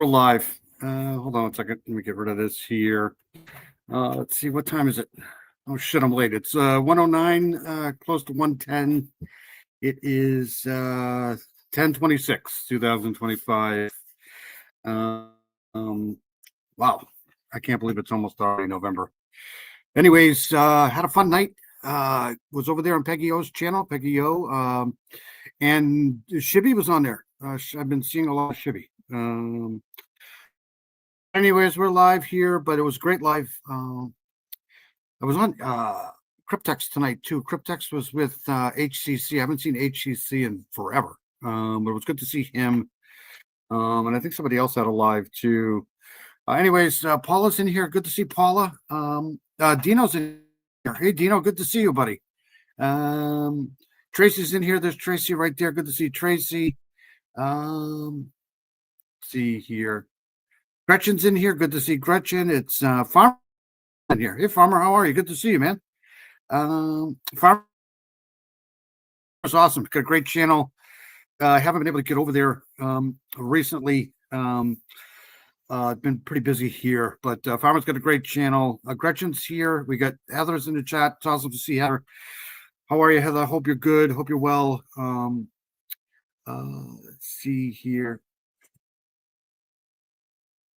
We're live. Hold on 1 second. Let me get rid of this here. Let's see. What time is it? Oh shit, I'm late. It's 109, close to 110. It is 10/26, 2025. Uh, um, wow. I can't believe it's almost already November. Anyways, had a fun night. Was over there on Peggy O's channel, Peggy O. And Shibby was on there. I've been seeing a lot of Shibby. Anyways, we're live here, but it was great live. I was on Cryptex tonight too. Cryptex was with HCC. I haven't seen HCC in forever, but it was good to see him. And I think somebody else had a live too. Anyways, Paula's in here. Good to see Paula. Dino's in here. Hey, Dino, good to see you, buddy. Tracy's in here. There's Tracy right there. Good to see Tracy. See here. Gretchen's in here. Good to see Gretchen. It's Farmer in here. Hey, Farmer, how are you? Good to see you, man. Farmer is awesome. Got a great channel. I haven't been able to get over there recently. I've been pretty busy here, but Farmer's got a great channel. Gretchen's here. We got Heather's in the chat. It's awesome to see Heather. How are you, Heather? Hope you're good. Hope you're well. Let's see here.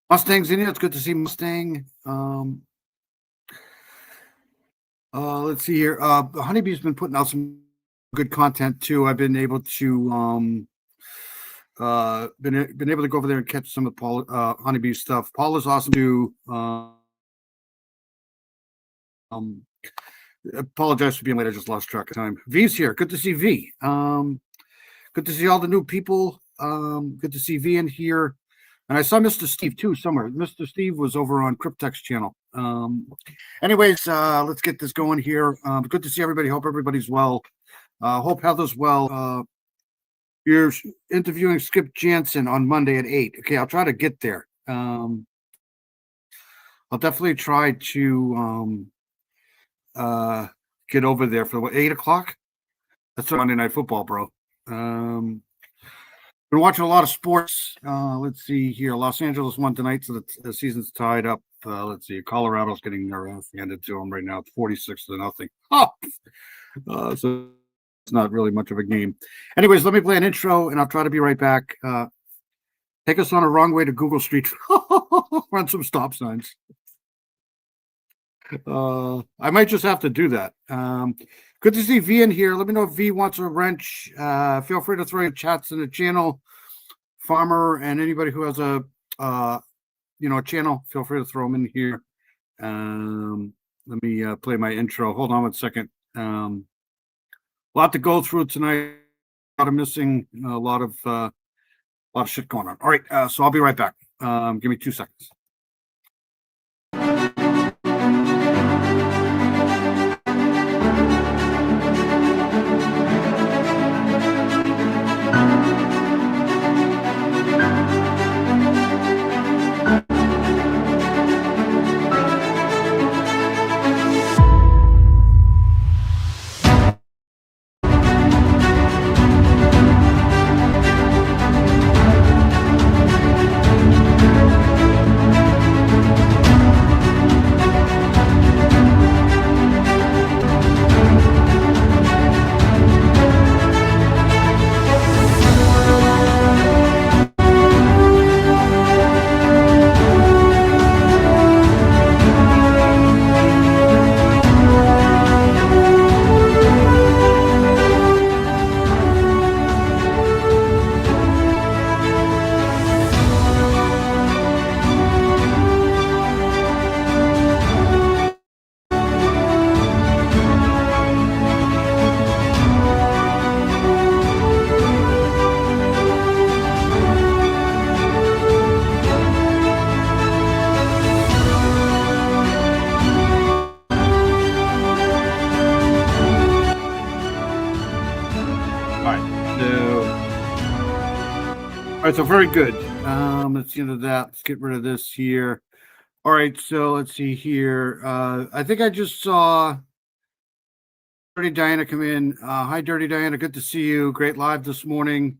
Mustang's in here. It's good to see Mustang. Let's see here. Honeybee's been putting out some good content too. I've been able to been able to go over there and catch some of Paul Honeybee's stuff. Paul is awesome too. Apologize for being late. I just lost track of time. V's here. Good to see V. Good to see all the new people. Good to see V in here. And I saw Mr. Steve too somewhere. Mr. Steve was over on Cryptex channel. Anyways, let's get this going here. Good to see everybody. Hope everybody's well. Hope Heather's well. You're interviewing Skip Jansen on Monday at 8. Okay, I'll try to get there. I'll definitely try to get over there for 8 o'clock. That's Monday Night Football, bro. Been watching a lot of sports. Let's see here. Los Angeles won tonight, so the season's tied up. Let's see. Colorado's getting their ass handed to them right now. It's 46-0. Oh! So it's not really much of a game. Anyways, let me play an intro, and I'll try to be right back. Take us on a wrong way to Google Street. Run some stop signs. I might just have to do that. Good to see V in here. Let me know if V wants a wrench. Feel free to throw your chats in the channel. Farmer and anybody who has a channel, feel free to throw them in here. Let me play my intro. Hold on 1 second. A lot to go through tonight. A lot of missing. A lot of shit going on. All right, so I'll be right back. Give me 2 seconds. All right, so very good. Let's get into that. Let's get rid of this here. All right, so let's see here. I think I just saw Dirty Diana come in. Hi, Dirty Diana. Good to see you. Great live this morning.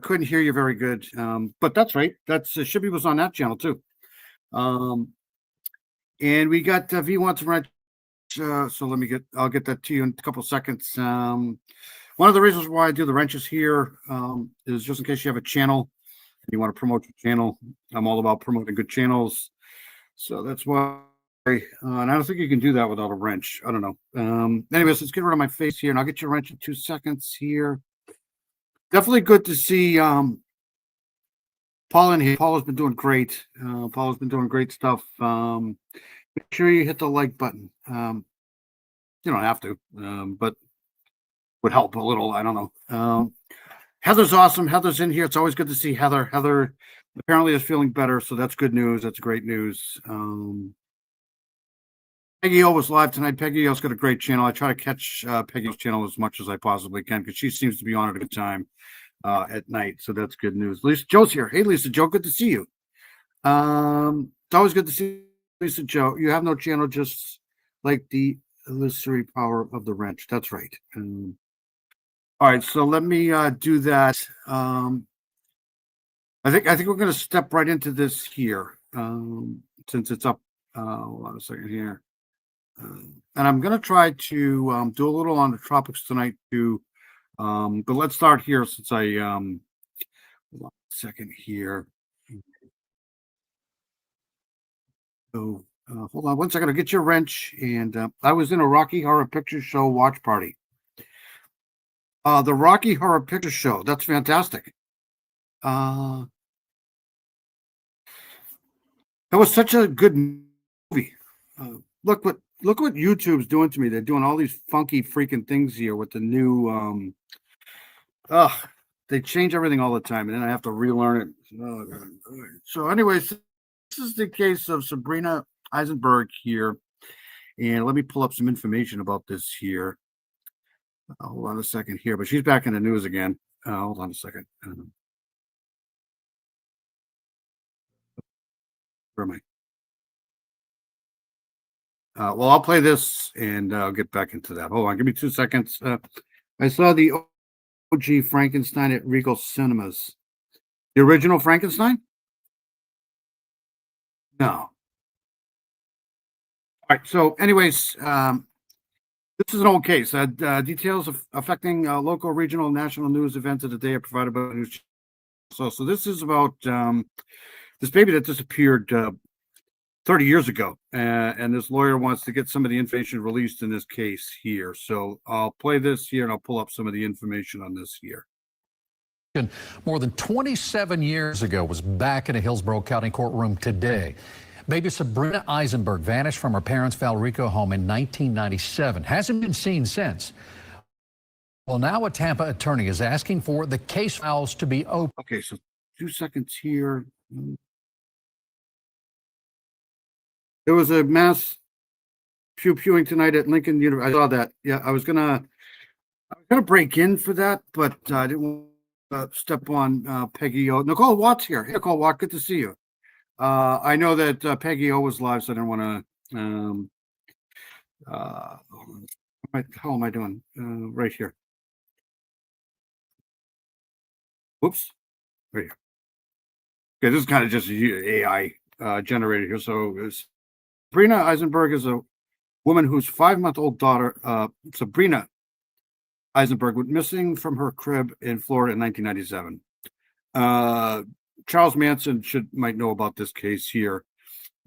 Couldn't hear you very good. But that's right. That's Shibby was on that channel too. Um, and we got V wants to write. So I'll get that to you in a couple seconds. One of the reasons why I do the wrenches here is just in case you have a channel and you want to promote your channel. I'm all about promoting good channels. So that's why. And I don't think you can do that without a wrench. I don't know. Anyways, let's get rid of my face here and I'll get your wrench in 2 seconds here. Definitely good to see Paul in here. Paul has been doing great. Paul has been doing great stuff. Make sure you hit the like button. You don't have to, but would help a little. I don't know. Heather's awesome. Heather's in here. It's always good to see Heather. Heather apparently is feeling better, so that's good news. That's great news. Peggy O was live tonight. Peggy O's got a great channel. I try to catch Peggy's channel as much as I possibly can because she seems to be on at a good time at night. So that's good news. Lisa Joe's here. Hey, Lisa Joe, good to see you. It's always good to see Lisa Joe. You have no channel, just like the illusory power of the wrench. That's right. All right, so let me do that. I think we're going to step right into this here since it's up. Hold on a second here. And I'm going to try to do a little on the tropics tonight too. But let's start here since I hold on a second here. So hold on one second. I'll get your wrench. And I was in a Rocky Horror Picture Show watch party. The Rocky Horror Picture Show. That's fantastic. That was such a good movie. Look what YouTube's doing to me. They're doing all these funky freaking things here with the new they change everything all the time and then I have to relearn it. So anyways, this is the case of Sabrina Eisenberg here. And let me pull up some information about this here. Hold on a second here, but she's back in the news again. Hold on a second. Where am I? Well, I'll play this and I'll get back into that. Hold on, give me 2 seconds. I saw the OG Frankenstein at Regal Cinemas. The original Frankenstein? No. All right. So, anyways, this is an old case. Details of affecting local, regional, national news events of the day are provided by the news. So this is about this baby that disappeared 30 years ago, and this lawyer wants to get some of the information released in this case here. So I'll play this here, and I'll pull up some of the information on this here. More than 27 years ago was back in a Hillsborough County courtroom today. Baby Sabrina Eisenberg vanished from her parents' Valrico home in 1997. Hasn't been seen since. Well, now a Tampa attorney is asking for the case files to be open. Okay, so 2 seconds here. There was a mass pew-pewing tonight at Lincoln University. I saw that. Yeah, I was gonna break in for that, but I didn't want to step on Peggy O. Nicole Watt's here. Hey, Nicole Watt, good to see you. I know that Peggy O was live, so I didn't want to. What the hell am I doing? Right here. Whoops. Right here. Okay, this is kind of just AI generated here. So Sabrina Eisenberg is a woman whose 5-month-old daughter, Sabrina Eisenberg, went missing from her crib in Florida in 1997. Charles Manson might know about this case here.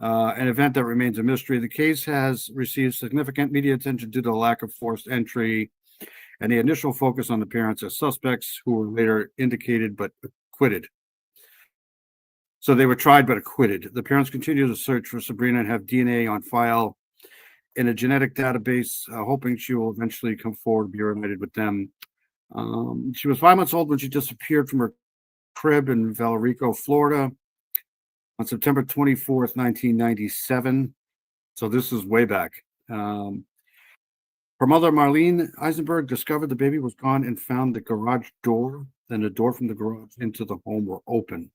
An event that remains a mystery. The case has received significant media attention due to the lack of forced entry and the initial focus on the parents as suspects who were later indicated but acquitted. So they were tried but acquitted. The parents continue to search for Sabrina and have DNA on file in a genetic database, hoping she will eventually come forward and be reunited with them. She was 5 months old when she disappeared from her crib in Valrico, Florida on September 24th, 1997. So this is way back. Her mother, Marlene Eisenberg, discovered the baby was gone and found the garage door. Then the door from the garage into the home were open.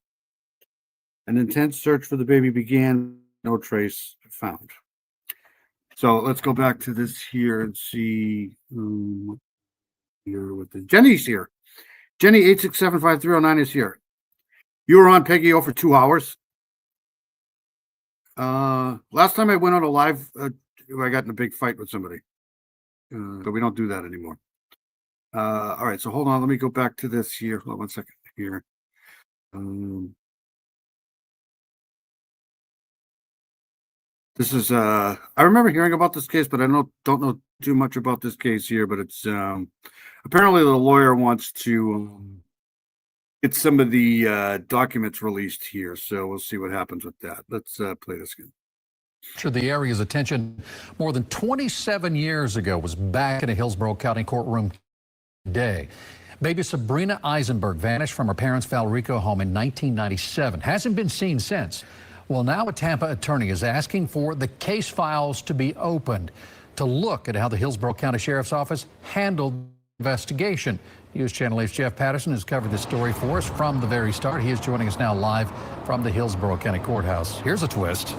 An intense search for the baby began. No trace found. So let's go back to this here and see here with the Jenny's here. Jenny 8675309 is here. You were on Peggy O for 2 hours. Last time I went on a live, I got in a big fight with somebody. But we don't do that anymore. All right, so hold on. Let me go back to this here. Hold on 1 second here. This is I remember hearing about this case, but I don't know too much about this case here. But it's apparently the lawyer wants to get some of the documents released here. So we'll see what happens with that. Let's play this again. The area's attention more than 27 years ago was back in a Hillsborough County courtroom today. Baby Sabrina Eisenberg vanished from her parents' Valrico home in 1997. Hasn't been seen since. Well, now a Tampa attorney is asking for the case files to be opened to look at how the Hillsborough County Sheriff's Office handled the investigation. News Channel 8's Jeff Patterson has covered this story for us from the very start. He is joining us now live from the Hillsborough County Courthouse. Here's a twist.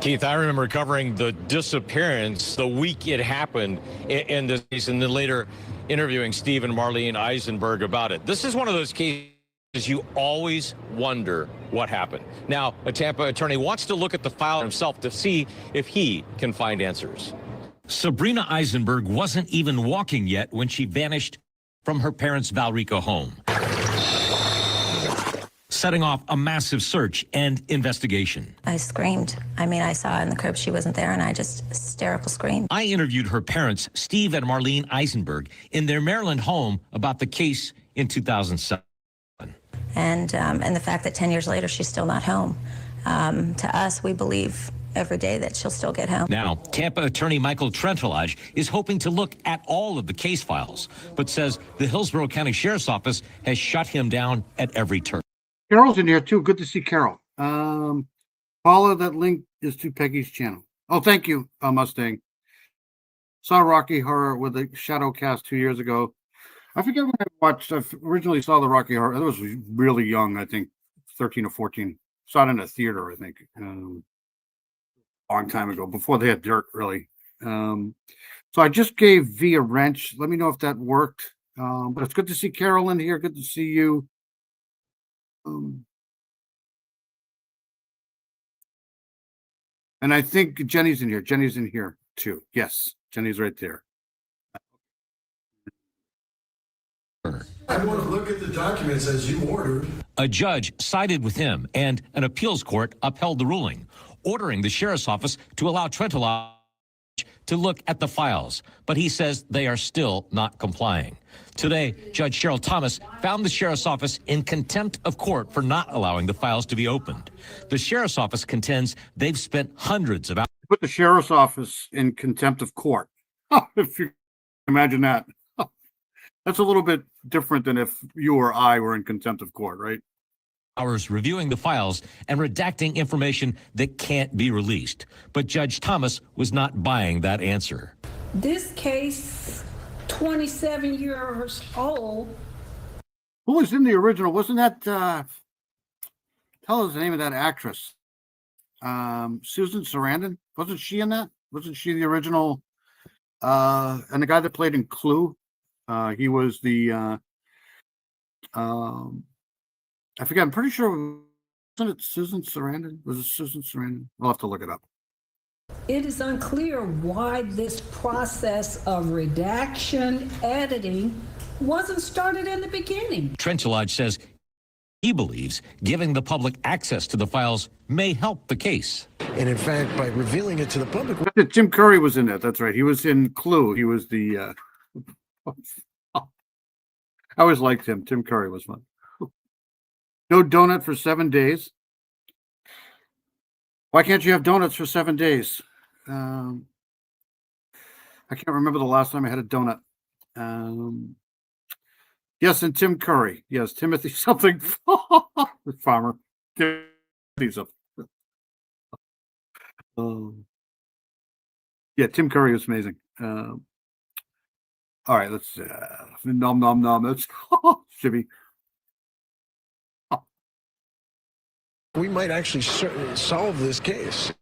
Keith, I remember covering the disappearance the week it happened in this case, and then later interviewing Steve and Marlene Eisenberg about it. This is one of those cases you always wonder what happened. Now, a Tampa attorney wants to look at the file himself to see if he can find answers. Sabrina Eisenberg wasn't even walking yet when she vanished from her parents' Valrico home, setting off a massive search and investigation. I screamed. I mean, I saw in the crib she wasn't there, and I just hysterical screamed. I interviewed her parents, Steve and Marlene Eisenberg, in their Maryland home about the case in 2007. And the fact that 10 years later she's still not home. To us, we believe every day that she'll still get home. Now, Tampa attorney Michael Trentolage is hoping to look at all of the case files, but says the Hillsborough County Sheriff's Office has shut him down at every turn. Carol's in here too. Good to see Carol. Paula, that link is to Peggy's channel. Oh, thank you, Mustang. Saw Rocky Horror with a shadow cast 2 years ago. I forget when I watched. I originally saw the Rocky Horror. I was really young. I think 13 or 14. Saw it in a theater. I think long time ago, before they had dirt, really. So I just gave V a wrench. Let me know if that worked. But it's good to see Carol in here. Good to see you. And I think Jenny's in here. Jenny's in here too. Yes, Jenny's right there. I want to look at the documents as you ordered. A judge sided with him, and an appeals court upheld the ruling, ordering the sheriff's office to allow Trentolage to look at the files. But he says they are still not complying. Today, Judge Cheryl Thomas found the sheriff's office in contempt of court for not allowing the files to be opened. The sheriff's office contends they've spent hundreds of hours. Put the sheriff's office in contempt of court. If you imagine that. That's a little bit different than if you or I were in contempt of court, right? Hours reviewing the files and redacting information that can't be released. But Judge Thomas was not buying that answer. This case, 27 years old. Who was in the original? Wasn't that, tell us the name of that actress. Susan Sarandon? Wasn't she in that? Wasn't she the original? And the guy that played in Clue? He was the, I forget, I'm pretty sure, wasn't it Susan Sarandon? Was it Susan Sarandon? We'll have to look it up. It is unclear why this process of redaction, editing, wasn't started in the beginning. Trentolage says he believes giving the public access to the files may help the case. And in fact, by revealing it to the public. Tim Curry was in that. That's right. He was in Clue. He was the, I always liked him. Tim Curry was fun. No donut for 7 days. Why can't you have donuts for 7 days? I can't remember the last time I had a donut. Yes, and Tim Curry. Yes, Timothy something. Farmer. Timothy something. Yeah, Tim Curry was amazing. All right, let's nom nom nom. That's Shibby. We might actually solve this case.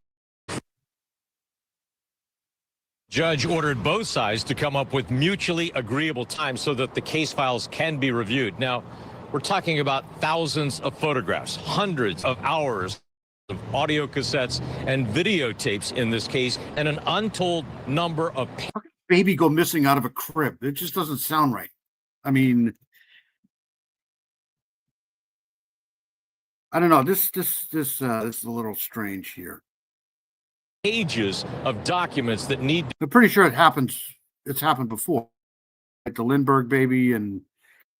Judge ordered both sides to come up with mutually agreeable times so that the case files can be reviewed. Now, we're talking about thousands of photographs, hundreds of hours of audio cassettes and videotapes in this case, and an untold number of Baby go missing out of a crib. It just doesn't sound right. I mean, I don't know. This is a little strange here. pages of documents that need I'm pretty sure it happens. It's happened before, like the Lindbergh baby,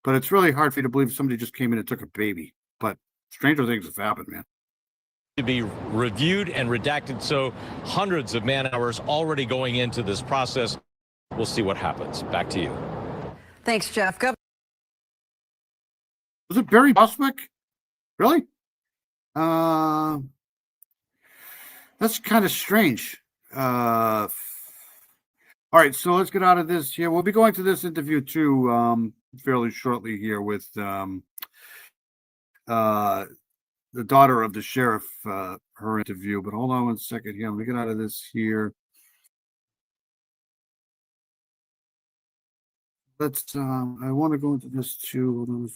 but it's really hard for you to believe somebody just came in and took a baby. But stranger things have happened, man. to be reviewed and redacted. So hundreds of man hours already going into this process. We'll see what happens. Back to you. Thanks, Jeff. Was it Barry Bostwick? Really? That's kind of strange. All right, so let's get out of this here. We'll be going to this interview too, fairly shortly here with the daughter of the sheriff, her interview. But hold on one second here. Let me get out of this here. Let's. I want to go into this too. Hold on.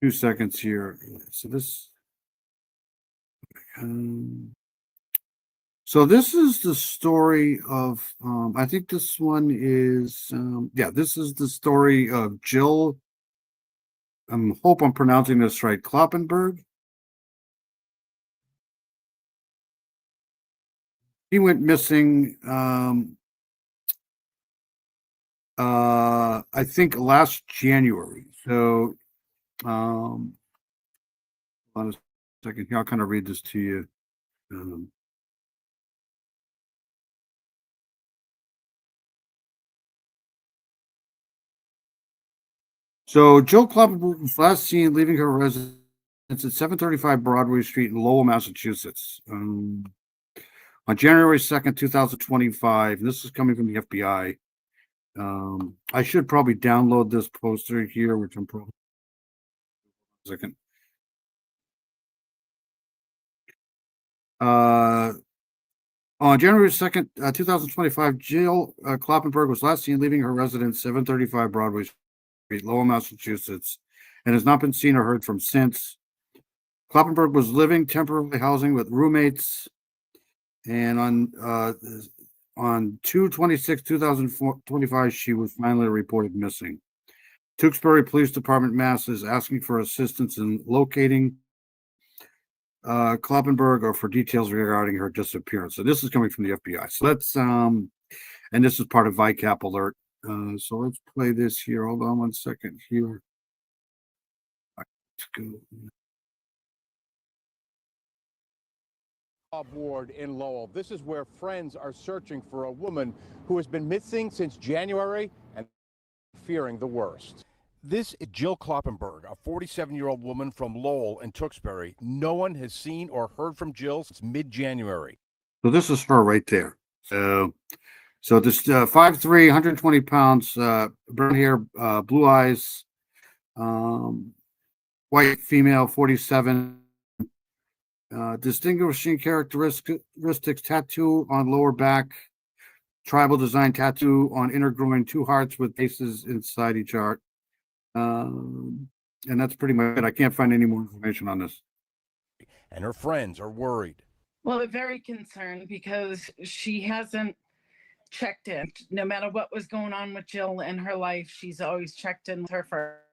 2 seconds here. So this. So this is the story of. I think this one is. Yeah, this is the story of Jill. I hope I'm pronouncing this right. Kloppenberg. He went missing. I think last January. So. Hold on a second here. I'll kind of read this to you. So Jill Kloppenberg was last seen leaving her residence at 735 Broadway Street in Lowell, Massachusetts, on January 2nd, 2025. And this is coming from the FBI. I should probably download this poster here, which I'm probably second. On January 2nd, 2025, Jill Kloppenberg was last seen leaving her residence, 735 Broadway Street, Lowell, Massachusetts, and has not been seen or heard from since. Kloppenberg was living temporarily housing with roommates, and on 2/26/2025, she was finally reported missing. Tewksbury Police Department, Mass. Is asking for assistance in locating Kloppenberg or for details regarding her disappearance. So this is coming from the FBI. So that's and this is part of VICAP alert. So let's play this here. Hold on one second here. Let's go. Ward in Lowell. This is where friends are searching for a woman who has been missing since January and fearing the worst. This is Jill Kloppenberg, a 47-year-old woman from Lowell and Tewksbury. No one has seen or heard from Jill since mid-January. So this is her right there. So this 5'3", 120 pounds, brown hair, blue eyes, white female, 47. Distinguishing characteristics: tattoo on lower back, tribal design tattoo on inner groin, 2 hearts with bases inside each heart. And that's pretty much it. I can't find any more information on this. And her friends are worried. Well, they're very concerned because she hasn't checked in. No matter what was going on with Jill in her life, she's always checked in with her friends.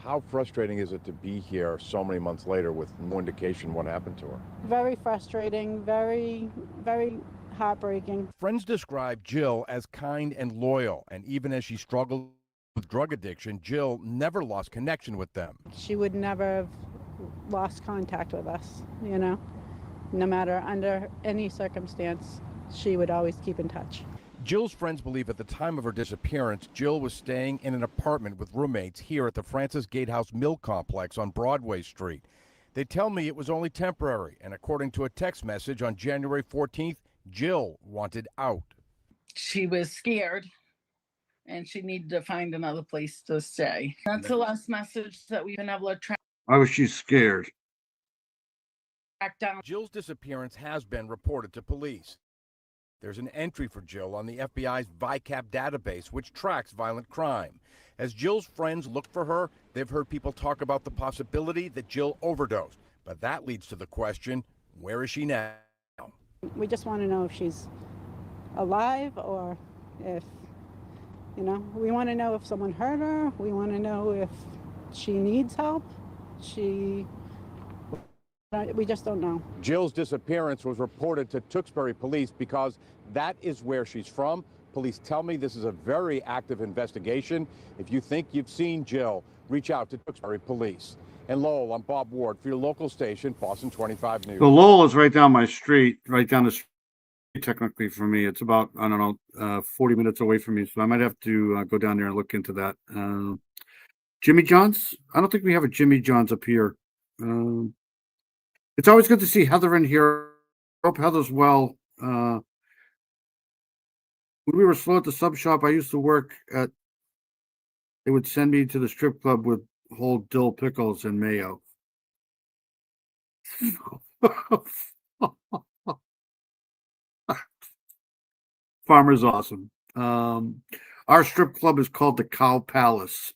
How frustrating is it to be here so many months later with no indication what happened to her? Very frustrating, very, very heartbreaking. Friends describe Jill as kind and loyal, and even as she struggled with drug addiction, Jill never lost connection with them. She would never have lost contact with us, you know. No matter under any circumstance, she would always keep in touch. Jill's friends believe at the time of her disappearance, Jill was staying in an apartment with roommates here at the Francis Gatehouse Mill Complex on Broadway Street. They tell me it was only temporary, and according to a text message on January 14th, Jill wanted out. She was scared and she needed to find another place to stay. That's the last message that we've been able to track. Why was she scared? track down. Jill's disappearance has been reported to police. There's an entry for Jill on the FBI's VICAP database, which tracks violent crime. As Jill's friends look for her, they've heard people talk about the possibility that Jill overdosed. But that leads to the question, where is she now? We just want to know if she's alive or if, we want to know if someone hurt her. We want to know if she needs help. We just don't know. Jill's disappearance was reported to Tewksbury Police because that is where she's from. Police tell me this is a very active investigation. If you think you've seen Jill, reach out to Tewksbury Police. In Lowell, I'm Bob Ward for your local station, Boston 25 News. So Lowell is right down my street, right down the street, technically for me. It's about, 40 minutes away from me. So I might have to go down there and look into that. Jimmy John's? I don't think we have a Jimmy John's up here. It's always good to see Heather in here. I hope Heather's well. When we were slow at the sub shop I used to work at, they would send me to the strip club with whole dill pickles and mayo. Farmer's awesome. Our strip club is called the Cow Palace.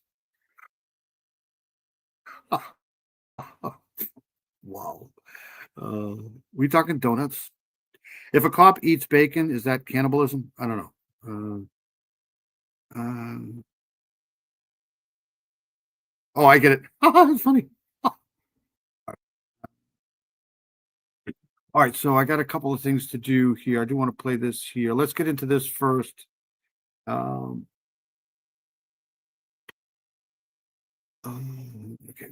Wow. We talking donuts? If a cop eats bacon, is that cannibalism? I don't know. Oh, I get it. That's funny. All right, so I got a couple of things to do here. I do want to play this here. Let's get into this first. Okay,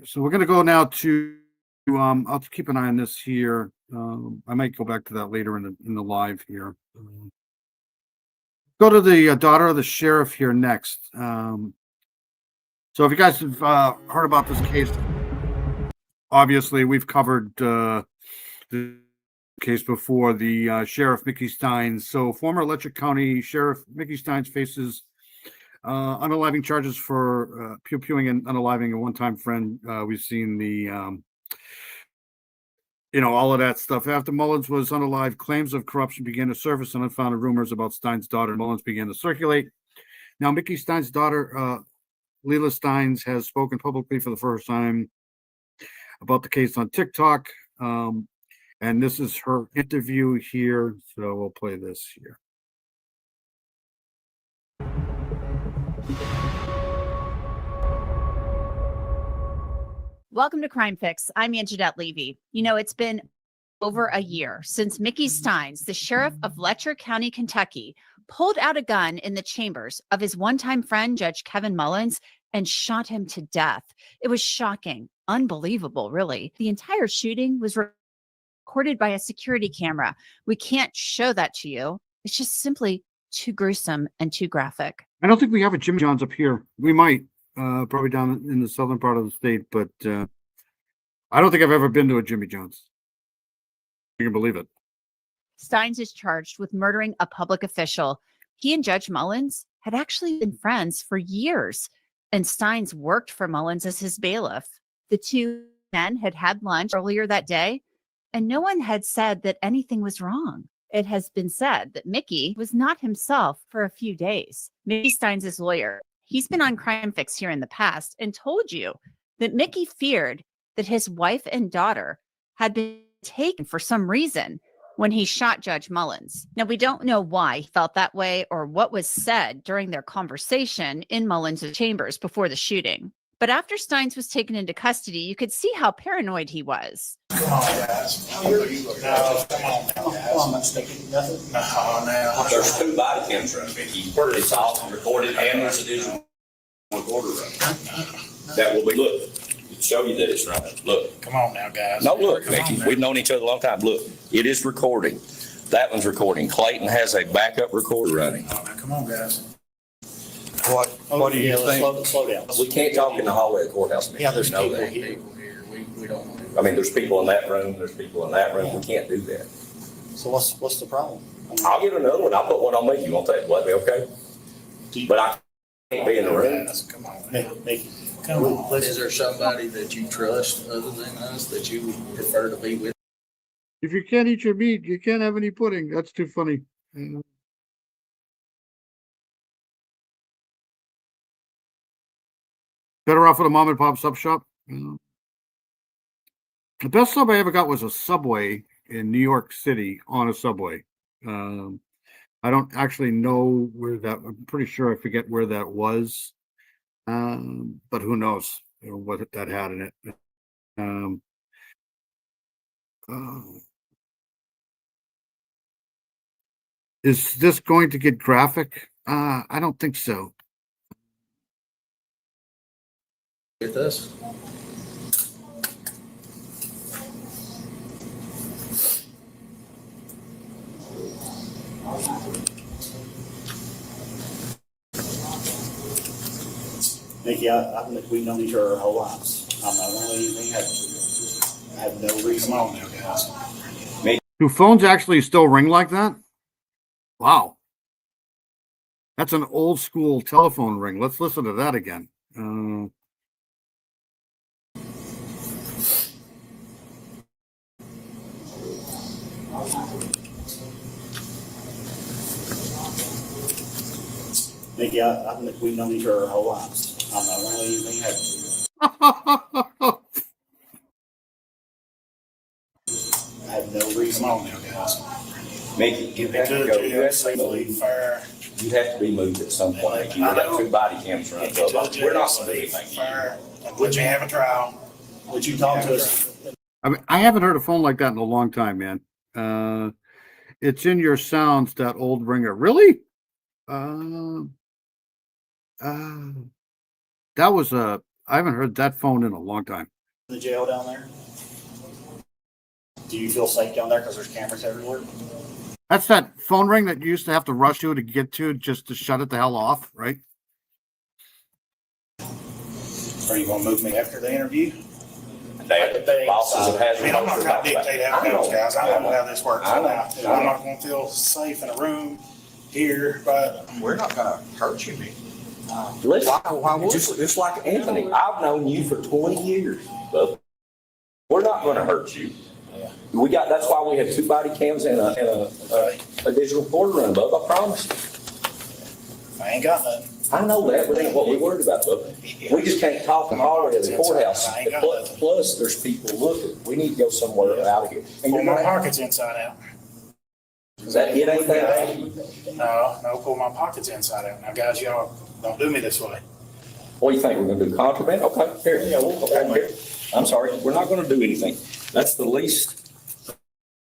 so we're going to go now to. I'll keep an eye on this here. I might go back to that later in the live here. Go to the daughter of the sheriff here next. So if you guys have heard about this case, obviously we've covered the case before. The sheriff Mickey Steins. So former Letcher County Sheriff Mickey Steins faces unaliving charges for pew-pewing and unaliving a one-time friend. We've seen the all of that stuff. After Mullins was unalived, claims of corruption began to surface and unfounded rumors about Steins' daughter Mullins began to circulate. Now, Mickey Steins' daughter, Leila Steins, has spoken publicly for the first time about the case on TikTok. And this is her interview here. So we'll play this here. Welcome to Crime Fix. I'm Anjanette Levy. It's been over a year since Mickey Steins, the sheriff of Letcher County, Kentucky, pulled out a gun in the chambers of his one-time friend, Judge Kevin Mullins, and shot him to death. It was shocking, unbelievable, really. The entire shooting was recorded by a security camera. We can't show that to you. It's just simply too gruesome and too graphic. I don't think we have a Jimmy John's up here. We might. Probably down in the southern part of the state, but I don't think I've ever been to a Jimmy John's. You can believe it. Steins is charged with murdering a public official. He and Judge Mullins had actually been friends for years, and Steins worked for Mullins as his bailiff. The two men had had lunch earlier that day, and no one had said that anything was wrong. It has been said that Mickey was not himself for a few days. Mickey Steins' lawyer, he's been on Crime Fix here in the past and told you that Mickey feared that his wife and daughter had been taken for some reason when he shot Judge Mullins. Now, we don't know why he felt that way or what was said during their conversation in Mullins' chambers before the shooting. But after Steins was taken into custody, you could see how paranoid he was. Come on, guys. No, come on now, guys. I'm not sticking nothing. No, now. There's 2 body cams run, Mickey. It's all recorded and there's a digital recorder run. That will be, look, show you that it's running. Look. Come on now, guys. No, look, Mickey, we've known each other a long time. Look, it is recording. That one's recording. Clayton has a backup recorder running. Oh, now, come on, guys. What do you think? Slow down. We can't talk in the hallway of the courthouse, Mickey. Yeah, there's You know people that. here. We don't want to. I mean, there's people in that room, there's people in that room. We can't do that. So what's the problem? I'll get another one. I'll put one on me. You want that? Let me, okay? But I can't be in the room. Come on, Mickey. Come on. Is there somebody that you trust other than us that you would prefer to be with? If you can't eat your meat, you can't have any pudding. That's too funny. Better off with a mom and pop sub shop. The best sub I ever got was a Subway in New York City on a Subway. I don't actually know where that. I'm pretty sure I forget where that was. But who knows, what that had in it. Is this going to get graphic? I don't think so. Get this. Nikki, we've known each other our whole lives. I'm not gonna let anything happen to you. I have no reason. Come on now, guys. Do phones actually still ring like that? Wow. That's an old school telephone ring. Let's listen to that again. Nikki, we've known each other our whole lives. I'm not gonna let anything happen to you. I have no reason. Come on now, guys. Mickey, you have to go. You have to be moved at some point. You got 2 body cams running. We're not going to do anything. Would you have a trial? Would you talk to us? I mean, I haven't heard a phone like that in a long time, man. It's in your sounds, that old ringer. Really? That was I haven't heard that phone in a long time. The jail down there? Do you feel safe down there because there's cameras everywhere? That's that phone ring that you used to have to rush to get to just to shut it the hell off, right? Are you going to move me after the interview? Bosses have had. I mean, I'm not going to dictate how it goes, guys. I don't know how this works. I'm not going to feel safe in a room here, but We're not going to hurt you, Mickey. Listen, just like Anthony, I've known you for 20 years, but we're not going to hurt you. That's why we have 2 body cams and a digital quarter run, Bub. I promise you. I ain't got nothing. I know that, but ain't what we're worried about, Bub. We just can't talk in the hallway of the courthouse. Plus, there's people looking. We need to go somewhere out of here. And Pull my pockets inside out. it ain't that. No, pull my pockets inside out. Now, guys, y'all don't do me this way. What do you think? We're going to do contraband? Okay, here. Yeah, here. I'm sorry. We're not going to do anything. That's the least.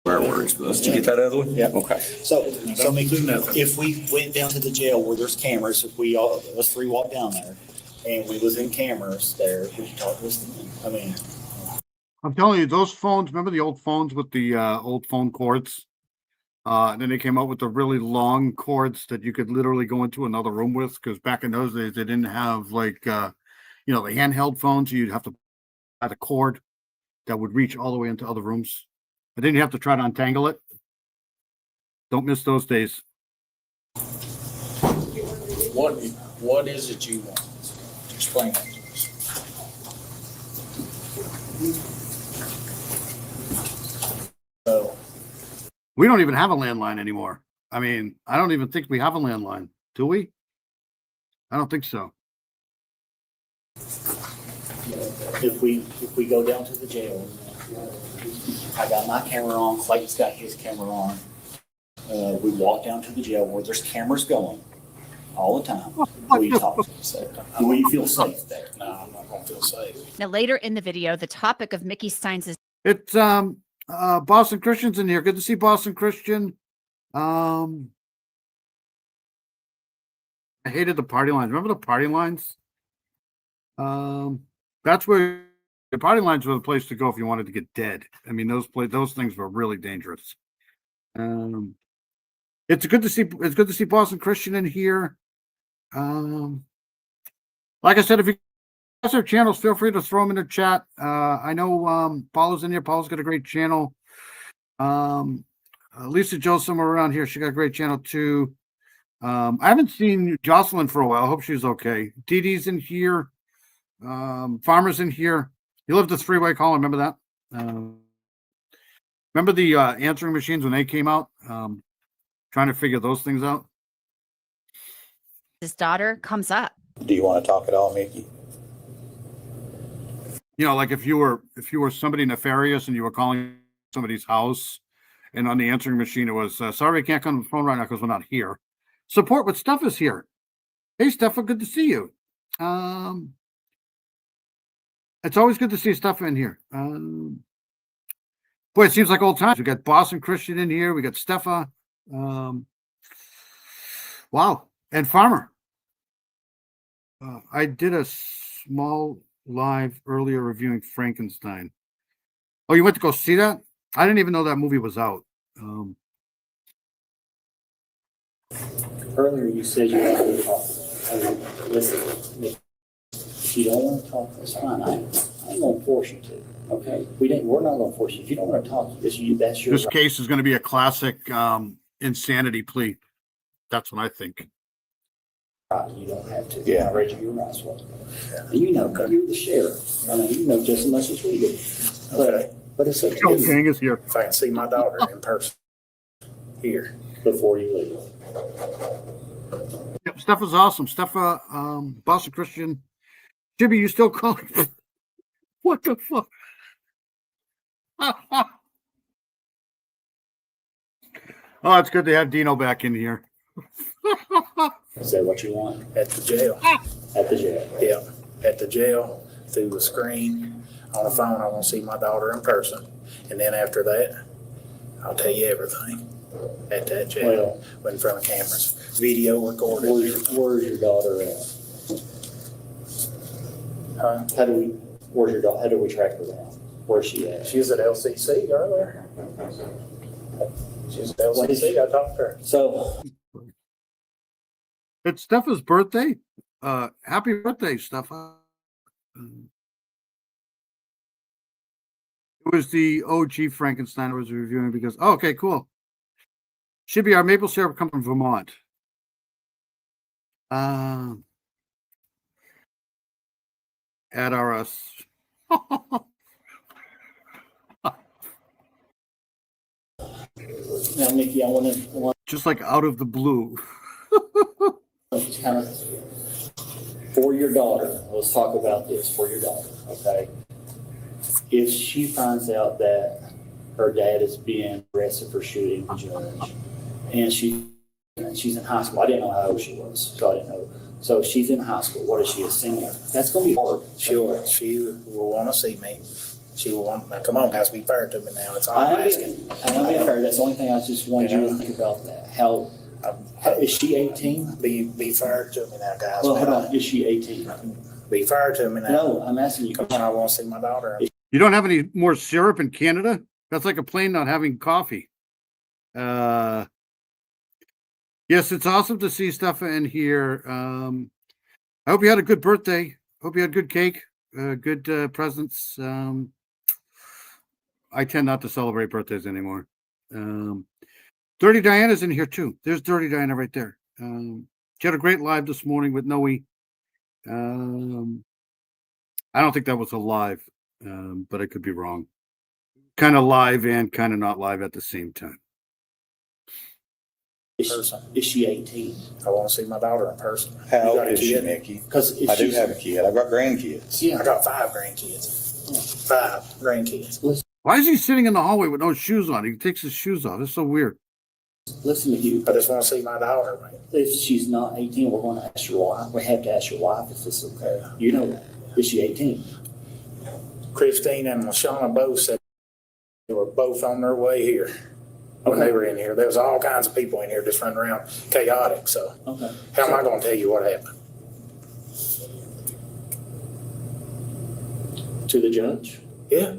Words, did you get that other one? Yeah. Okay. So Mickey, if we went down to the jail where there's cameras, if we all, us 3 walked down there and we was in cameras there, would you talk to us then? I mean, I'm telling you, those phones, remember the old phones with the old phone cords? And then they came out with the really long cords that you could literally go into another room with, because back in those days, they didn't have like, the handheld phones. You'd have to buy the cord that would reach all the way into other rooms. And then you have to try to untangle it. Don't miss those days. what is it you want? Explain that to us. So, We don't even have a landline anymore. I mean, I don't even think we have a landline. Do we? I don't think so. if we go down to the jail, I got my camera on, Clayton's got his camera on. We walk down to the jail where there's cameras going all the time. We talk to us there. Do we feel safe there? No, I'm not going to feel safe. Now, later in the video, the topic of Mickey Steins' It's Boston Christian's in here. Good to see Boston Christian. I hated the party lines. Remember the party lines? That's where the party lines were the place to go if you wanted to get dead. I mean, those things were really dangerous. It's good to see Boston Christian in here. Like I said, if you guys have channels, feel free to throw them in the chat. I know Paula's in here. Paula's got a great channel. Lisa Jo somewhere around here. She got a great channel too. I haven't seen Jocelyn for a while. I hope she's okay. Dee Dee's in here. Farmer's in here. He lived a three-way call. Remember that? Remember the answering machines when they came out? Trying to figure those things out. His daughter comes up. Do you want to talk at all, Mickey? You know, like if you were somebody nefarious and you were calling somebody's house, and on the answering machine it was, sorry, I can't come to the phone right now because we're not here. Support with Steph is here. Hey, Steffa, good to see you. It's always good to see Steffa in here. Boy, it seems like old times. We got Boston Christian in here. We got Steffa. Wow. And Farmer. I did a small live earlier reviewing Frankenstein. Oh, you went to go see that? I didn't even know that movie was out. Earlier you said you wanted to talk. Listen, if you don't want to talk, that's fine. I ain't gonna force you to. Okay, we're not gonna force you. If you don't want to talk, that's your This right. case is going to be a classic insanity plea. That's what I think. You don't have to. Yeah. I read your rights. And you know, you're the sheriff. I mean, you know just as much as we do. But it's up to Joe you. Gang is here. If I can see my daughter in person here. Before you leave. Yep, Steph is awesome. Steffa, Boston Christian. Jimmy, you still calling? What the fuck? Oh, it's good to have Dino back in here. Is that what you want? At the jail. At the jail. Yeah, at the jail, through the screen, on the phone, I want to see my daughter in person. And then after that, I'll tell you everything at that jail, in front of cameras, video recorded. Where's your daughter at? Huh? Where's your daughter? How do we track her down? Where's she at? She was at LCC earlier. She was at LCC, I talked to her. So it's Steffa's birthday. Happy birthday, Steffa. It was the OG Frankenstein I was reviewing because, oh, okay, cool. Should be our maple syrup come from Vermont. At RS. now, Mickey, I want to Just like out of the blue. kind of for your daughter. Let's talk about this for your daughter, okay? If she finds out that her dad is being arrested for shooting the judge, and she's in high school, I didn't know how old she was, so I didn't know. So she's in high school. What is she, a senior? That's going to be hard. She will want to see me. She will want. Now, come on, guys, be fair to me now. It's all I'm I'm asking. being fair. That's the only thing I just wanted you to think about that. How is she 18? Be fair to me now, guys. Well, hold on. Is she 18? Be fair to me now. No, I'm asking you. Come on, I want to see my daughter. You don't have any more syrup in Canada? That's like a plane not having coffee. Yes, it's awesome to see Steffa in here. I hope you had a good birthday. Hope you had good cake, good presents. I tend not to celebrate birthdays anymore. Dirty Diana's in here too. There's Dirty Diana right there. She had a great live this morning with Noe. I don't think that was a live, but I could be wrong. Kind of live and kind of not live at the same time. Is she 18? I want to see my daughter in person. How old is she, Mickey? Because I do have a kid. I've got grandkids. Yeah, I got 5 grandkids. 5 grandkids. Why is he sitting in the hallway with no shoes on? He takes his shoes off. It's so weird. Listen to you. I just want to see my daughter, man. If she's not 18, we're going to ask your wife. We have to ask your wife if it's okay. You know that. Is she 18? Christine and LaShawna both said they were both on their way here when they were in here. There was all kinds of people in here just running around chaotic. So how am I going to tell you what happened? To the judge? Yeah.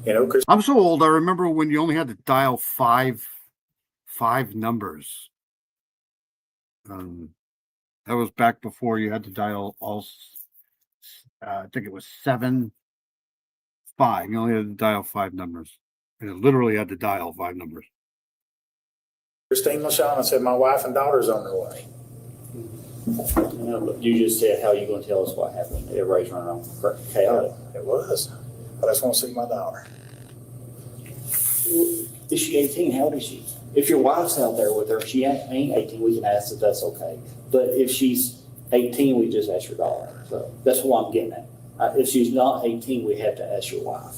You know, Chris. I'm so old. I remember when you only had to dial five numbers. That was back before you had to dial all. I think it was 7, 5. You only had to dial 5 numbers. You literally had to dial 5 numbers. Christine LaShawna said my wife and daughter's on their way. No, but you just said how you going to tell us what happened. Everybody's running around chaotic. It was. I just want to see my daughter. Is she 18? How old is she? If your wife's out there with her, if she ain't 18, we can ask if that's okay. But if she's 18, we just ask your daughter. So that's what I'm getting at. If she's not 18, we have to ask your wife.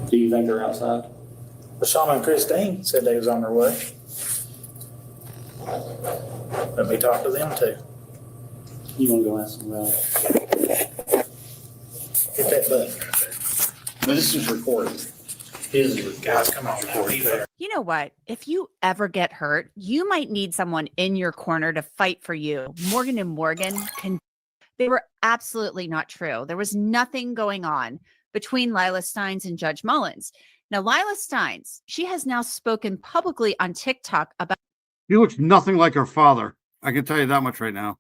Do you think they're outside? Well, Shauna and Christine said they was on their way. Let me talk to them too. You want to go ask them about it? Hit that button right there. No, this is recorded. Guys, come on now. You know what? If you ever get hurt, you might need someone in your corner to fight for you. Morgan and Morgan they were absolutely not true. There was nothing going on between Lila Steins and Judge Mullins. Now, Lila Steins, she has now spoken publicly on TikTok about He looks nothing like her father. I can tell you that much right now.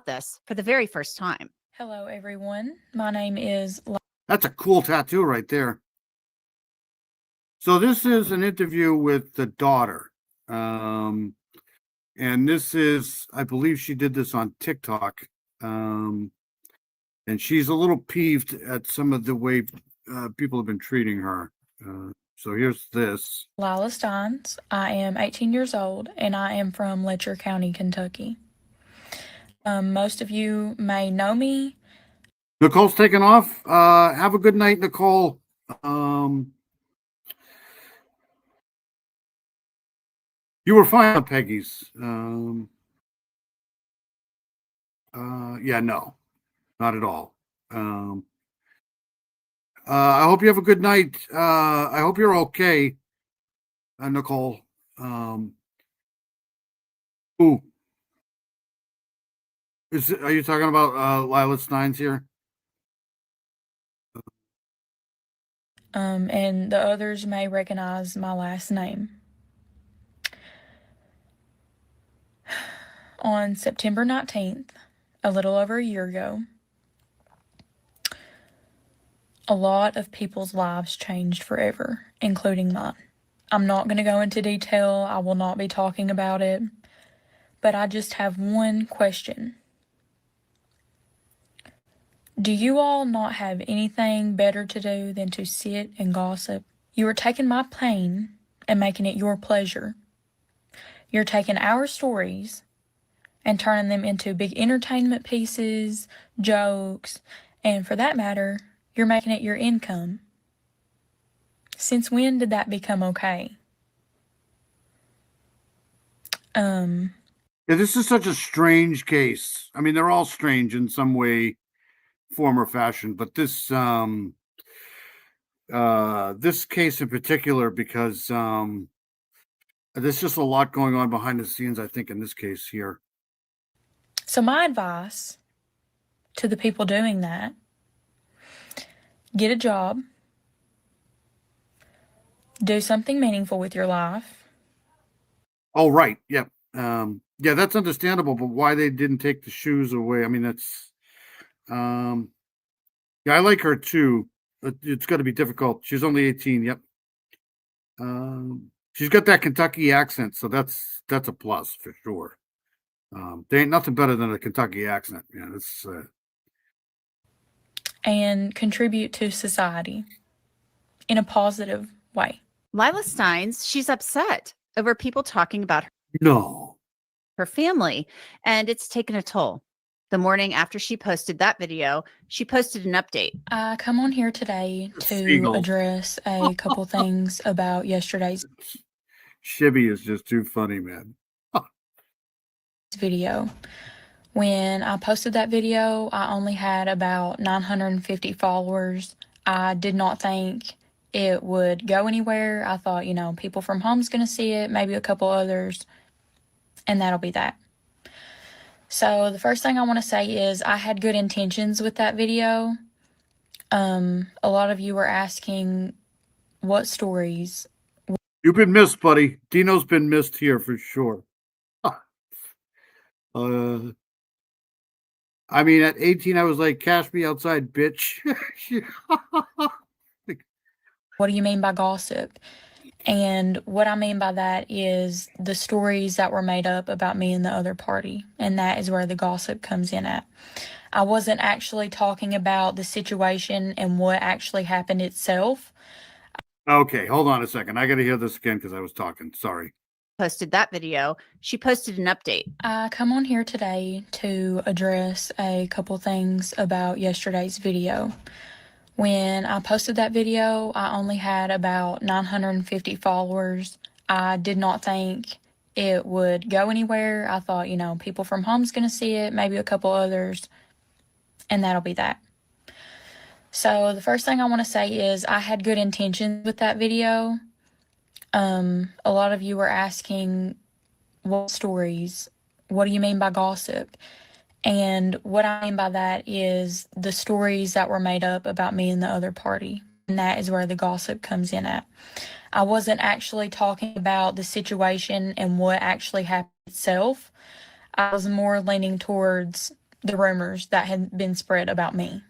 this for the very first time. Hello, everyone. My name is... That's a cool tattoo right there. So this is an interview with the daughter. And this is, I believe she did this on TikTok. And she's a little peeved at some of the way people have been treating her. So here's this. Lila Steins. I am 18 years old, and I am from Letcher County, Kentucky. Most of you may know me. Nicole's taking off. Have a good night, Nicole. You were fine on Peggy's. Yeah, no, not at all. I hope you have a good night. I hope you're okay, Nicole. Ooh. Are you talking about Lila Steins here? And the others may recognize my last name. On September 19th, a little over a year ago, a lot of people's lives changed forever, including mine. I'm not going to go into detail. I will not be talking about it. But I just have one question. Do you all not have anything better to do than to sit and gossip? You are taking my pain and making it your pleasure. You're taking our stories and turning them into big entertainment pieces, jokes, and for that matter, you're making it your income. Since when did that become okay? Yeah, this is such a strange case. I mean, they're all strange in some way, form, or fashion, but this this case in particular, because there's just a lot going on behind the scenes, I think, in this case here. So my advice to the people doing that, get a job, do something meaningful with your life. Oh, right. Yeah. Yeah, that's understandable, but why they didn't take the shoes away? I mean, that's, yeah, I like her too. It's got to be difficult. She's only 18. Yep. She's got that Kentucky accent, so that's a plus for sure. There ain't nothing better than a Kentucky accent. Yeah, it's and contribute to society in a positive way. Lila Steins, she's upset over people talking about her family, and it's taken a toll. The morning after she posted that video, she posted an update. I come on here today to address a couple things about yesterday's Shibby is just too funny, man. video. When I posted that video, I only had about 950 followers. I did not think it would go anywhere. I thought, you know, people from home's going to see it, maybe a couple others, and that'll be that. So the first thing I want to say is I had good intentions with that video. A lot of you were asking what stories. You've been missed, buddy. Dino's been missed here for sure. I mean, at 18, I was like, cash me outside, bitch. What do you mean by gossip? And what I mean by that is the stories that were made up about me and the other party. And that is where the gossip comes in at. I wasn't actually talking about the situation and what actually happened itself. Okay, hold on a second. I got to hear this again because I was talking. Sorry. Posted that video. She posted an update. I come on here today to address a couple things about yesterday's video. When I posted that video, I only had about 950 followers. I did not think it would go anywhere. I thought, you know, people from home's going to see it, maybe a couple others, and that'll be that. So the first thing I want to say is I had good intentions with that video. A lot of you were asking what stories, what do you mean by gossip? And what I mean by that is the stories that were made up about me and the other party. And that is where the gossip comes in at. I wasn't actually talking about the situation and what actually happened itself. I was more leaning towards the rumors that had been spread about me.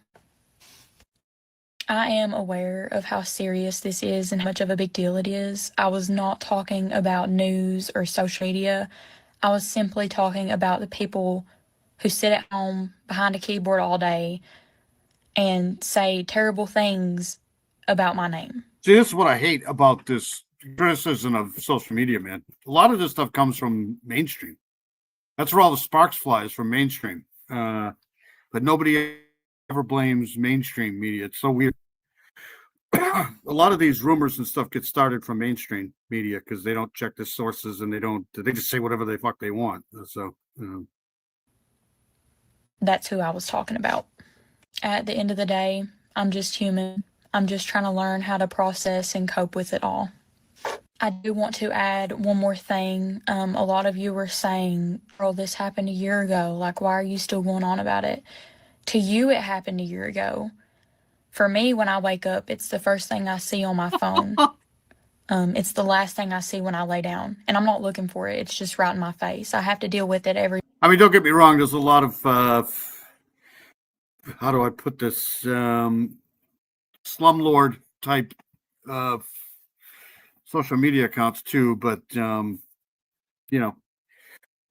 I am aware of how serious this is and how much of a big deal it is. I was not talking about news or social media. I was simply talking about the people who sit at home behind a keyboard all day and say terrible things about my name. See, this is what I hate about this criticism of social media, man. A lot of this stuff comes from mainstream. That's where all the sparks flies, from mainstream. But nobody ever blames mainstream media. It's so weird. A lot of these rumors and stuff get started from mainstream media because they don't check the sources and they just say whatever the fuck they want. So that's who I was talking about. At the end of the day, I'm just human. I'm just trying to learn how to process and cope with it all. I do want to add one more thing. A lot of you were saying, "Girl, this happened a year ago. Like, why are you still going on about it?" To you, it happened a year ago. For me, when I wake up, it's the first thing I see on my phone. It's the last thing I see when I lay down. And I'm not looking for it. It's just right in my face. I have to deal with it every... I mean, don't get me wrong. There's a lot of, how do I put this? Slumlord type social media accounts too. But, you know,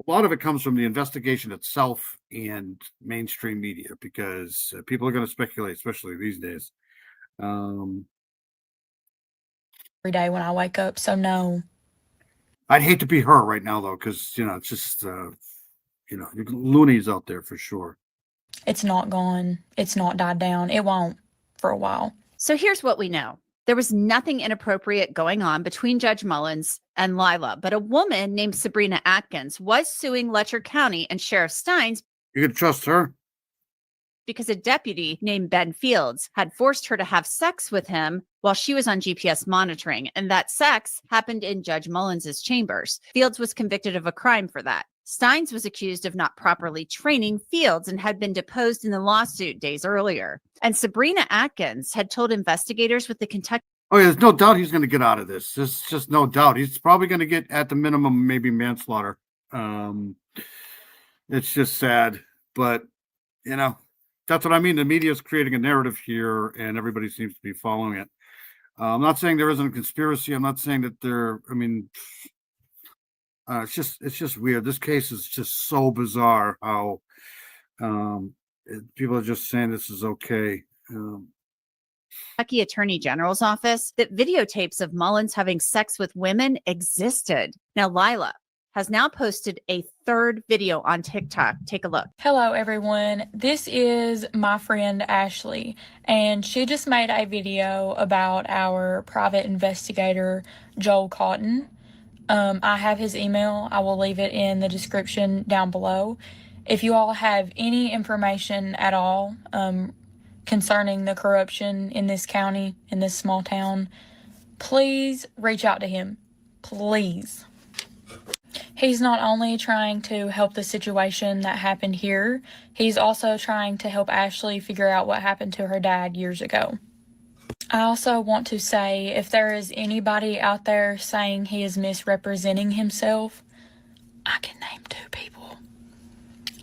a lot of it comes from the investigation itself and mainstream media because people are going to speculate, especially these days. Every day when I wake up. So no. I'd hate to be her right now though, because, you know, it's just, you know, loonies out there for sure. It's not gone. It's not died down. It won't for a while. So here's what we know. There was nothing inappropriate going on between Judge Mullins and Lila, but a woman named Sabrina Atkins was suing Letcher County and Sheriff Steins. You can trust her? Because a deputy named Ben Fields had forced her to have sex with him while she was on GPS monitoring, and that sex happened in Judge Mullins's chambers. Fields was convicted of a crime for that. Steins was accused of not properly training Fields and had been deposed in the lawsuit days earlier. And Sabrina Atkins had told investigators with the Kentucky... Oh, yeah, there's no doubt he's going to get out of this. There's just no doubt. He's probably going to get, at the minimum, maybe manslaughter. It's just sad. But, you know, that's what I mean. The media is creating a narrative here, and everybody seems to be following it. I'm not saying there isn't a conspiracy. I'm not saying that there... I mean... it's just weird. This case is just so bizarre how people are just saying this is okay. Kentucky Attorney General's office that videotapes of Mullins having sex with women existed. Now, Lila has now posted a third video on TikTok. Take a look. Hello, everyone. This is my friend Ashley, and she just made a video about our private investigator, Joel Cotton. I have his email. I will leave it in the description down below. If you all have any information at all concerning the corruption in this county, in this small town, please reach out to him. Please. He's not only trying to help the situation that happened here, he's also trying to help Ashley figure out what happened to her dad years ago. I also want to say, if there is anybody out there saying he is misrepresenting himself, I can name 2 people.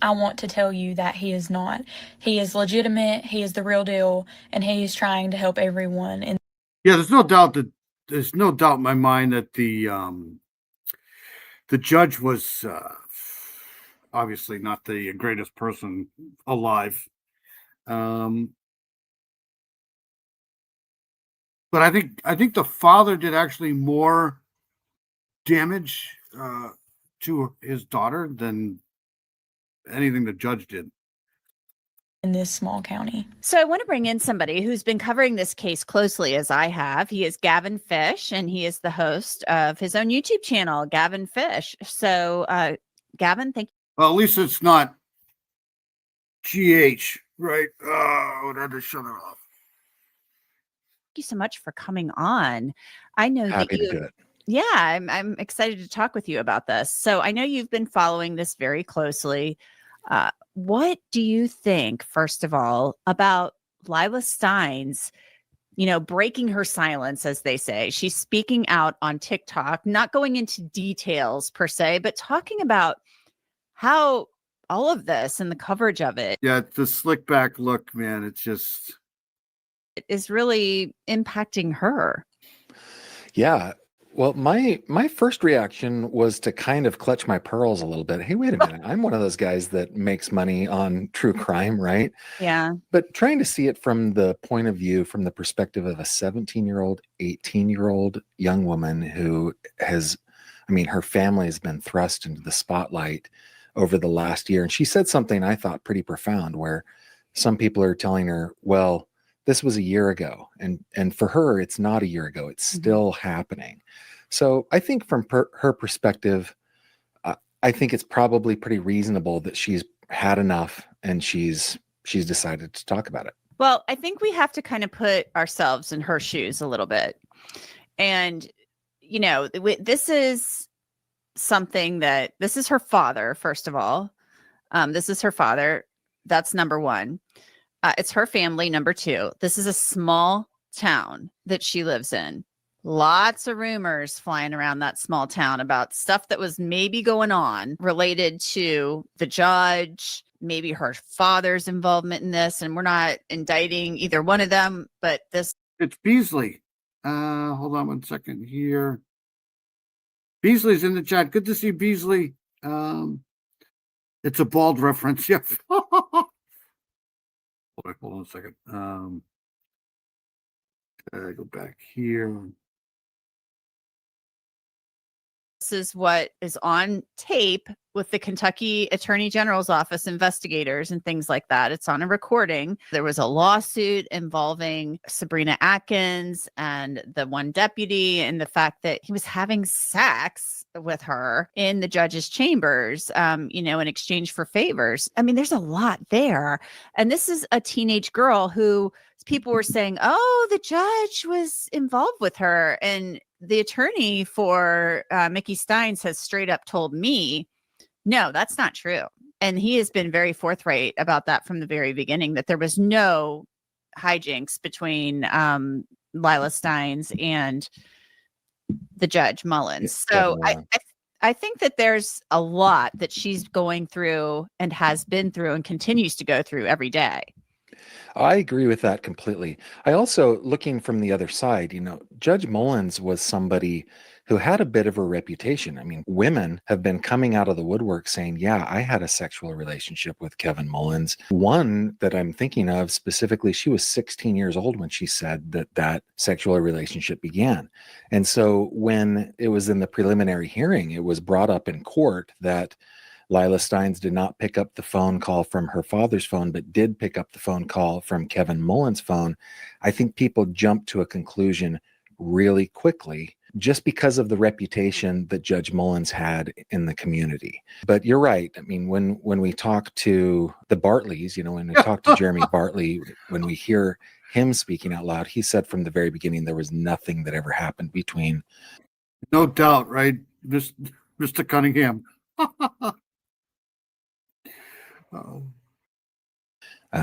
I want to tell you that he is not. He is legitimate, he is the real deal, and he is trying to help everyone. Yeah, there's no doubt that there's no doubt in my mind that the judge was obviously not the greatest person alive. But I think the father did actually more damage to his daughter than anything the judge did. In this small county. So I want to bring in somebody who's been covering this case closely as I have. He is Gavin Fish, and he is the host of his own YouTube channel, Gavin Fish. So, Gavin, thank you. Well, at least it's not GH, right? Oh, I would have to shut it off. Thank you so much for coming on. I know Happy that to do it. Yeah, I'm excited to talk with you about this. So I know you've been following this very closely. What do you think, first of all, about Lila Stein's, breaking her silence, as they say? She's speaking out on TikTok, not going into details per se, but talking about how all of this and the coverage of it Yeah, the slick back look, man. It's just is really impacting her. Yeah. Well, my first reaction was to kind of clutch my pearls a little bit. Hey, wait a minute. I'm one of those guys that makes money on true crime, right? Yeah. But trying to see it from the point of view, from the perspective of a 17-year-old, 18-year-old young woman who has, her family has been thrust into the spotlight over the last year. And she said something I thought pretty profound, where some people are telling her, well, this was a year ago. And for her, it's not a year ago. It's still happening. So I think from her perspective, I think it's probably pretty reasonable that she's had enough and she's decided to talk about it. Well, I think we have to kind of put ourselves in her shoes a little bit. And, this is something this is her father, first of all. This is her father. That's number one. It's her family, number two. This is a small town that she lives in. Lots of rumors flying around that small town about stuff that was maybe going on related to the judge, maybe her father's involvement in this. And we're not indicting either one of them, but this. It's Beasley. Hold on one second here. Beasley's in the chat. Good to see Beasley. It's a bald reference. Yeah. Hold on a second. Go back here. This is what is on tape with the Kentucky Attorney General's office investigators and things like that. It's on a recording. There was a lawsuit involving Sabrina Atkins and the one deputy, and the fact that he was having sex with her in the judge's chambers, in exchange for favors. There's a lot there. And this is a teenage girl who people were saying, oh, the judge was involved with her. And the attorney for Mickey Steins has straight up told me, no, that's not true. And he has been very forthright about that from the very beginning, that there was no hijinks between Lila Steins and the judge Mullins. So I think that there's a lot that she's going through and has been through and continues to go through every day. I agree with that completely. I also, looking from the other side, Judge Mullins was somebody who had a bit of a reputation. Women have been coming out of the woodwork saying, yeah, I had a sexual relationship with Kevin Mullins. One that I'm thinking of specifically, she was 16 years old when she said that sexual relationship began. And so when it was in the preliminary hearing, it was brought up in court that Lila Steins did not pick up the phone call from her father's phone, but did pick up the phone call from Kevin Mullins' phone. I think people jumped to a conclusion really quickly just because of the reputation that Judge Mullins had in the community. But you're right. When we talk to the Bartleys, when we talk to Jeremy Bartley, when we hear him speaking out loud, he said from the very beginning there was nothing that ever happened between. No doubt, right, Mr. Cunningham?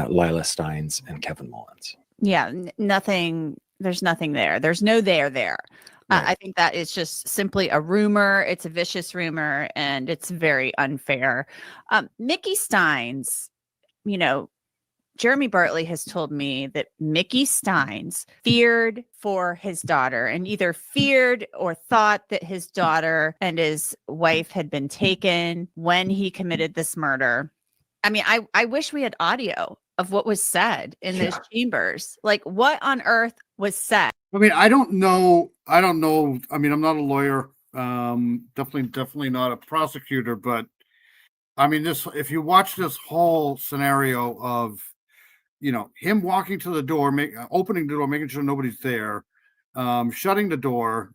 Lila Steins and Kevin Mullins. Yeah, nothing. There's nothing there. There's no there. Right. I think that is just simply a rumor. It's a vicious rumor, and it's very unfair. Mickey Steins, Jeremy Bartley has told me that Mickey Steins feared for his daughter and either feared or thought that his daughter and his wife had been taken when he committed this murder. I mean, I wish we had audio of what was said in those chambers. Like, what on earth was said? I mean, I don't know. I mean, I'm not a lawyer. Definitely not a prosecutor, but I mean, if you watch this whole scenario of, him walking to the door, opening the door, making sure nobody's there, shutting the door,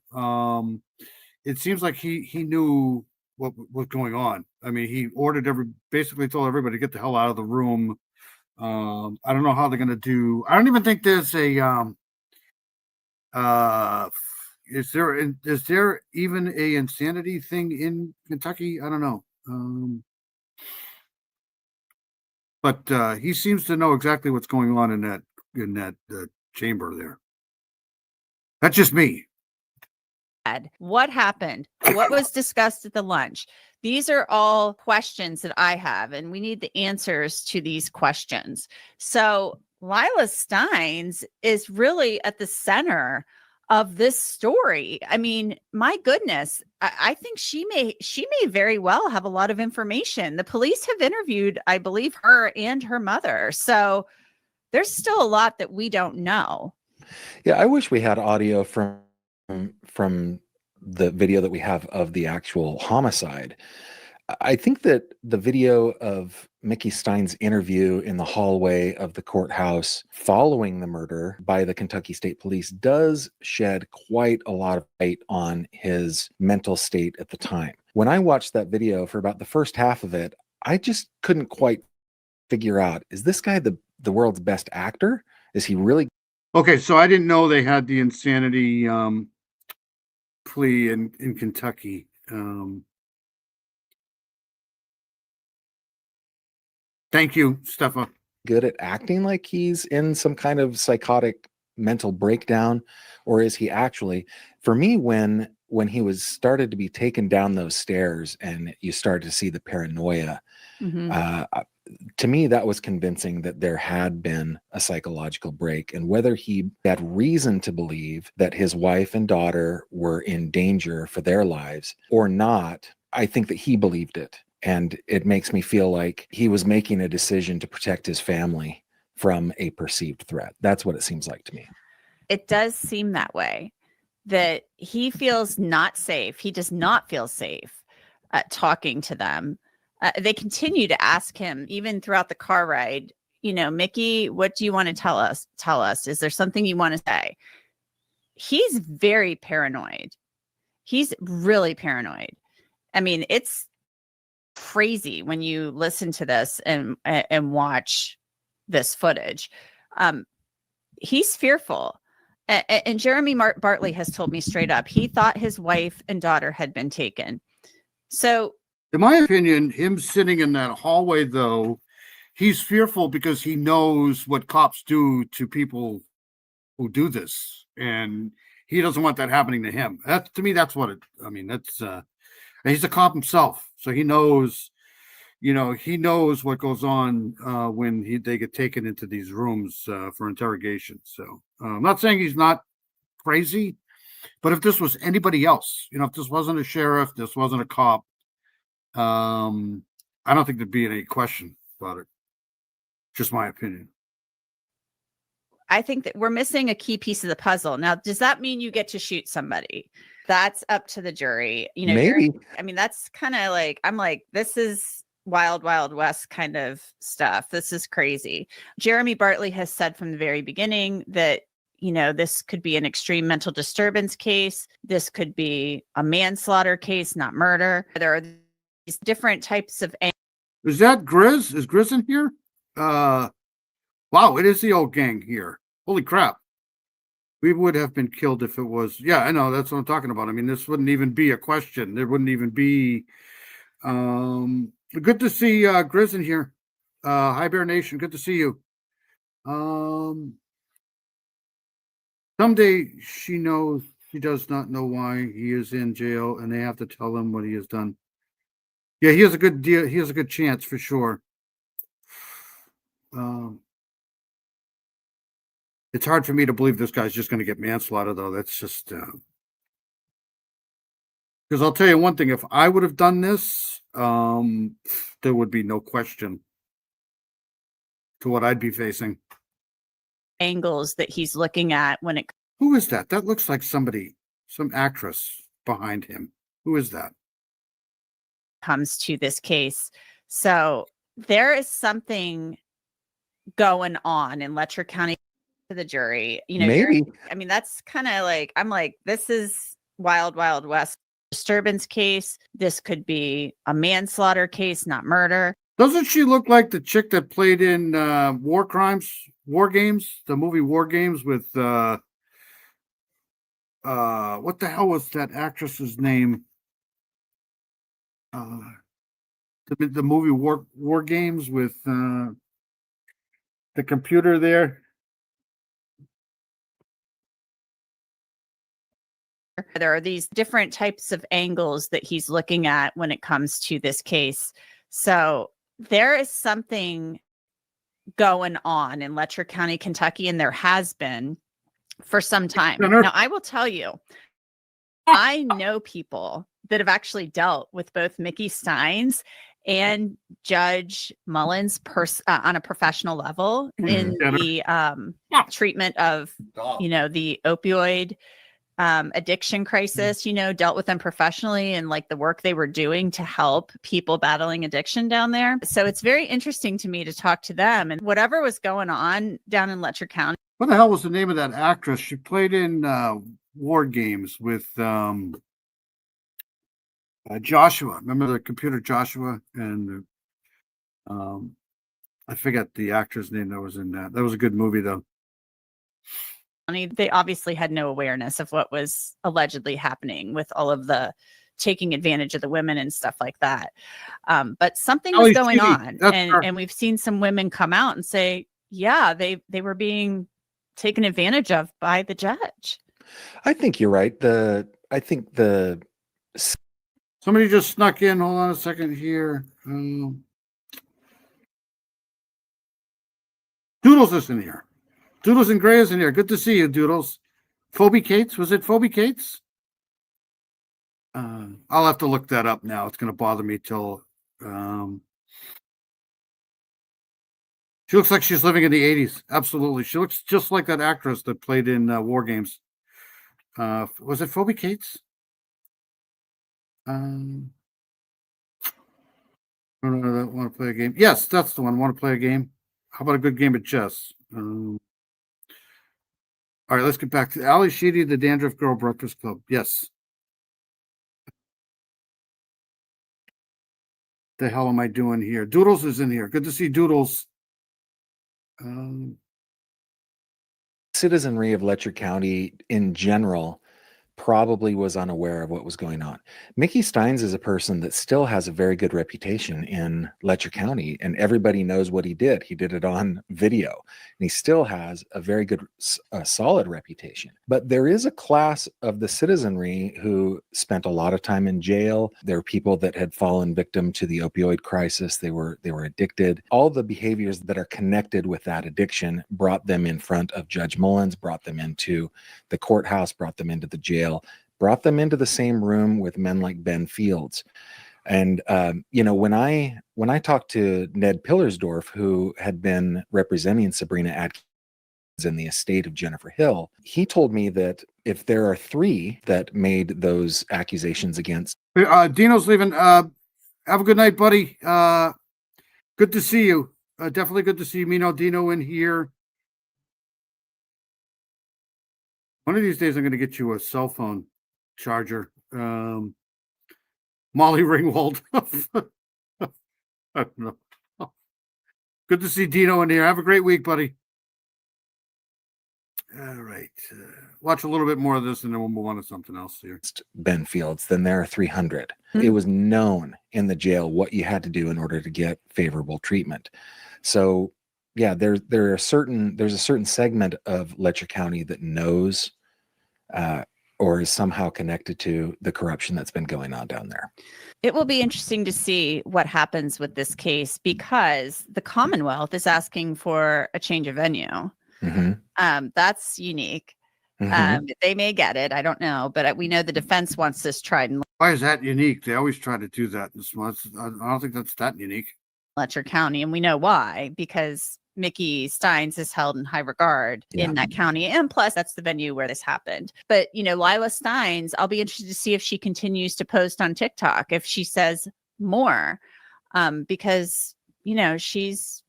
it seems like he knew what was going on. I mean, he basically told everybody to get the hell out of the room. I don't know how they're going to do. I don't even think there's a, is there even a insanity thing in Kentucky? I don't know. But he seems to know exactly what's going on in that chamber there. That's just me. What happened? What was discussed at the lunch? These are all questions that I have, and we need the answers to these questions. So Lila Steins is really at the center of this story. I mean, my goodness, I think she may very well have a lot of information. The police have interviewed, I believe, her and her mother. So there's still a lot that we don't know. Yeah, I wish we had audio from the video that we have of the actual homicide. I think that the video of Mickey Stein's interview in the hallway of the courthouse following the murder by the Kentucky State Police does shed quite a lot of light on his mental state at the time. When I watched that video for about the first half of it, I just couldn't quite figure out, is this guy the world's best actor? Is he really? Okay, so I didn't know they had the insanity plea in Kentucky. Thank you, Stefan. Good at acting like he's in some kind of psychotic mental breakdown, or is he actually? For me, when he was started to be taken down those stairs and you started to see the paranoia, to me that was convincing that there had been a psychological break. And whether he had reason to believe that his wife and daughter were in danger for their lives or not, I think that he believed it. And it makes me feel like he was making a decision to protect his family from a perceived threat. That's what it seems like to me. It does seem that way, that he feels not safe. He does not feel safe talking to them. They continue to ask him, even throughout the car ride, Mickey, what do you want to tell us? Tell us. Is there something you want to say? He's very paranoid. He's really paranoid. I mean, it's crazy when you listen to this and watch this footage. He's fearful. And Jeremy Bartley has told me straight up, he thought his wife and daughter had been taken. So in my opinion, him sitting in that hallway, though, he's fearful because he knows what cops do to people who do this. And he doesn't want that happening to him. To me, that's what that's, he's a cop himself. So he knows, what goes on when they get taken into these rooms for interrogation. So I'm not saying he's not crazy, but if this was anybody else, if this wasn't a sheriff, this wasn't a cop, I don't think there'd be any question about it. Just my opinion. I think that we're missing a key piece of the puzzle. Now, does that mean you get to shoot somebody? That's up to the jury. Maybe. That's kind of like, I'm like, this is wild, wild west kind of stuff. This is crazy. Jeremy Bartley has said from the very beginning that, this could be an extreme mental disturbance case. This could be a manslaughter case, not murder. There are these different types of. Is that Grizz? Is Grizz in here? Wow, it is the old gang here. Holy crap. We would have been killed if it was. Yeah, I know. That's what I'm talking about. I mean, this wouldn't even be a question. There wouldn't even be. Good to see Grizz in here. Hi, Bear Nation. Good to see you. Someday she knows she does not know why he is in jail, and they have to tell him what he has done. Yeah, he has a good deal. He has a good chance for sure. It's hard for me to believe this guy's just going to get manslaughter, though. That's just because I'll tell you one thing: if I would have done this, there would be no question to what I'd be facing. Angles that he's looking at when it Who is that? That looks like somebody, some actress behind him. Who is that? comes to this case. So there is something going on in Letcher County to the jury. You know, Maybe. I mean, that's kind of like, I'm like, this is wild, wild west disturbance case. This could be a manslaughter case, not murder. Doesn't she look like the chick that played in War Games, the movie War Games with what the hell was that actress's name? The movie War Games with the computer there. There are these different types of angles that he's looking at when it comes to this case. So there is something going on in Letcher County, Kentucky, and there has been for some time. Now, I will tell you, I know people that have actually dealt with both Mickey Steins and Judge Mullins on a professional level in the treatment of, you know, the opioid addiction crisis, you know, dealt with them professionally and like the work they were doing to help people battling addiction down there. So it's very interesting to me to talk to them and whatever was going on down in Letcher County. What the hell was the name of that actress? She played in War Games with Joshua. Remember the computer Joshua? And I forget the actor's name that was in that. That was a good movie, though. They obviously had no awareness of what was allegedly happening with all of the taking advantage of the women and stuff like that. But something was going on. And we've seen some women come out and say, yeah, they were being taken advantage of by the judge. I think you're right. Somebody just snuck in. Hold on a second here. Doodles is in here. Doodles and Gray is in here. Good to see you, Doodles. Phoebe Cates? Was it Phoebe Cates? I'll have to look that up now. It's going to bother me till... She looks like she's living in the 80s. Absolutely. She looks just like that actress that played in War Games. Was it Phoebe Cates? Want to play a game? Yes, that's the one. Want to play a game? How about a good game of chess? All right, let's get back to Ali Sheedy, the Dandruff Girl Breakfast Club. Yes. The hell am I doing here? Doodles is in here. Good to see Doodles. Citizenry of Letcher County in general probably was unaware of what was going on. Mickey Steins is a person that still has a very good reputation in Letcher County, and everybody knows what he did. He did it on video, and he still has a very good, solid reputation. But there is a class of the citizenry who spent a lot of time in jail. There are people that had fallen victim to the opioid crisis. They were addicted. All the behaviors that are connected with that addiction brought them in front of Judge Mullins, brought them into the courthouse, brought them into the jail, brought them into the same room with men like Ben Fields. And you know, when I talked to Ned Pillersdorf, who had been representing Sabrina Atkins in the estate of Jennifer Hill, he told me that if there are 3 that made those accusations against Dino's leaving. Have a good night, buddy. Good to see you. Definitely good to see Mino Dino in here. One of these days, I'm going to get you a cell phone charger. Molly Ringwald. I don't know. Good to see Dino in here. Have a great week, buddy. All right. Watch a little bit more of this, and then we'll move on to something else here. Ben Fields, then there are 300. It was known in the jail what you had to do in order to get favorable treatment. So, yeah, there's a certain segment of Letcher County that knows or is somehow connected to the corruption that's been going on down there. It will be interesting to see what happens with this case because the Commonwealth is asking for a change of venue. That's unique. Mhm. They may get it. I don't know, but we know the defense wants this tried in Why is that unique? They always try to do that. I don't think that's that unique. Letcher County, and we know why, because Mickey Steins is held in high regard in that county. And plus, that's the venue where this happened. But, Lila Steins, I'll be interested to see if she continues to post on TikTok, if she says more, because, she's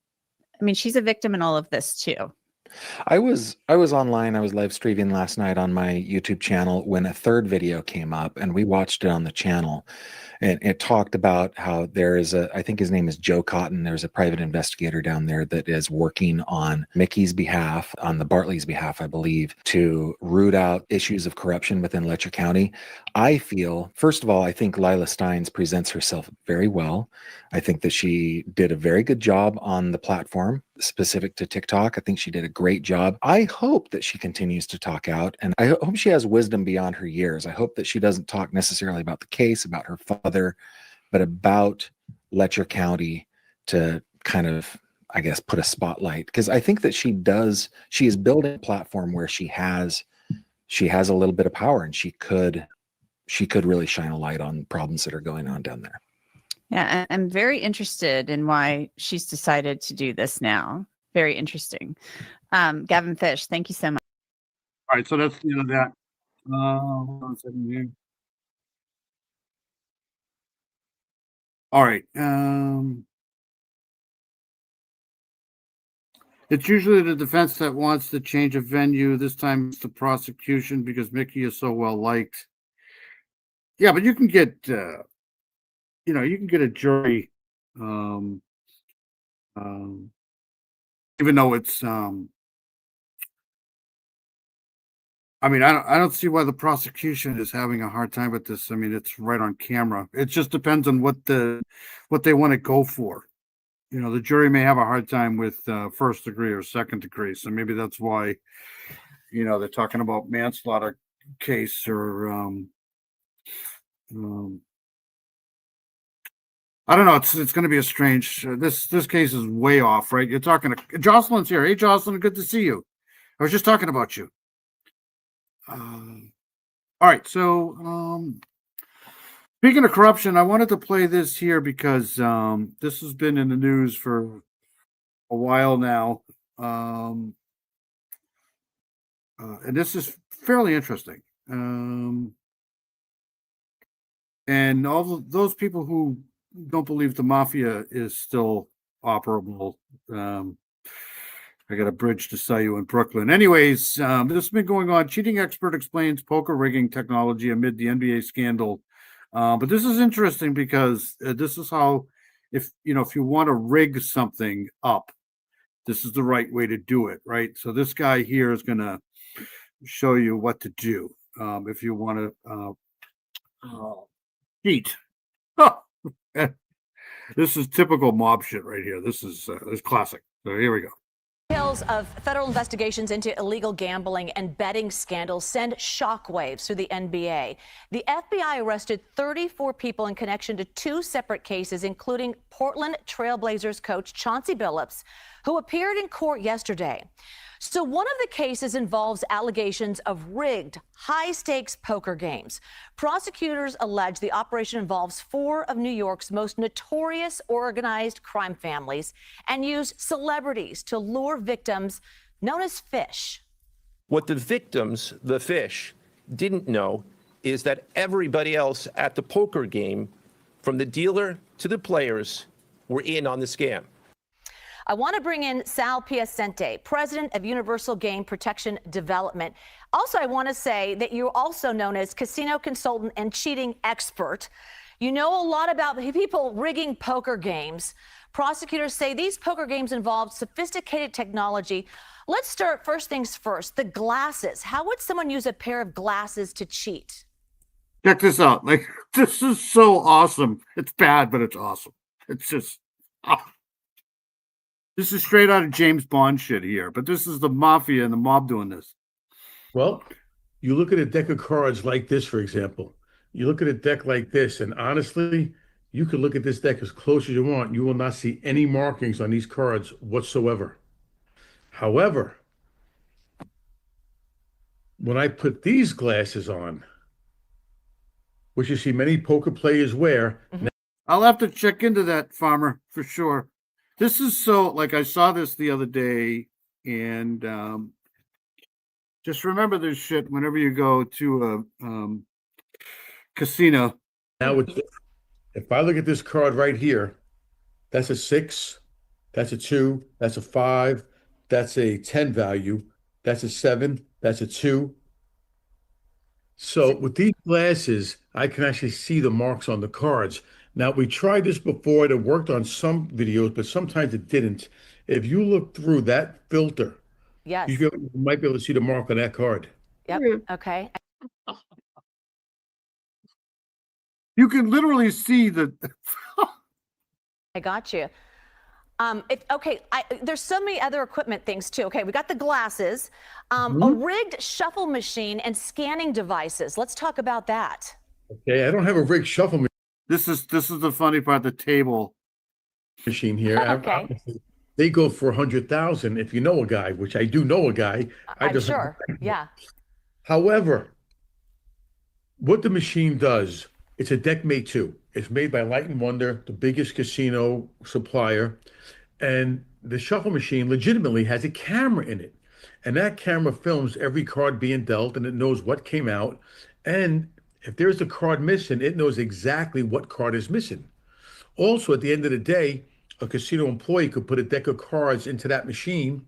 a victim in all of this too. I was online. I was live streaming last night on my YouTube channel when a third video came up, and we watched it on the channel. And it talked about how there is I think his name is Joe Cotton. There's a private investigator down there that is working on Mickey's behalf, on the Bartley's behalf, I believe, to root out issues of corruption within Letcher County. I feel, first of all, I think Lila Steins presents herself very well. I think that she did a very good job on the platform specific to TikTok. I think she did a great job. I hope that she continues to talk out, and I hope she has wisdom beyond her years. I hope that she doesn't talk necessarily about the case, about her father, but about Letcher County, to kind of, I guess, put a spotlight, because I think that she is building a platform where she has a little bit of power, and she could really shine a light on problems that are going on down there. Yeah, I'm very interested in why she's decided to do this now. Very interesting. Gavin Fish, thank you so much. All right, so that's the end of that. Hold on a second here. All right. It's usually the defense that wants to change a venue. This time it's the prosecution because Mickey is so well liked. Yeah, but you can get, you can get a jury, even though it's, I don't see why the prosecution is having a hard time with this. It's right on camera. It just depends on what they want to go for. The jury may have a hard time with first degree or second degree. So maybe that's why, they're talking about manslaughter case or, I don't know. It's going to be a strange. This case is way off, right? You're talking to Jocelyn's here. Hey, Jocelyn, good to see you. I was just talking about you. All right. So, speaking of corruption, I wanted to play this here because this has been in the news for a while now, and this is fairly interesting. And all those people who don't believe the mafia is still operable. I got a bridge to sell you in Brooklyn. Anyways, this has been going on. Cheating expert explains poker rigging technology amid the NBA scandal. But this is interesting because this is how, if you want to rig something up, this is the right way to do it, right? So this guy here is going to show you what to do if you want to cheat. This is typical mob shit right here. This is classic. So here we go. Details of federal investigations into illegal gambling and betting scandals send shockwaves through the NBA. The FBI arrested 34 people in connection to 2 separate cases, including Portland Trailblazers coach Chauncey Billups, who appeared in court yesterday. So one of the cases involves allegations of rigged, high-stakes poker games. Prosecutors allege the operation involves 4 of New York's most notorious organized crime families and used celebrities to lure victims known as fish. What the victims, the fish, didn't know is that everybody else at the poker game, from the dealer to the players, were in on the scam. I want to bring in Sal Piacente, president of Universal Game Protection Development. Also, I want to say that you're also known as casino consultant and cheating expert. You know a lot about people rigging poker games. Prosecutors say these poker games involve sophisticated technology. Let's start first things first, the glasses. How would someone use a pair of glasses to cheat? Check this out. This is so awesome. It's bad, but it's awesome. It's just... This is straight out of James Bond shit here, but this is the mafia and the mob doing this. Well, you look at a deck of cards like this, for example. You look at a deck like this, and honestly, you can look at this deck as close as you want. You will not see any markings on these cards whatsoever. However, when I put these glasses on, which you see many poker players wear. I'll have to check into that, Farmer, for sure. This is so, like, I saw this the other day, and just remember this shit whenever you go to a casino. Now, if I look at this card right here, that's a 6, that's a 2, that's a 5, that's a 10 value, that's a 7, that's a 2. So with these glasses, I can actually see the marks on the cards. Now, we tried this before. It worked on some videos, but sometimes it didn't. If you look through that filter, Yes. you might be able to see the mark on that card. Yep. Okay. You can literally see the. I got you. There's so many other equipment things too. Okay, we got the glasses, a rigged shuffle machine, and scanning devices. Let's talk about that. Okay, I don't have a rigged shuffle machine. This is the funny part. The table machine here. Okay. They go for 100,000 if you know a guy, which I do know a guy. I'm sure. Yeah. However, what the machine does, it's a Deckmate 2. It's made by Light & Wonder, the biggest casino supplier. And the shuffle machine legitimately has a camera in it. And that camera films every card being dealt, and it knows what came out. And if there's a card missing, it knows exactly what card is missing. Also, at the end of the day, a casino employee could put a deck of cards into that machine,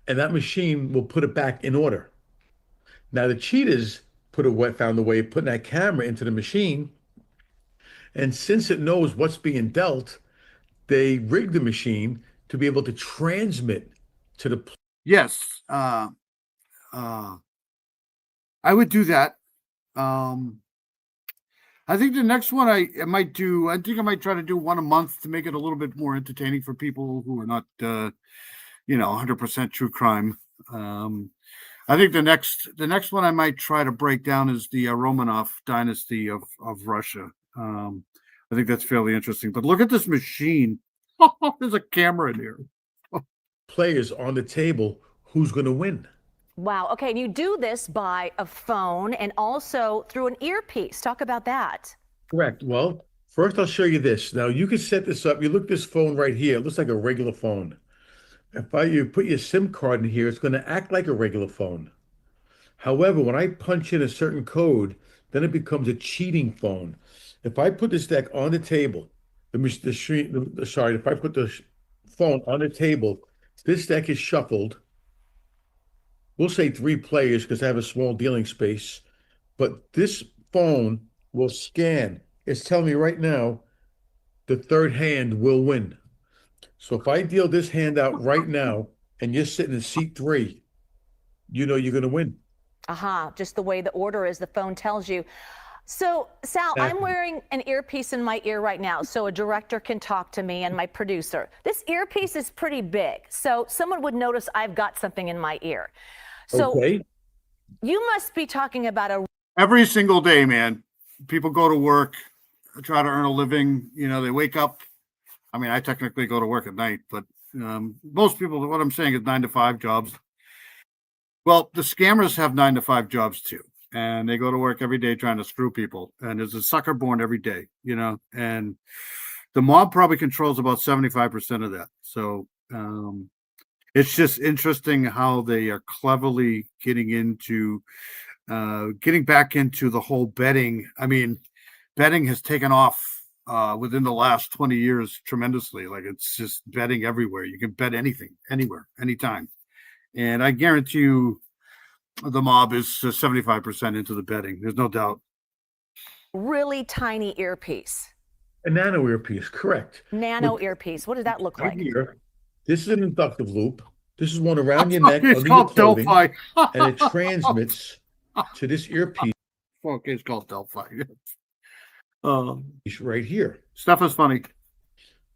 and that machine will put it back in order. Now, the cheaters found a way of putting that camera into the machine, and since it knows what's being dealt, they rigged the machine to be able to transmit to the. Yes, I would do that. I think the next one I might do. I think I might try to do one a month to make it a little bit more entertaining for people who are not, 100% true crime. I think the next one I might try to break down is the Romanov dynasty of Russia. I think that's fairly interesting. But look at this machine. There's a camera in here. Players on the table. Who's going to win? Wow. Okay. And you do this by a phone and also through an earpiece. Talk about that. Correct. Well, first I'll show you this. Now you can set this up. You look at this phone right here. It looks like a regular phone. If you put your SIM card in here, it's going to act like a regular phone. However, when I punch in a certain code, then it becomes a cheating phone. If I put this deck on the table, if I put the phone on the table, this deck is shuffled. We'll say 3 players because I have a small dealing space, but this phone will scan. It's telling me right now the third hand will win. So if I deal this hand out right now and you're sitting in seat 3, you know you're going to win. Just the way the order is, the phone tells you. So, Sal, Exactly. I'm wearing an earpiece in my ear right now so a director can talk to me and my producer. This earpiece is pretty big, so someone would notice I've got something in my ear. So Okay. you must be talking about Every single day, man. People go to work, try to earn a living. They wake up. I mean, I technically go to work at night, but most people, what I'm saying is 9-to-5 jobs. Well, the scammers have 9-to-5 jobs too. And they go to work every day trying to screw people. And there's a sucker born every day, and the mob probably controls about 75% of that. So it's just interesting how they are cleverly getting back into the whole betting. I mean, betting has taken off within the last 20 years tremendously. Like, it's just betting everywhere. You can bet anything, anywhere, anytime. And I guarantee you, the mob is 75% into the betting. There's no doubt. really tiny earpiece. A nano earpiece, correct. Nano earpiece. What does that look Right like? here, this is an inductive loop. This is one around your neck, It's under your called clothing, Delphi. and it transmits to this earpiece. Okay, it's called Delphi. Right here. Stuff is funny.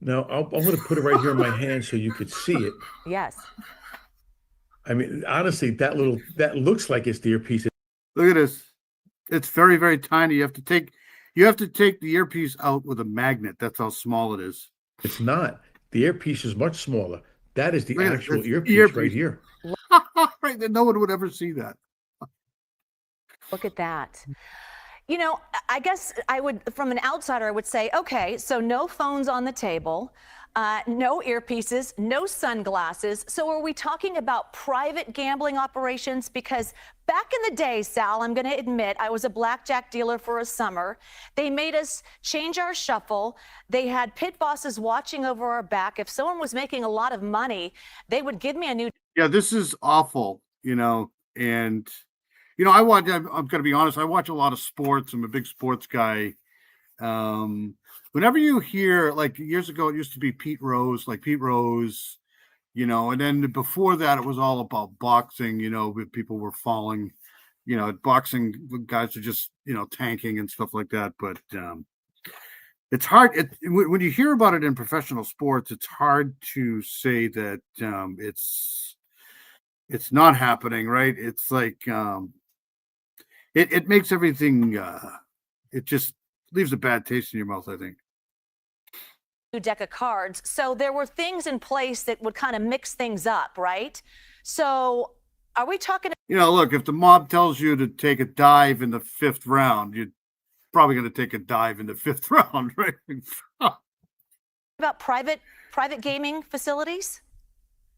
Now, I'm going to put it right here in my hand so you could see it. Yes. I mean, honestly, that looks like it's the earpiece. Look at this. It's very, very tiny. You have to take the earpiece out with a magnet. That's how small it is. It's not. The earpiece is much smaller. That is the Look at it. actual That's earpiece right earpiece. here. Right, then no one would ever see that. Look at that. You know, I guess I would, from an outsider, I would say, okay, so no phones on the table, no earpieces, no sunglasses. So are we talking about private gambling operations? Because back in the day, Sal, I'm going to admit, I was a blackjack dealer for a summer. They made us change our shuffle. They had pit bosses watching over our back. If someone was making a lot of money, they would give me a new. Yeah, this is awful, and I'm going to be honest. I watch a lot of sports. I'm a big sports guy. Whenever you hear, like years ago, it used to be Pete Rose, and then before that, it was all about boxing. People were falling. Boxing guys are just tanking and stuff like that. But it's hard. When you hear about it in professional sports, it's hard to say that it's not happening, right? It's like it makes everything. It just leaves a bad taste in your mouth, I think. Deck of cards. So there were things in place that would kind of mix things up, right? So are we talking? Look, if the mob tells you to take a dive in the 5th round, you're probably going to take a dive in the 5th round, right? About private gaming facilities?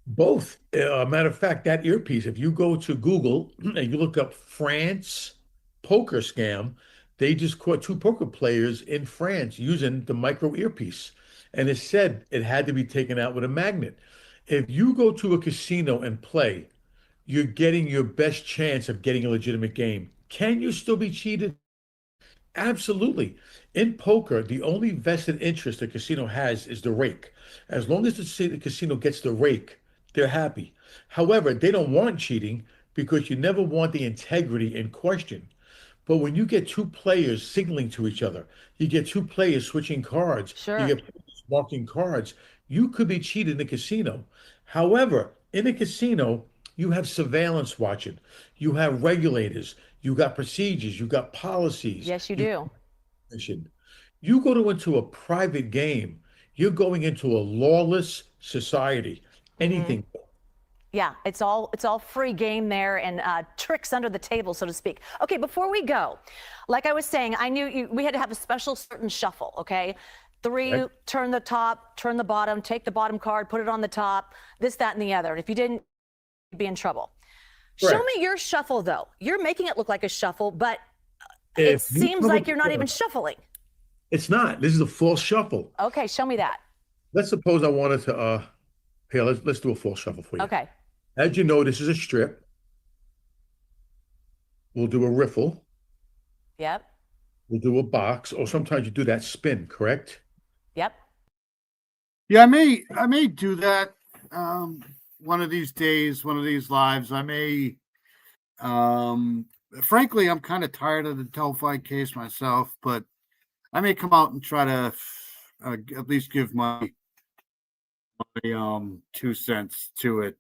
Both. Matter of fact, that earpiece, if you go to Google and you look up France poker scam, they just caught 2 poker players in France using the micro earpiece. And it said it had to be taken out with a magnet. If you go to a casino and play, you're getting your best chance of getting a legitimate game. Can you still be cheated? Absolutely. In poker, the only vested interest a casino has is the rake. As long as the casino gets the rake, they're happy. However, they don't want cheating because you never want the integrity in question. But when you get 2 players signaling to each other, you get 2 players switching cards, Sure. you get players marking cards, you could be cheated in a casino. However, in a casino, you have surveillance watching, you have regulators, you got procedures, you got policies. Yes, you do. You go into a private game, you're going into a lawless society. Anything. Yeah, it's all free game there and tricks under the table, so to speak. Okay, before we go, like I was saying, I knew we had to have a special certain shuffle, okay? 3, right. Turn the top, turn the bottom, take the bottom card, put it on the top, this, that, and the other. And if you didn't, you'd be in trouble. Correct. Show me your shuffle, though. You're making it look like a shuffle, but it seems like you're not even shuffling. It's not. This is a false shuffle. Okay, show me that. Let's suppose I wanted to, here, let's do a false shuffle for you. Okay. As you know, this is a strip. We'll do a riffle. Yep. We'll do a box, or sometimes you do that spin, correct? Yep. Yeah, I may do that one of these days, one of these lives. I may frankly, I'm kind of tired of the Delphi case myself, but I may come out and try to at least give my 2 cents to it.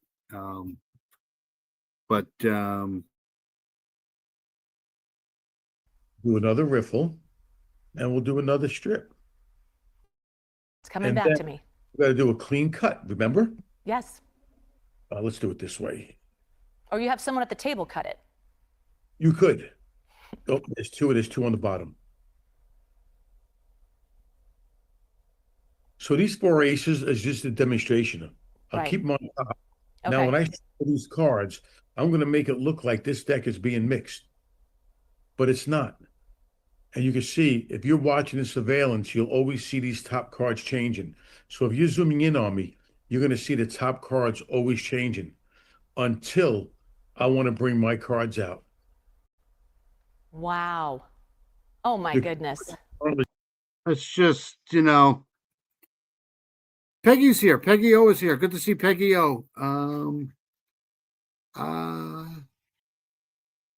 But do another riffle, and we'll do another strip. It's coming back to me. We got to do a clean cut, remember? Yes. Let's do it this way. Or you have someone at the table cut it. You could. Oh, there's 2 on the bottom. So these 4 aces is just a demonstration. I'll keep them on top. Okay. Now, when I show these cards, I'm going to make it look like this deck is being mixed, but it's not. And you can see, if you're watching the surveillance, you'll always see these top cards changing. So if you're zooming in on me, you're going to see the top cards always changing until I want to bring my cards out. Wow. Oh, my goodness. It's just, Peggy's here. Peggy O is here. Good to see Peggy O.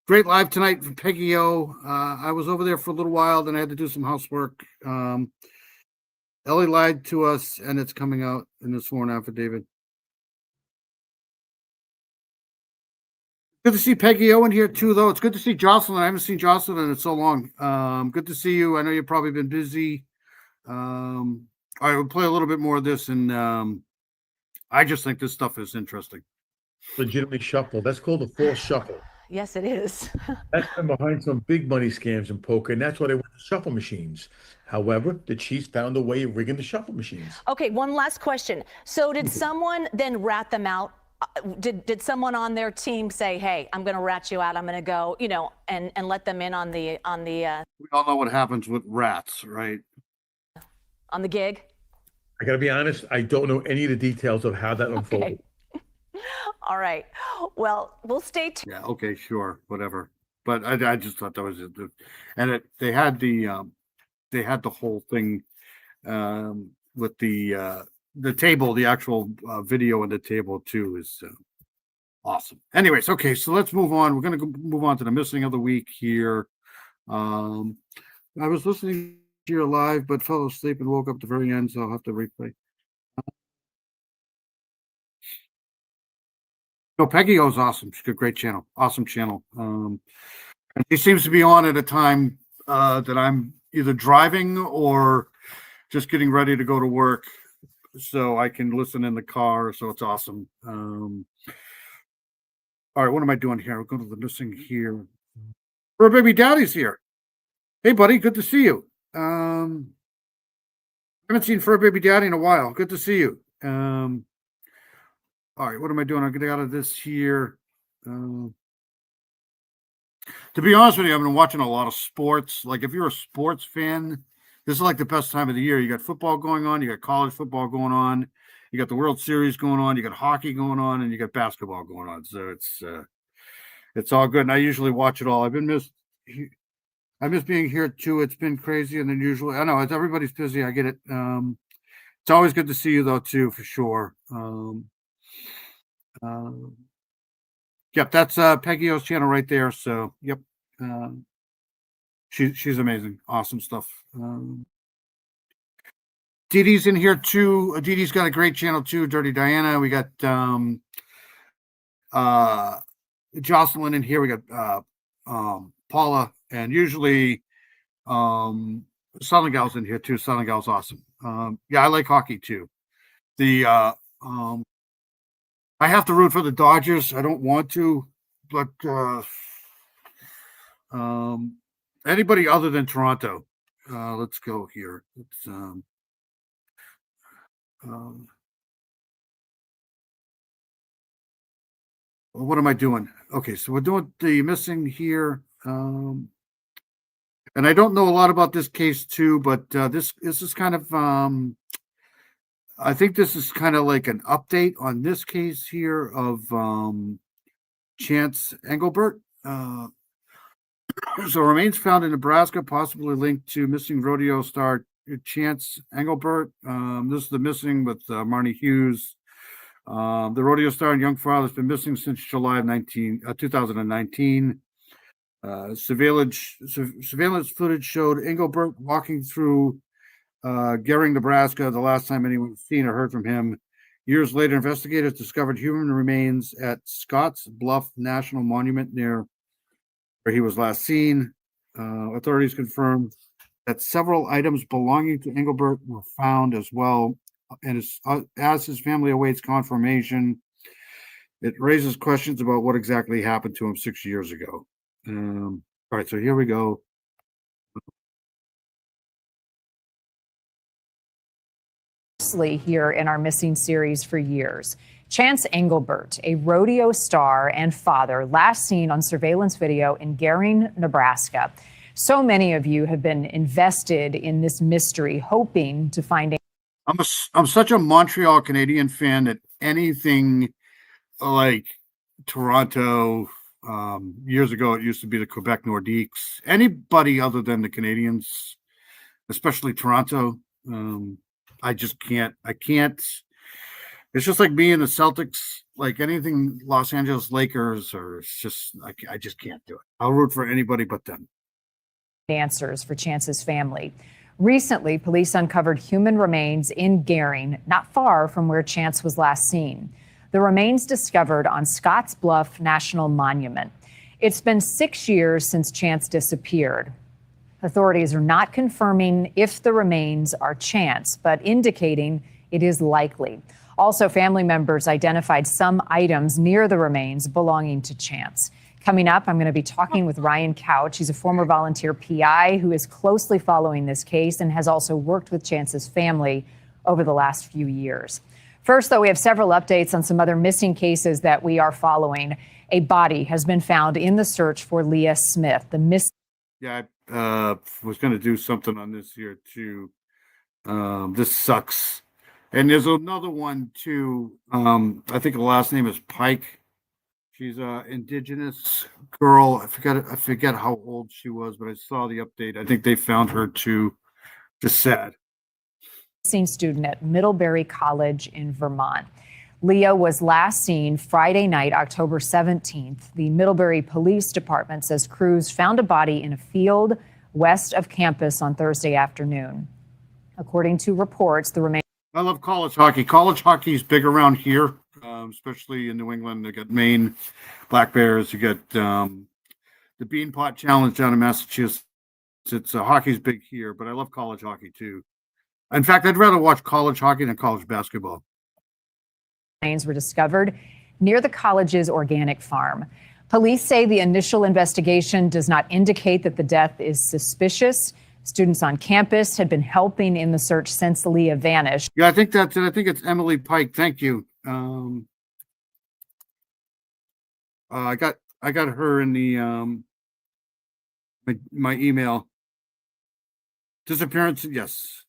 Great live tonight from Peggy O. I was over there for a little while, then I had to do some housework. Ellie lied to us, and it's coming out in the sworn affidavit. Good to see Peggy O in here too, though. It's good to see Jocelyn. I haven't seen Jocelyn in so long. Good to see you. I know you've probably been busy. All right, we'll play a little bit more of this, and I just think this stuff is interesting. Legitimately shuffle. That's called a false shuffle. Yes, it is. That's been behind some big money scams in poker, and that's why they went to shuffle machines. However, the Chiefs found a way of rigging the shuffle machines. Okay, one last question. So did someone then rat them out? Did someone on their team say, hey, I'm going to rat you out, I'm going to go, and let them in on the We all know what happens with rats, right? on the gig? I got to be honest, I don't know any of the details of how that unfolded. All right. Well, we'll stay tuned. Yeah. Okay. Sure. Whatever. But I just thought that was it. And they had the whole thing with the table, the actual video on the table too is awesome. Anyways, okay. So let's move on. We're gonna move on to the missing of the week here. I was listening to you live, but fell asleep and woke up at the very end, so I'll have to replay. No, Peggy O's awesome. She's got a great channel. Awesome channel. And she seems to be on at a time that I'm either driving or just getting ready to go to work. So I can listen in the car. So it's awesome. All right, what am I doing here? We're going to the missing here. Her baby daddy's here. Hey, buddy. Good to see you. Haven't seen Fur Baby Daddy in a while. Good to see you. All right, what am I doing? I'm getting out of this here. To be honest with you, I've been watching a lot of sports. Like, if you're a sports fan, this is like the best time of the year. You got football going on, you got college football going on, you got the World Series going on, you got hockey going on, and you got basketball going on. So it's all good. And I usually watch it all. I miss being here too. It's been crazy and unusual. I know everybody's busy. I get it. It's always good to see you though too, for sure. Yep, that's Peggy O's channel right there. So yep, she's amazing, awesome stuff. Dee Dee's in here too. Dee Dee's got a great channel too. Dirty Diana. We got Jocelyn in here. We got Paula, and usually Southern Gal's in here too. Southern Gal's awesome. Yeah, I like hockey too. I have to root for the Dodgers. I don't want to, but anybody other than Toronto. Let's go here. What am I doing? Okay, so we're doing the missing here. And I don't know a lot about this case too, but this is kind of I think this is kind of like an update on this case here of Chance Engelbert. So remains found in Nebraska, possibly linked to missing rodeo star Chance Engelbert. This is the missing with Marnie Hughes. The rodeo star and young father has been missing since July of 2019. Surveillance footage showed Engelbert walking through Gering, Nebraska, the last time anyone seen or heard from him. Years later, investigators discovered human remains at Scotts Bluff National Monument near where he was last seen. Authorities confirmed that several items belonging to Engelbert were found as well. And as his family awaits confirmation, it raises questions about what exactly happened to him 6 years ago. All right, so here we go. Here in our missing series for years. Chance Engelbert, a rodeo star and father, last seen on surveillance video in Gering, Nebraska. So many of you have been invested in this mystery, hoping to find. I'm such a Montreal Canadian fan that anything like Toronto, years ago it used to be the Quebec Nordiques. Anybody other than the Canadians, especially Toronto. I just can't. It's just like me and the Celtics, like anything Los Angeles Lakers, or it's just, I just can't do it. I'll root for anybody but them. Answers for Chance's family. Recently, police uncovered human remains in Gering, not far from where Chance was last seen. The remains discovered on Scotts Bluff National Monument. It's been 6 years since Chance disappeared. Authorities are not confirming if the remains are Chance, but indicating it is likely. Also, family members identified some items near the remains belonging to Chance. Coming up, I'm going to be talking with Ryan Couch. He's a former volunteer PI who is closely following this case and has also worked with Chance's family over the last few years. First, though, we have several updates on some other missing cases that we are following. A body has been found in the search for Leah Smith. Yeah, I was going to do something on this here too. This sucks. And there's another one too. I think the last name is Pike. She's an indigenous girl. I forget how old she was, but I saw the update. I think they found her too. Just sad. Missing student at Middlebury College in Vermont. Leah was last seen Friday night, October 17th. The Middlebury Police Department says crews found a body in a field west of campus on Thursday afternoon. According to reports, the remains. I love college hockey. College hockey is big around here, especially in New England. They got Maine Black Bears. You got the Beanpot Challenge down in Massachusetts. It's hockey's big here, but I love college hockey too. In fact, I'd rather watch college hockey than college basketball. Were discovered near the college's organic farm. Police say the initial investigation does not indicate that the death is suspicious. Students on campus had been helping in the search since Leah vanished. Yeah, I think that's it. I think it's Emily Pike. Thank you. I got her in the my email. Disappearance, yes.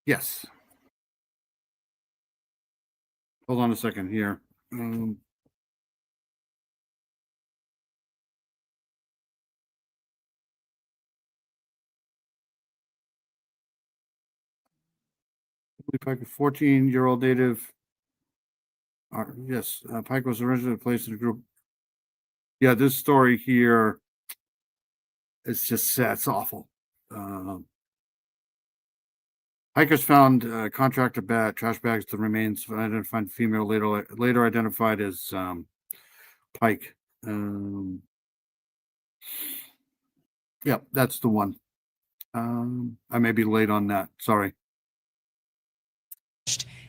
Yes. Hold on a second here. Pike, a 14-year-old native. Yes, Pike was originally placed in a group. Yeah, this story here is just sad. It's awful. Hikers found contractor trash bags to remains of an unidentified female later identified as Pike. Yeah, that's the one. I may be late on that. Sorry.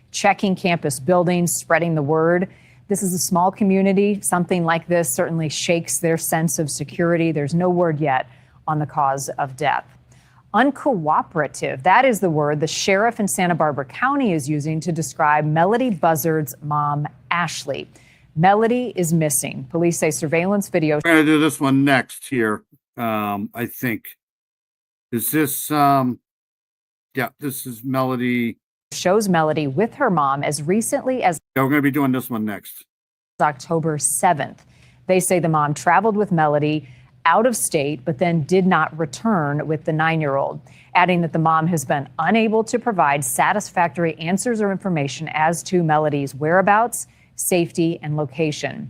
Checking campus buildings, spreading the word. This is a small community. Something like this certainly shakes their sense of security. There's no word yet on the cause of death. Uncooperative, that is the word the sheriff in Santa Barbara County is using to describe Melody Buzzard's mom, Ashley. Melody is missing. Police say surveillance video. We're going to do this one next here, I think. Is this, yeah, this is Melody. Shows Melody with her mom as recently as. Yeah, we're going to be doing this one next. October 7th. They say the mom traveled with Melody out of state, but then did not return with the 9-year-old, adding that the mom has been unable to provide satisfactory answers or information as to Melody's whereabouts, safety, and location.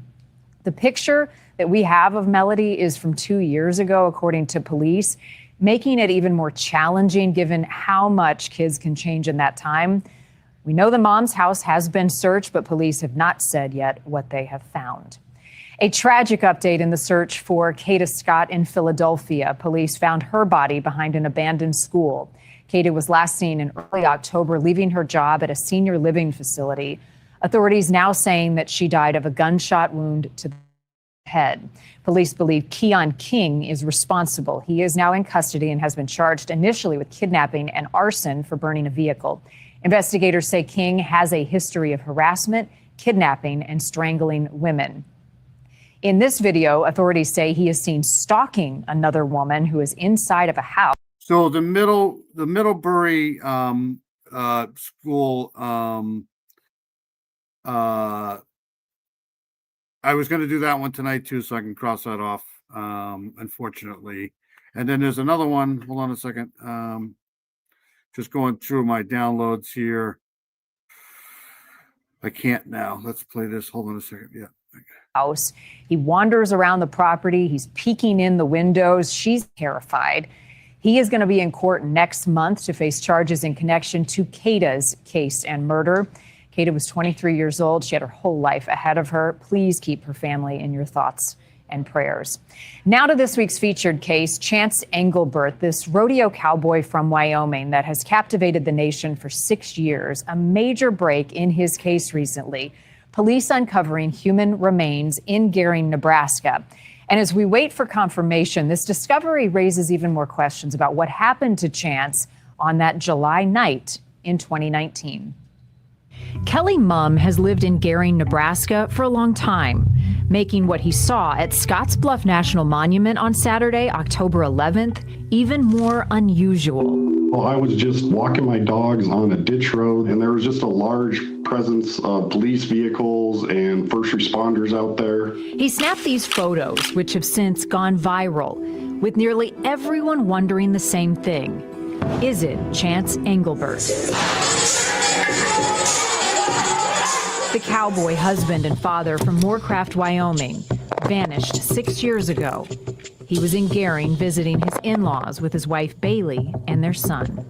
The picture that we have of Melody is from 2 years ago, according to police, making it even more challenging given how much kids can change in that time. We know the mom's house has been searched, but police have not said yet what they have found. A tragic update in the search for Kata Scott in Philadelphia. Police found her body behind an abandoned school. Kata was last seen in early October, leaving her job at a senior living facility. Authorities now saying that she died of a gunshot wound to the head. Police believe Keon King is responsible. He is now in custody and has been charged initially with kidnapping and arson for burning a vehicle. Investigators say King has a history of harassment, kidnapping, and strangling women. In this video, authorities say he is seen stalking another woman who is inside of a house. So the Middlebury school, I was going to do that one tonight too, so I can cross that off, unfortunately. And then there's another one. Hold on a second. Just going through my downloads here. I can't now. Let's play this. Hold on a second. Yeah. House. He wanders around the property. He's peeking in the windows. She's terrified. He is going to be in court next month to face charges in connection to Kata's case and murder. Kata was 23 years old. She had her whole life ahead of her. Please keep her family in your thoughts and prayers. Now to this week's featured case, Chance Engelbert, this rodeo cowboy from Wyoming that has captivated the nation for 6 years. A major break in his case recently. Police uncovering human remains in Gering, Nebraska. And as we wait for confirmation, this discovery raises even more questions about what happened to Chance on that July night in 2019. Kelly Mumm has lived in Gering, Nebraska for a long time, making what he saw at Scottsbluff National Monument on Saturday, October 11th, even more unusual. Well, I was just walking my dogs on a ditch road, and there was just a large presence of police vehicles and first responders out there. He snapped these photos, which have since gone viral, with nearly everyone wondering the same thing. Is it Chance Engelbert? The cowboy husband and father from Moorcraft, Wyoming, vanished 6 years ago. He was in Gering visiting his in-laws with his wife Bailey and their son.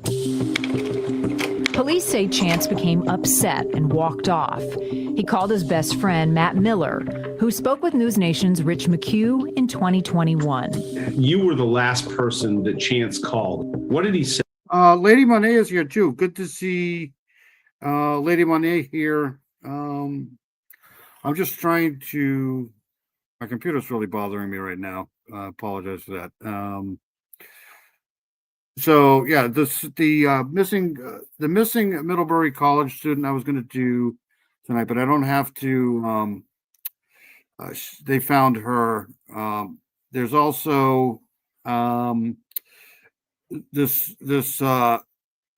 Police say Chance became upset and walked off. He called his best friend, Matt Miller, who spoke with News Nation's Rich McHugh in 2021. You were the last person that Chance called. What did he say? Lady Monet is here too. Good to see Lady Monet here. I'm just trying to. My computer's really bothering me right now. I apologize for that. So yeah, the missing Middlebury College student I was going to do tonight, but I don't have to. They found her. There's also this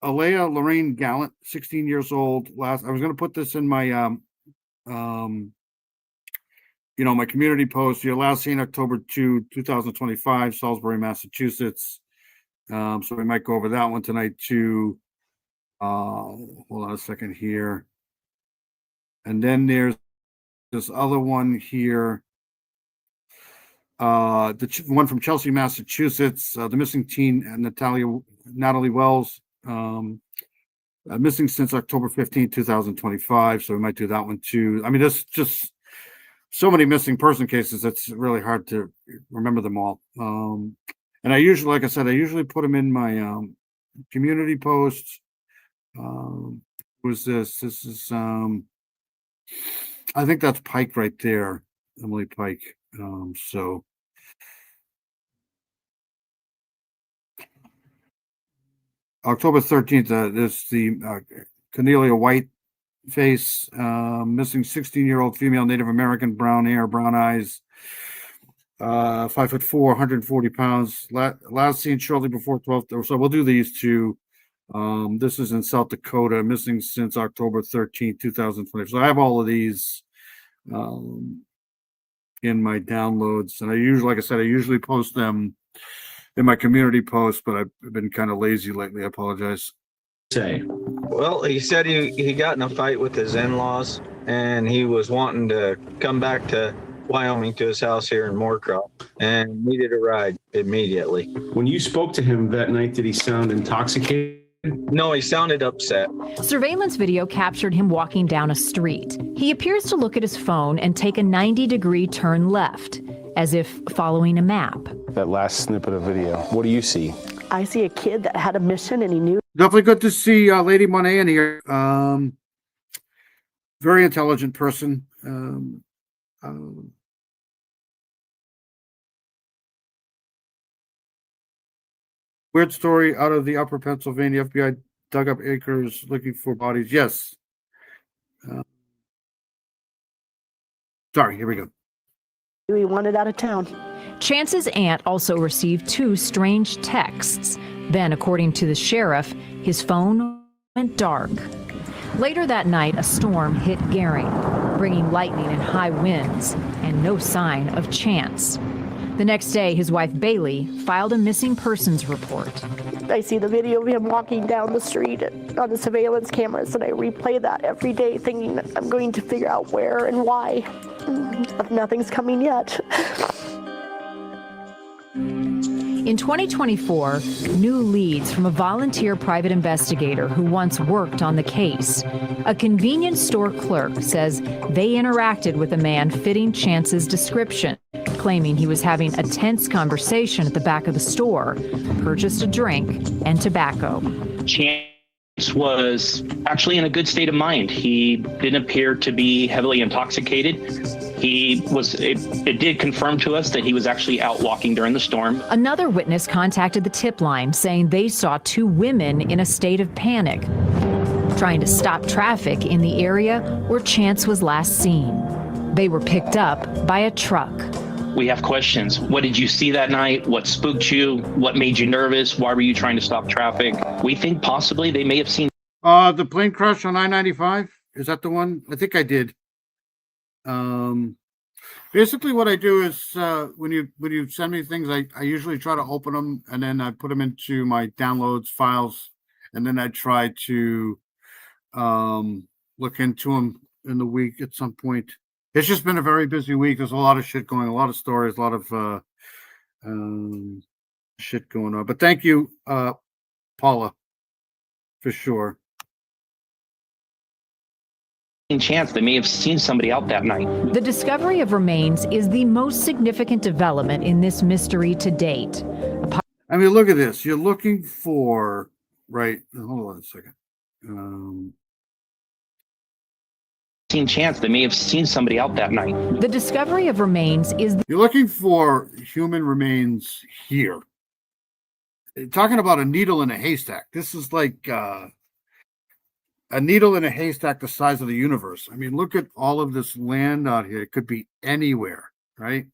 Alea Lorraine Gallant, 16 years old. I was going to put this in my my community post. You're last seen October 2, 2025, Salisbury, Massachusetts. So we might go over that one tonight too. Hold on a second here. And then there's this other one here. The one from Chelsea, Massachusetts, the missing teen, Natalie Wells, missing since October 15, 2025. So we might do that one too. I mean, there's just so many missing person cases. It's really hard to remember them all. And I usually, like I said, I usually put them in my community posts. Who's this? This is, I think that's Pike right there, Emily Pike. So October 13th, there's the Cornelia White face, missing 16-year-old female Native American, brown hair, brown eyes, 5'4", 140 pounds. Last seen shortly before 12. So we'll do these two. This is in South Dakota, missing since October 13th, 2020. So I have all of these in my downloads, and I usually, like I said, I usually post them in my community post, but I've been kind of lazy lately. I apologize. Well, he said he got in a fight with his in-laws, and he was wanting to come back to Wyoming to his house here in Moorcroft, and needed a ride immediately. When you spoke to him that night, did he sound intoxicated? No, he sounded upset. Surveillance video captured him walking down a street. He appears to look at his phone and take a 90-degree turn left, as if following a map. That last snippet of video, what do you see? I see a kid that had a mission and he knew. Definitely good to see Lady Monet in here. Very intelligent person. Weird story out of the Upper Pennsylvania. FBI dug up acres looking for bodies. Yes. Sorry, here we go. We wanted out of town. Chance's aunt also received 2 strange texts. Then, according to the sheriff, his phone went dark. Later that night, a storm hit Gering, bringing lightning and high winds, and no sign of Chance. The next day, his wife Bailey filed a missing persons report. I see the video of him walking down the street on the surveillance cameras, and I replay that every day thinking that I'm going to figure out where and why. But nothing's coming yet. In 2024, new leads from a volunteer private investigator who once worked on the case. A convenience store clerk says they interacted with a man fitting Chance's description, claiming he was having a tense conversation at the back of the store, purchased a drink and tobacco. Chance was actually in a good state of mind. He didn't appear to be heavily intoxicated. It did confirm to us that he was actually out walking during the storm. Another witness contacted the tip line saying they saw two women in a state of panic, trying to stop traffic in the area where Chance was last seen. They were picked up by a truck. We have questions. What did you see that night? What spooked you? What made you nervous? Why were you trying to stop traffic? We think possibly they may have seen. The plane crash on I-95. Is that the one? I think I did. Basically what I do is, when you send me things, I usually try to open them and then I put them into my downloads files. And then I try to, look into them in the week at some point. It's just been a very busy week. There's a lot of shit going, a lot of stories, a lot of shit going on. But thank you, Paula, for sure. Chance they may have seen somebody out that night. The discovery of remains is the most significant development in this mystery to date. I mean, look at this. You're looking for, right? Hold on a second. Seen Chance they may have seen somebody out that night. The discovery of remains is you're looking for human remains here. Talking about a needle in a haystack. This is like a needle in a haystack the size of the universe. I mean, look at all of this land out here. It could be anywhere, right?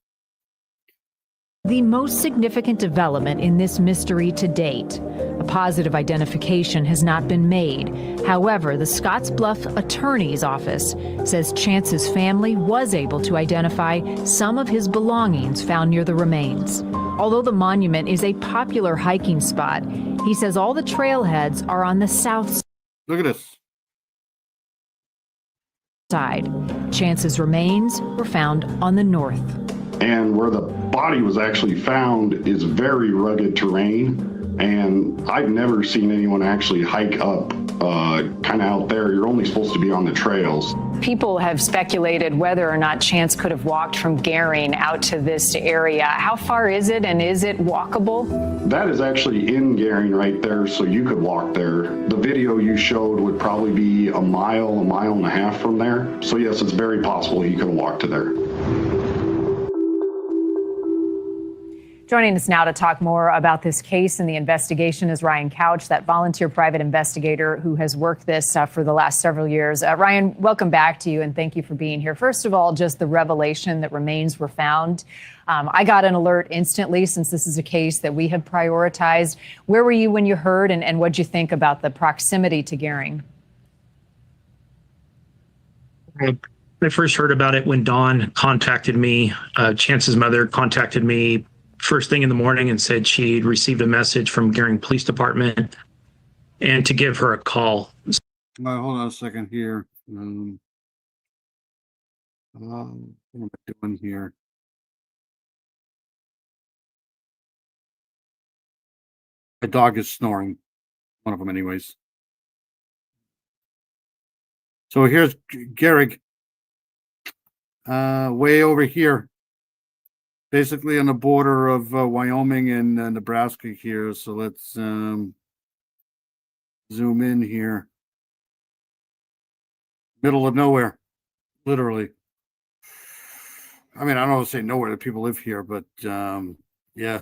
the most significant development in this mystery to date. A positive identification has not been made. However, the Scottsbluff Attorney's Office says Chance's family was able to identify some of his belongings found near the remains. Although the monument is a popular hiking spot, he says all the trailheads are on the south Look at this. side. Chance's remains were found on the north. And where the body was actually found is very rugged terrain. And I've never seen anyone actually hike up kind of out there. You're only supposed to be on the trails. People have speculated whether or not Chance could have walked from Gehring out to this area. How far is it, and is it walkable? That is actually in Gehring right there, so you could walk there. The video you showed would probably be a mile and a half from there. So yes, it's very possible he could have walked to there. Joining us now to talk more about this case and the investigation is Ryan Couch, that volunteer private investigator who has worked this for the last several years. Ryan, welcome back to you, and thank you for being here. First of all, just the revelation that remains were found. I got an alert instantly, since this is a case that we have prioritized. Where were you when you heard, and what did you think about the proximity to Gehring? I first heard about it when Dawn contacted me. Chance's mother contacted me first thing in the morning and said she'd received a message from Gehring Police Department and to give her a call. Hold on a second here. What am I doing here? The dog is snoring. One of them, anyways. So here's Gehring. Way over here. Basically on the border of Wyoming and Nebraska here. So let's zoom in here. Middle of nowhere, literally. I mean, I don't want to say nowhere that people live here, but yeah.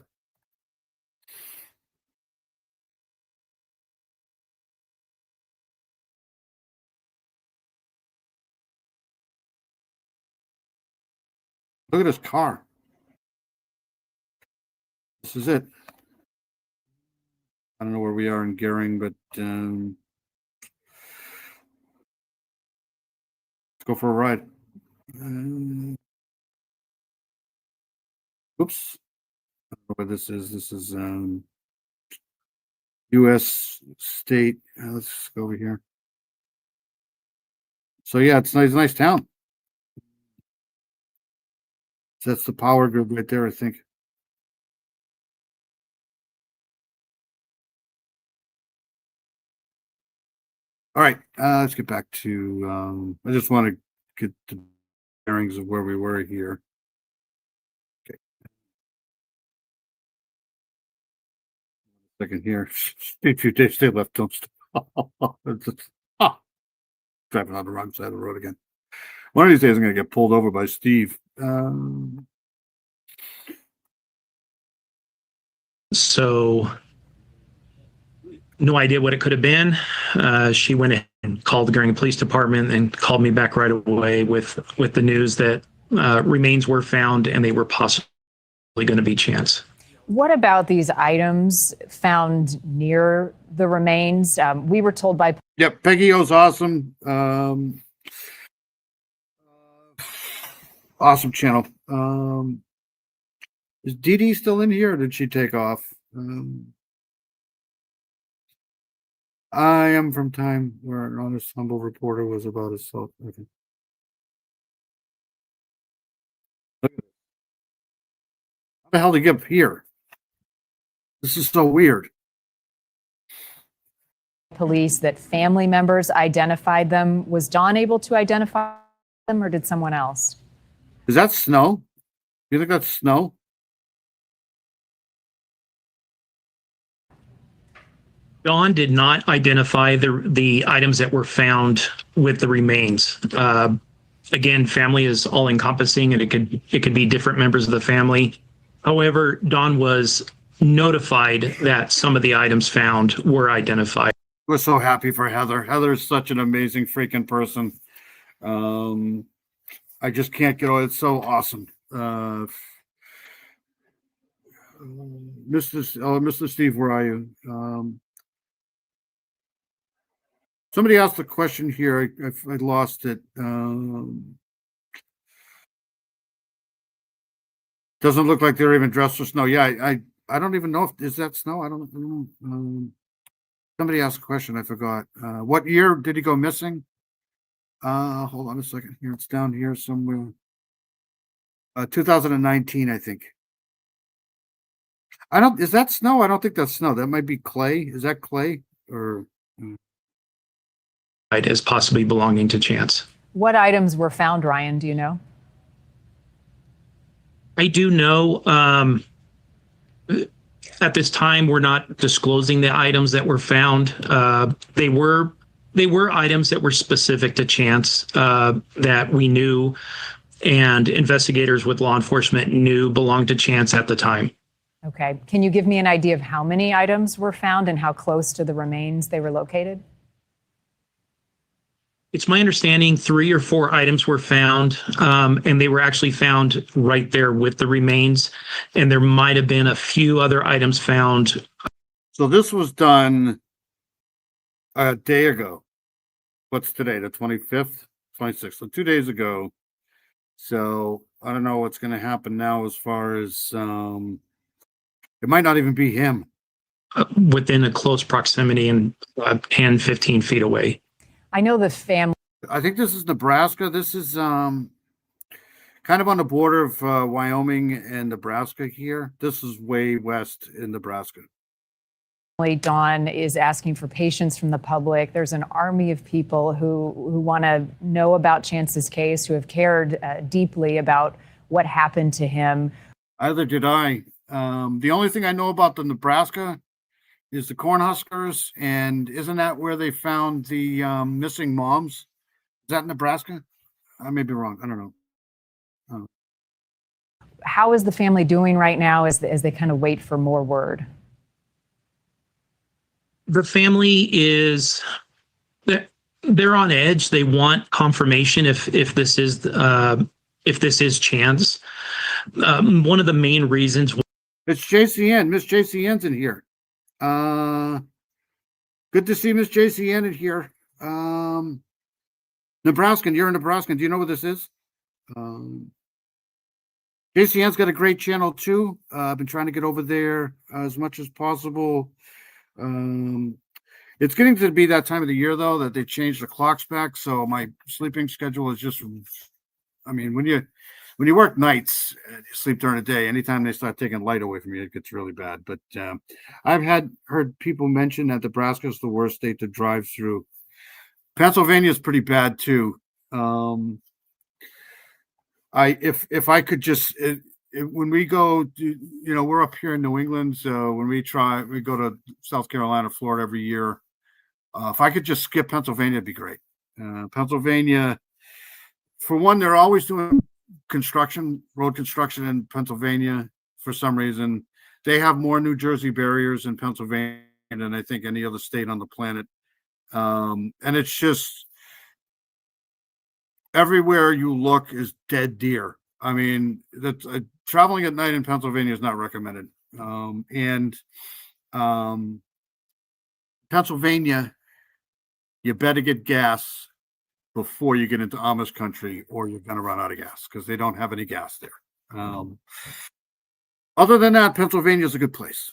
Look at this car. This is it. I don't know where we are in Gehring, but let's go for a ride. Oops. I don't know where this is. This is U.S. state. Let's go over here. So yeah, it's nice, nice town. So that's the power grid right there, I think. All right, let's get back to, I just want to get the bearings of where we were here. Okay. second here. A few days they left. Don't driving on the wrong side of the road again. One of these days I'm going to get pulled over by Steve. So no idea what it could have been. She went ahead and called the Gurnee Police Department and called me back right away with the news that remains were found and they were possibly going to be Chance. What about these items found near the remains? We were told by. Yep, Peggy O's awesome. Awesome channel. Is Dee Dee still in here or did she take off? I am from time where an honest, humble reporter was about assault. Okay. How the hell did he get up here? This is so weird. Police that family members identified them. Was Dawn able to identify them or did someone else? Is that snow? You think that's snow? Dawn did not identify the items that were found with the remains. Again, family is all encompassing and it could be different members of the family. However, Dawn was notified that some of the items found were identified. We're so happy for Heather. Heather is such an amazing freaking person. I just can't get over it. It's so awesome. Mr. Steve, where are you? Somebody asked a question here. I lost it. Doesn't look like they're even dressed for snow. Yeah, I don't even know if is that snow. I don't know. Somebody asked a question. I forgot. What year did he go missing? Hold on a second here. It's down here somewhere. 2019, I think. Is that snow? I don't think that's snow. That might be clay. Is that clay or? As possibly belonging to Chance. What items were found, Ryan? Do you know? I do know. At this time, we're not disclosing the items that were found. They were items that were specific to Chance that we knew, and investigators with law enforcement knew belonged to Chance at the time. Okay. Can you give me an idea of how many items were found and how close to the remains they were located? It's my understanding 3 or 4 items were found, and they were actually found right there with the remains. And there might have been a few other items found. So this was done a day ago. What's today? The 25th, 26th. So 2 days ago. So I don't know what's going to happen now as far as it might not even be him. Within a close proximity and 10, 15 feet away. I know the family. I think this is Nebraska. This is kind of on the border of Wyoming and Nebraska here. This is way west in Nebraska. Dawn is asking for patience from the public. There's an army of people who want to know about Chance's case, who have cared deeply about what happened to him. Either did I. The only thing I know about the Nebraska is the Cornhuskers, and isn't that where they found the missing moms? Is that Nebraska? I may be wrong. I don't know. Oh. How is the family doing right now as they kind of wait for more word? The family they're on edge. They want confirmation if this is Chance. One of the main reasons. It's JCN. Miss JCN's in here. Good to see Miss JCN in here. Nebraskan, you're in Nebraska. Do you know what this is? JCN's got a great channel too. I've been trying to get over there as much as possible. It's getting to be that time of the year though that they changed the clocks back, so my sleeping schedule is just. I mean, when you work nights, you sleep during the day. Anytime they start taking light away from you, it gets really bad. But I've heard people mention that Nebraska is the worst state to drive through. Pennsylvania is pretty bad too. If I could just, when we go, we're up here in New England, so when we go to South Carolina, Florida every year. If I could just skip Pennsylvania, it'd be great. Pennsylvania, for one, they're always doing road construction in Pennsylvania for some reason. They have more New Jersey barriers in Pennsylvania than I think any other state on the planet. And it's just everywhere you look is dead deer. I mean, that's traveling at night in Pennsylvania is not recommended. Pennsylvania, you better get gas before you get into Amish country, or you're going to run out of gas because they don't have any gas there. Other than that, Pennsylvania is a good place.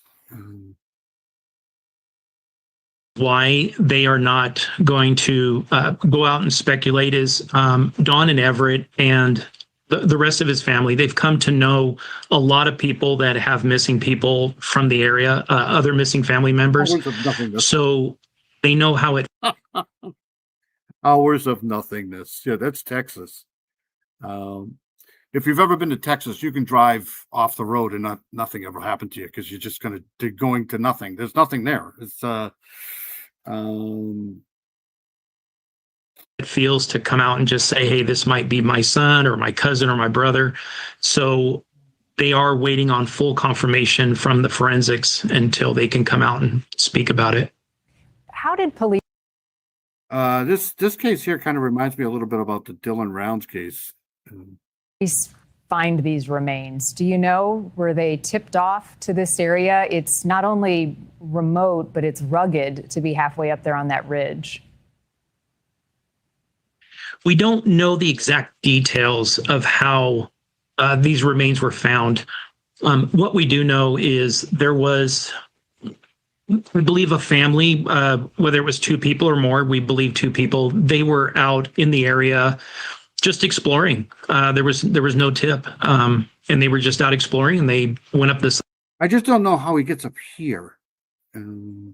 Why they are not going to go out and speculate is Don and Everett and the rest of his family. They've come to know a lot of people that have missing people from the area, other missing family members. So they know how it. Hours of nothingness. Yeah, that's Texas. If you've ever been to Texas, you can drive off the road and nothing ever happened to you because you're just going to nothing. There's nothing there. It's it feels to come out and just say, hey, this might be my son or my cousin or my brother. So they are waiting on full confirmation from the forensics until they can come out and speak about it. How did police? This case here kind of reminds me a little bit about the Dylan Rounds case. Find these remains? Do you know, were they tipped off to this area? It's not only remote, but it's rugged to be halfway up there on that ridge. We don't know the exact details of how these remains were found. What we do know is there was, we believe, a family, whether it was 2 people or more, we believe 2 people. They were out in the area just exploring. There was no tip, and they were just out exploring, and they went up this. I just don't know how he gets up here. Side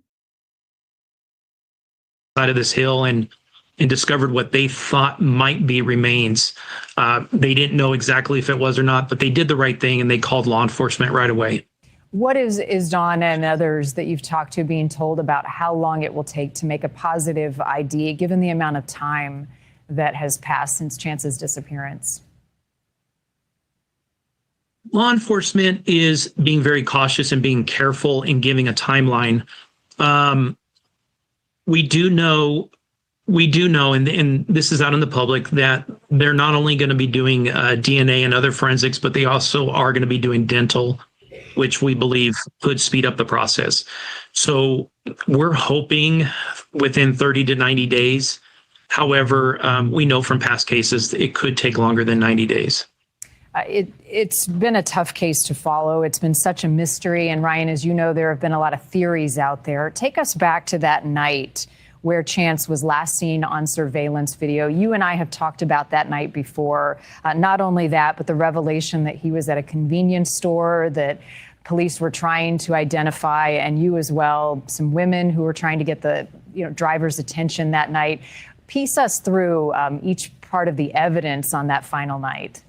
of this hill and discovered what they thought might be remains. They didn't know exactly if it was or not, but they did the right thing and they called law enforcement right away. What is Don and others that you've talked to being told about how long it will take to make a positive ID, given the amount of time that has passed since Chance's disappearance? Law enforcement is being very cautious and being careful in giving a timeline. We do know, and this is out in the public, that they're not only going to be doing DNA and other forensics, but they also are going to be doing dental, which we believe could speed up the process. So we're hoping within 30 to 90 days. However, we know from past cases it could take longer than 90 days. It's been a tough case to follow. It's been such a mystery. And Ryan, as you know, there have been a lot of theories out there. Take us back to that night where Chance was last seen on surveillance video. You and I have talked about that night before. Not only that, but the revelation that he was at a convenience store that police were trying to identify, and you as well, some women who were trying to get the driver's attention that night. Piece us through each part of the evidence on that final night.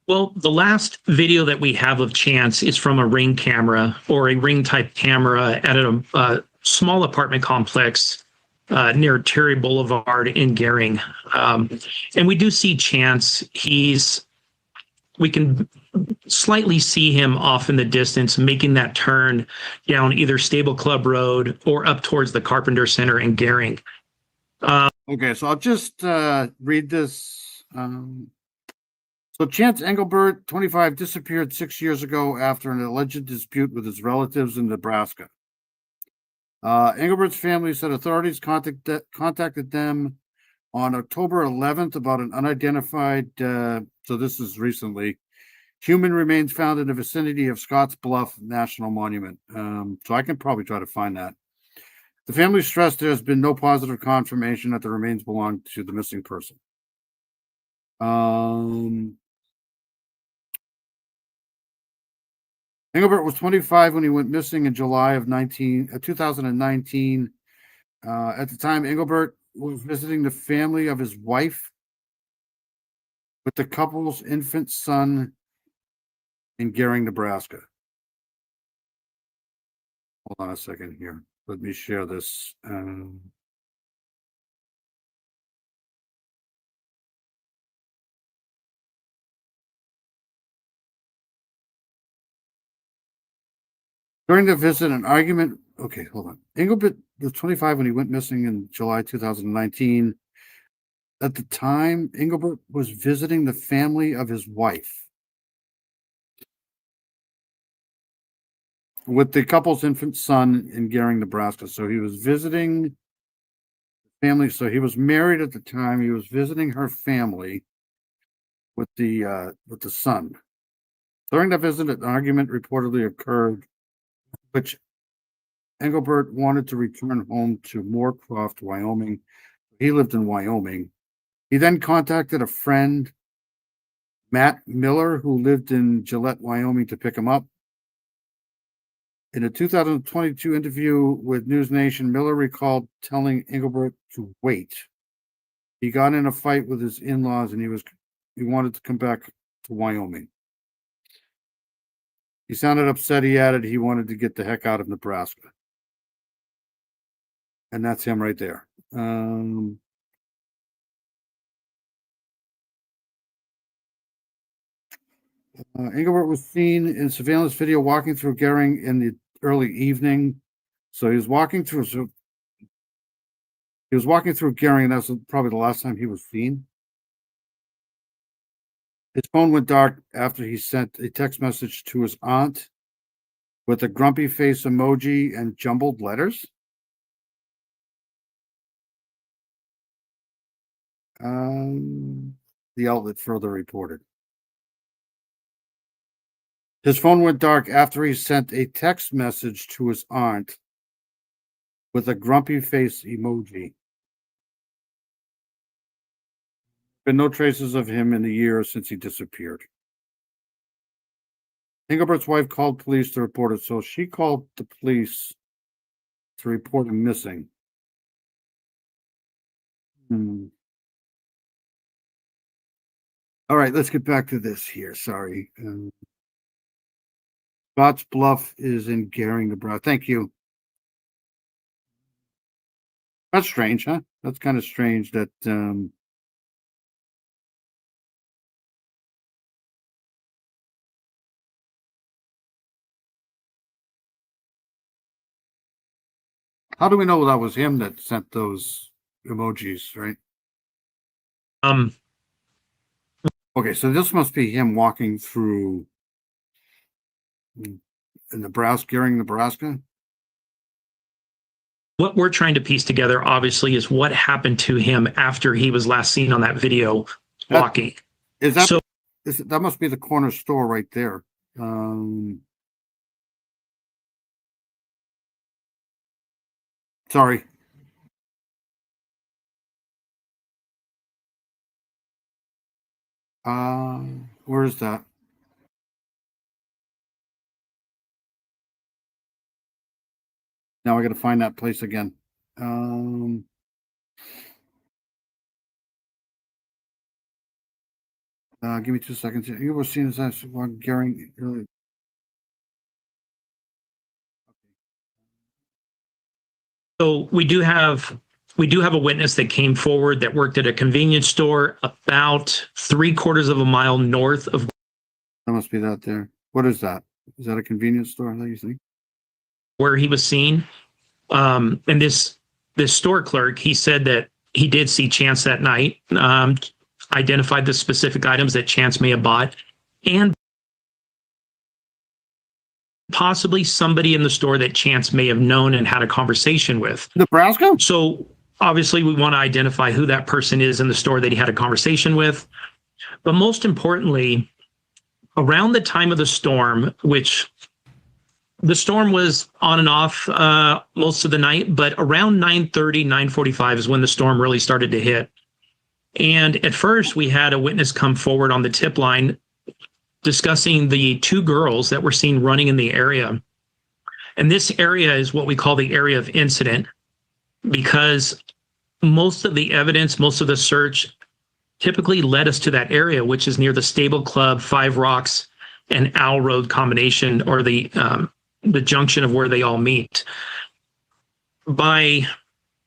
Well, the last video that we have of Chance is from a Ring camera, or a Ring type camera, at a small apartment complex near Terry Boulevard in Gering. And we do see Chance. We can slightly see him off in the distance making that turn down either Stable Club Road or up towards the Carpenter Center in Gering. Okay, so I'll just read this. So Chance Engelbert, 25, disappeared 6 years ago after an alleged dispute with his relatives in Nebraska. Engelbert's family said authorities contacted them on October 11th about an unidentified, so this is recently, human remains found in the vicinity of Scotts Bluff National Monument. So I can probably try to find that. The family stressed there has been no positive confirmation that the remains belong to the missing person. Engelbert was 25 when he went missing in July of 2019. At the time, Engelbert was visiting the family of his wife with the couple's infant son in Gering, Nebraska. Hold on a second here. Let me share this. During the visit, an argument. Okay, hold on. Engelbert was 25 when he went missing in July 2019. At the time, Engelbert was visiting the family of his wife with the couple's infant son in Gering, Nebraska. So he was visiting family. So he was married at the time. He was visiting her family with the son. During that visit, an argument reportedly occurred, which Engelbert wanted to return home to Moorcroft, Wyoming. He lived in Wyoming. He then contacted a friend, Matt Miller, who lived in Gillette, Wyoming, to pick him up. In a 2022 interview with News Nation, Miller recalled telling Engelbert to wait. He got in a fight with his in-laws and he wanted to come back to Wyoming. He sounded upset. He added he wanted to get the heck out of Nebraska. And that's him right there. Engelbert was seen in surveillance video walking through Gering in the early evening. So he was walking through Gering, and that's probably the last time he was seen. His phone went dark after he sent a text message to his aunt with a grumpy face emoji and jumbled letters. The outlet further reported. His phone went dark after he sent a text message to his aunt with a grumpy face emoji. Been no traces of him in the year since he disappeared. Engelbert's wife called police to report it, so she called the police to report him missing. All right, let's get back to this here. Sorry. Scotts Bluff is in Gering, Nebraska. Thank you. That's strange, huh? That's kind of strange that how do we know that was him that sent those emojis, right? Okay, so this must be him walking through Nebraska, Gering, Nebraska. What we're trying to piece together, obviously, is what happened to him after he was last seen on that video walking. That must be the corner store right there. Sorry. Where is that? Now I got to find that place again. Give me 2 seconds. You were seen as Gering earlier. So we do have a witness that came forward that worked at a convenience store about 3/4 of a mile north of. That must be that there. What is that? Is that a convenience store that you think? Where he was seen. And this store clerk, he said that he did see Chance that night, identified the specific items that Chance may have bought, and possibly somebody in the store that Chance may have known and had a conversation with. Nebraska? So obviously we want to identify who that person is in the store that he had a conversation with. But most importantly, around the time of the storm, which the storm was on and off most of the night, but around 9:30, 9:45 is when the storm really started to hit. And at first, we had a witness come forward on the tip line discussing the 2 girls that were seen running in the area. And this area is what we call the area of incident, because most of the evidence, most of the search typically led us to that area, which is near the Stable Club, Five Rocks, and Owl Road combination, or the junction of where they all meet. By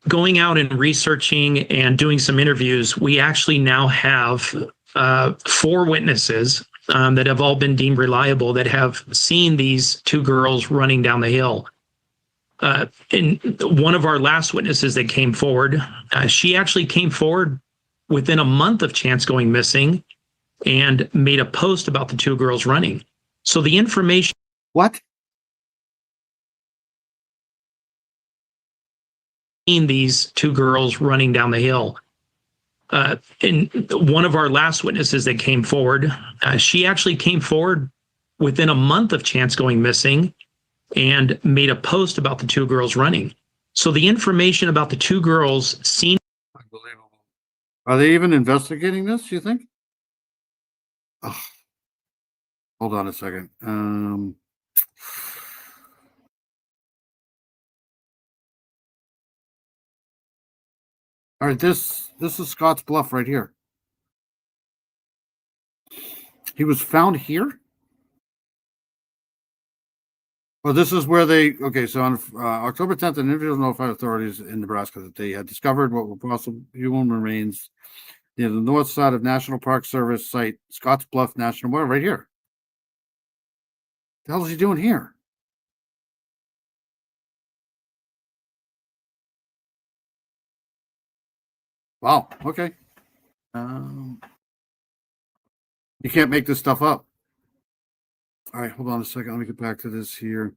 going out and researching and doing some interviews, we actually now have 4 witnesses that have all been deemed reliable that have seen these 2 girls running down the hill. And one of our last witnesses that came forward, she actually came forward within a month of Chance going missing and made a post about the 2 girls running. So the information. What? These 2 girls running down the hill. And one of our last witnesses that came forward, she actually came forward within a month of Chance going missing and made a post about the 2 girls running. So the information about the 2 girls seen. Unbelievable. Are they even investigating this, you think? Oh, hold on a second. All right, this is Scott's Bluff right here. He was found here? Well, this is where they, okay, so on October 10th, an individual notified authorities in Nebraska that they had discovered what were possible human remains near the north side of National Park Service site, Scotts Bluff National Park, right here. The hell is he doing here? Wow, okay. You can't make this stuff up. All right, hold on a second. Let me get back to this here.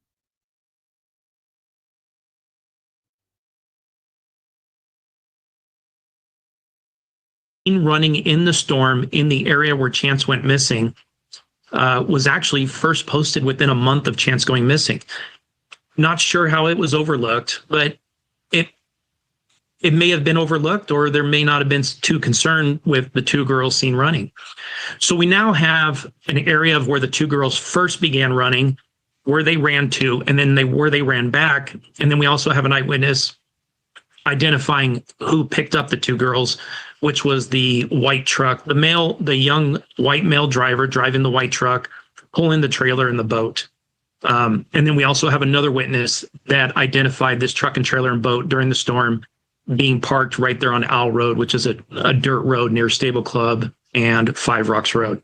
Running in the storm in the area where Chance went missing was actually first posted within a month of Chance going missing. Not sure how it was overlooked, but it may have been overlooked, or there may not have been too concerned with the 2 girls seen running. So we now have an area of where the 2 girls first began running, where they ran to, and then where they ran back. And then we also have an eyewitness identifying who picked up the 2 girls, which was the white truck, the young white male driver driving the white truck, pulling the trailer and the boat. And then we also have another witness that identified this truck and trailer and boat during the storm being parked right there on Owl Road, which is a dirt road near Stable Club and Five Rocks Road.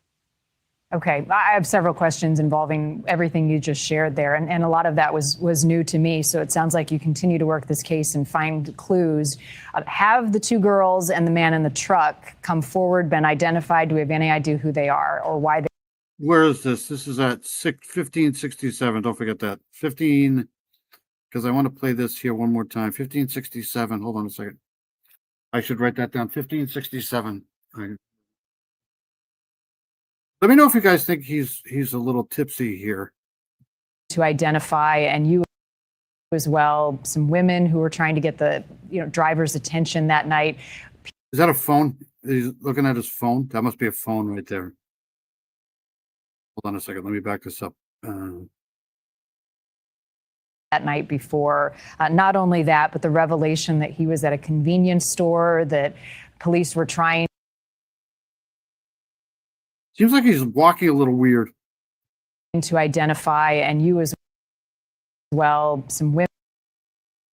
Okay, I have several questions involving everything you just shared there, and a lot of that was new to me, so it sounds like you continue to work this case and find clues. Have the 2 girls and the man in the truck come forward, been identified? Do we have any idea who they are or why they... Where is this? This is at 1567. Don't forget that. 15... because I want to play this here one more time. 1567. Hold on a second. I should write that down. 1567. Right. Let me know if you guys think he's a little tipsy here. To identify, and you as well, some women who were trying to get the driver's attention that night. Is that a phone? He's looking at his phone. That must be a phone right there. Hold on a second. Let me back this up. That night before. Not only that, but the revelation that he was at a convenience store, that police were trying. Seems like he's walking a little weird. To identify, and you as well, some women.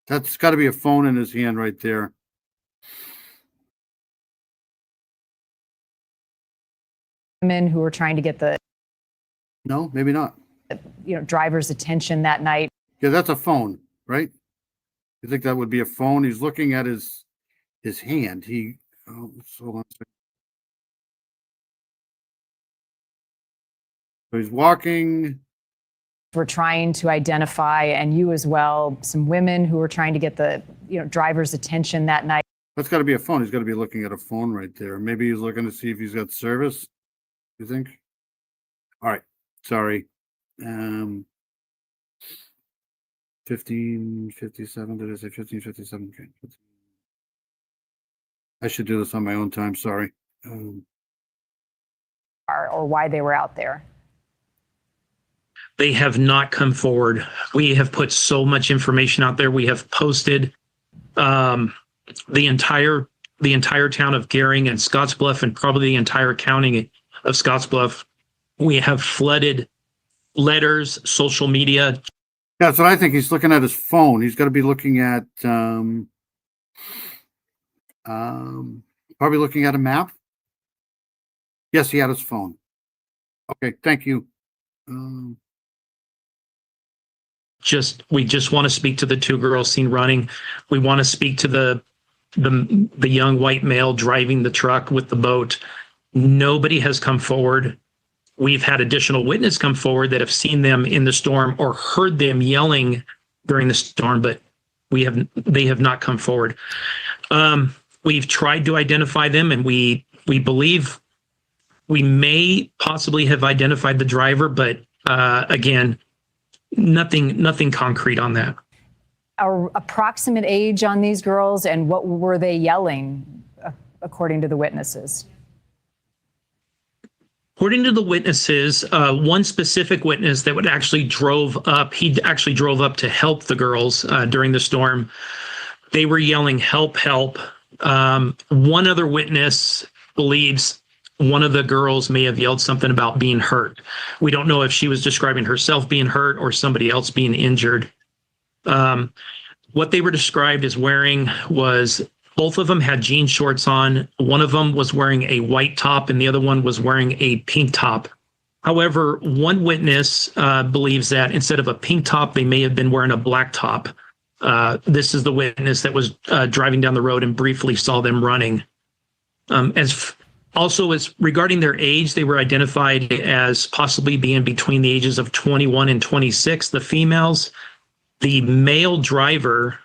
That's got to be a phone in his hand right there. Women who were trying to get the. No, maybe not. Driver's attention that night. Yeah, that's a phone, right? You think that would be a phone? He's looking at his hand. Hold on a second. So he's walking. We're trying to identify, and you as well, some women who were trying to get the driver's attention that night. That's got to be a phone. He's got to be looking at a phone right there. Maybe he's looking to see if he's got service. You think? All right. Sorry. 1557. Did I say 1557? Okay. I should do this on my own time. Sorry. Or why they were out there. They have not come forward. We have put so much information out there. We have posted the entire the entire town of Gering and Scottsbluff, and probably the entire county of Scottsbluff. We have flooded letters, social media. That's what I think. He's looking at his phone. He's got to be looking at probably looking at a map. Yes, he had his phone. Okay, thank you. We just want to speak to the two girls seen running. We want to speak to the young white male driving the truck with the boat. Nobody has come forward. We've had additional witnesses come forward that have seen them in the storm or heard them yelling during the storm, but they have not come forward. We've tried to identify them, and we believe we may possibly have identified the driver, but again, nothing concrete on that. Our approximate age on these girls, and what were they yelling, according to the witnesses? According to the witnesses, one specific witness that actually drove up to help the girls during the storm. They were yelling, "Help, help." One other witness believes one of the girls may have yelled something about being hurt. We don't know if she was describing herself being hurt or somebody else being injured. What they were described as wearing was, both of them had jean shorts on. One of them was wearing a white top and the other one was wearing a pink top. However, one witness believes that instead of a pink top, they may have been wearing a black top. This is the witness that was driving down the road and briefly saw them running. As regarding their age, they were identified as possibly being between the ages of 21 and 26, the females. The male driver,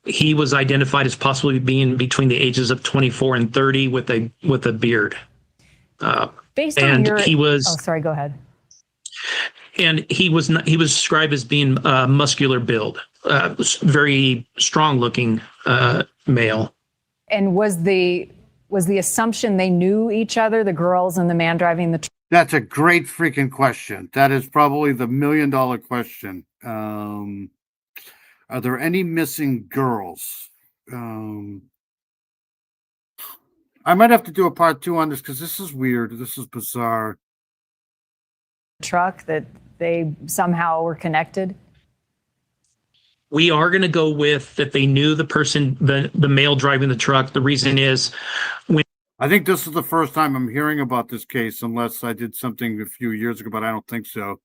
he was identified as possibly being between the ages of 24 and 30 with a beard. Based on he was. Oh, sorry. Go ahead. And he was described as being muscular build, very strong looking male. And was the assumption they knew each other, the girls and the man driving the truck? That's a great freaking question. That is probably the $1 million question. Are there any missing girls? I might have to do a part 2 on this because this is weird. This is bizarre. Truck that they somehow were connected? We are going to go with that they knew the person, the male driving the truck. The reason is I think this is the first time I'm hearing about this case, unless I did something a few years ago, but I don't think so.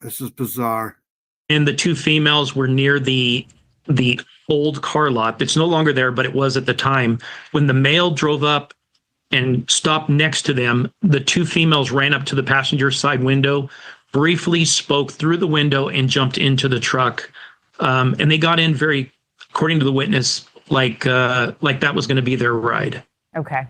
This is bizarre. And the two females were near the old car lot. It's no longer there, but it was at the time. When the male drove up and stopped next to them, the two females ran up to the passenger side window, briefly spoke through the window, and jumped into the truck. And they got in very, according to the witness, like that was going to be their ride. Okay.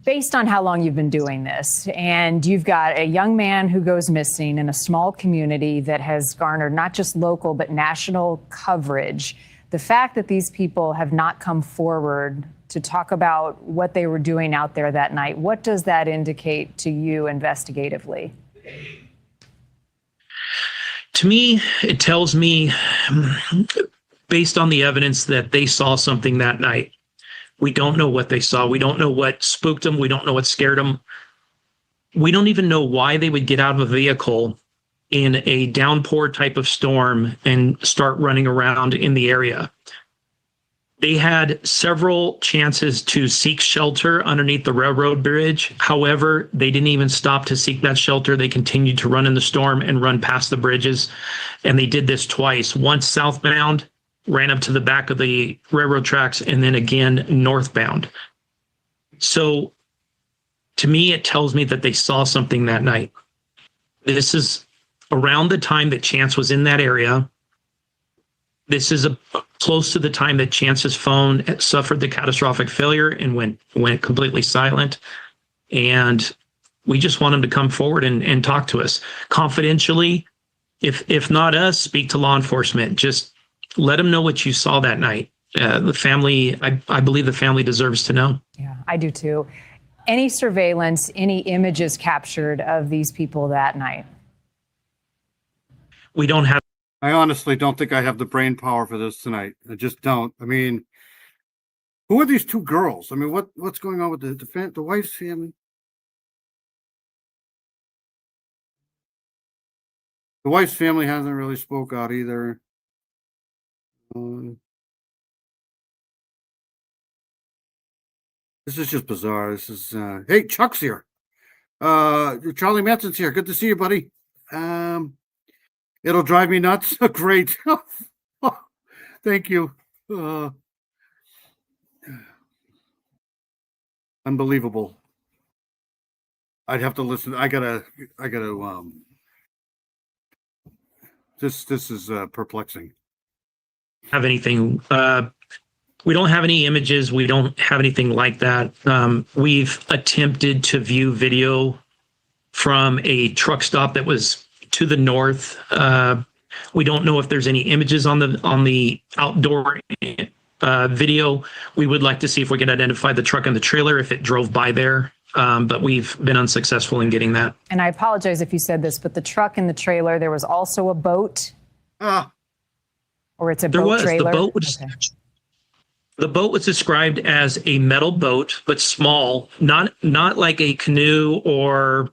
Based on how long you've been doing this, and you've got a young man who goes missing in a small community that has garnered not just local but national coverage, the fact that these people have not come forward to talk about what they were doing out there that night, what does that indicate to you investigatively? To me, it tells me, based on the evidence, that they saw something that night. We don't know what they saw. We don't know what spooked them. We don't know what scared them. We don't even know why they would get out of a vehicle in a downpour type of storm and start running around in the area. They had several chances to seek shelter underneath the railroad bridge. However, they didn't even stop to seek that shelter. They continued to run in the storm and run past the bridges. And they did this twice, once southbound, ran up to the back of the railroad tracks, and then again northbound. So to me, it tells me that they saw something that night. This is around the time that Chance was in that area. This is close to the time that Chance's phone suffered the catastrophic failure and went completely silent. And we just want him to come forward and talk to us confidentially. If not us, speak to law enforcement. Just let them know what you saw that night. The family, I believe the family deserves to know. Yeah, I do too. Any surveillance, any images captured of these people that night? We don't have. I honestly don't think I have the brain power for this tonight. I just don't. I mean, who are these two girls? I mean, what's going on with the wife's family? The wife's family hasn't really spoke out either. This is just bizarre. This is hey, Chuck's here. Charlie Manson's here. Good to see you, buddy. It'll drive me nuts. Great. Thank you. Unbelievable. I'd have to listen. I gotta this is perplexing. Have anything we don't have any images, we don't have anything like that. We've attempted to view video from a truck stop that was to the north. We don't know if there's any images on the outdoor video. We would like to see if we can identify the truck and the trailer if it drove by there. But we've been unsuccessful in getting that. And I apologize if you said this, but the truck and the trailer, there was also a boat. Or it's a boat trailer. The boat was described as a metal boat, but small, not like a canoe or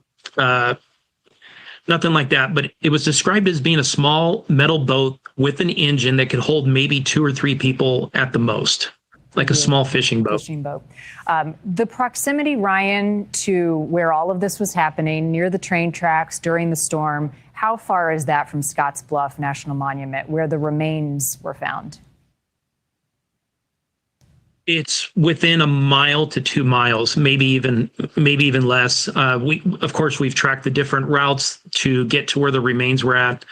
nothing like that. But it was described as being a small metal boat with an engine that could hold maybe 2 or 3 people at the most, like a small fishing boat. The proximity, Ryan, to where all of this was happening, near the train tracks during the storm, how far is that from Scotts Bluff National Monument, where the remains were found? It's within 1 mile to 2 miles, maybe even less. Of course, we've tracked the different routes to get to where the remains were at.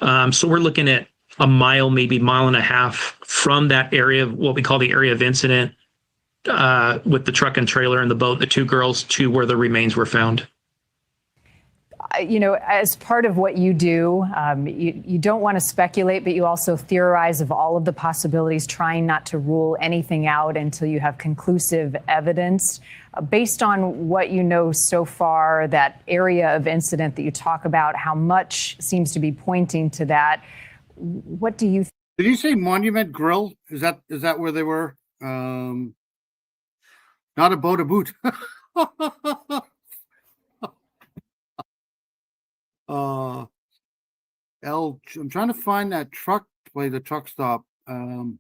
So we're looking at 1 mile, maybe 1.5 miles from that area, what we call the area of incident, with the truck and trailer and the boat, the 2 girls, to where the remains were found. You know, as part of what you do, you don't want to speculate, but you also theorize of all of the possibilities, trying not to rule anything out until you have conclusive evidence. Based on what you know so far, that area of incident that you talk about, how much seems to be pointing to that, what do you think? Did you say Monument Grill? Is that where they were? Not a boat, a boot. I'm trying to find that the truck stop. Green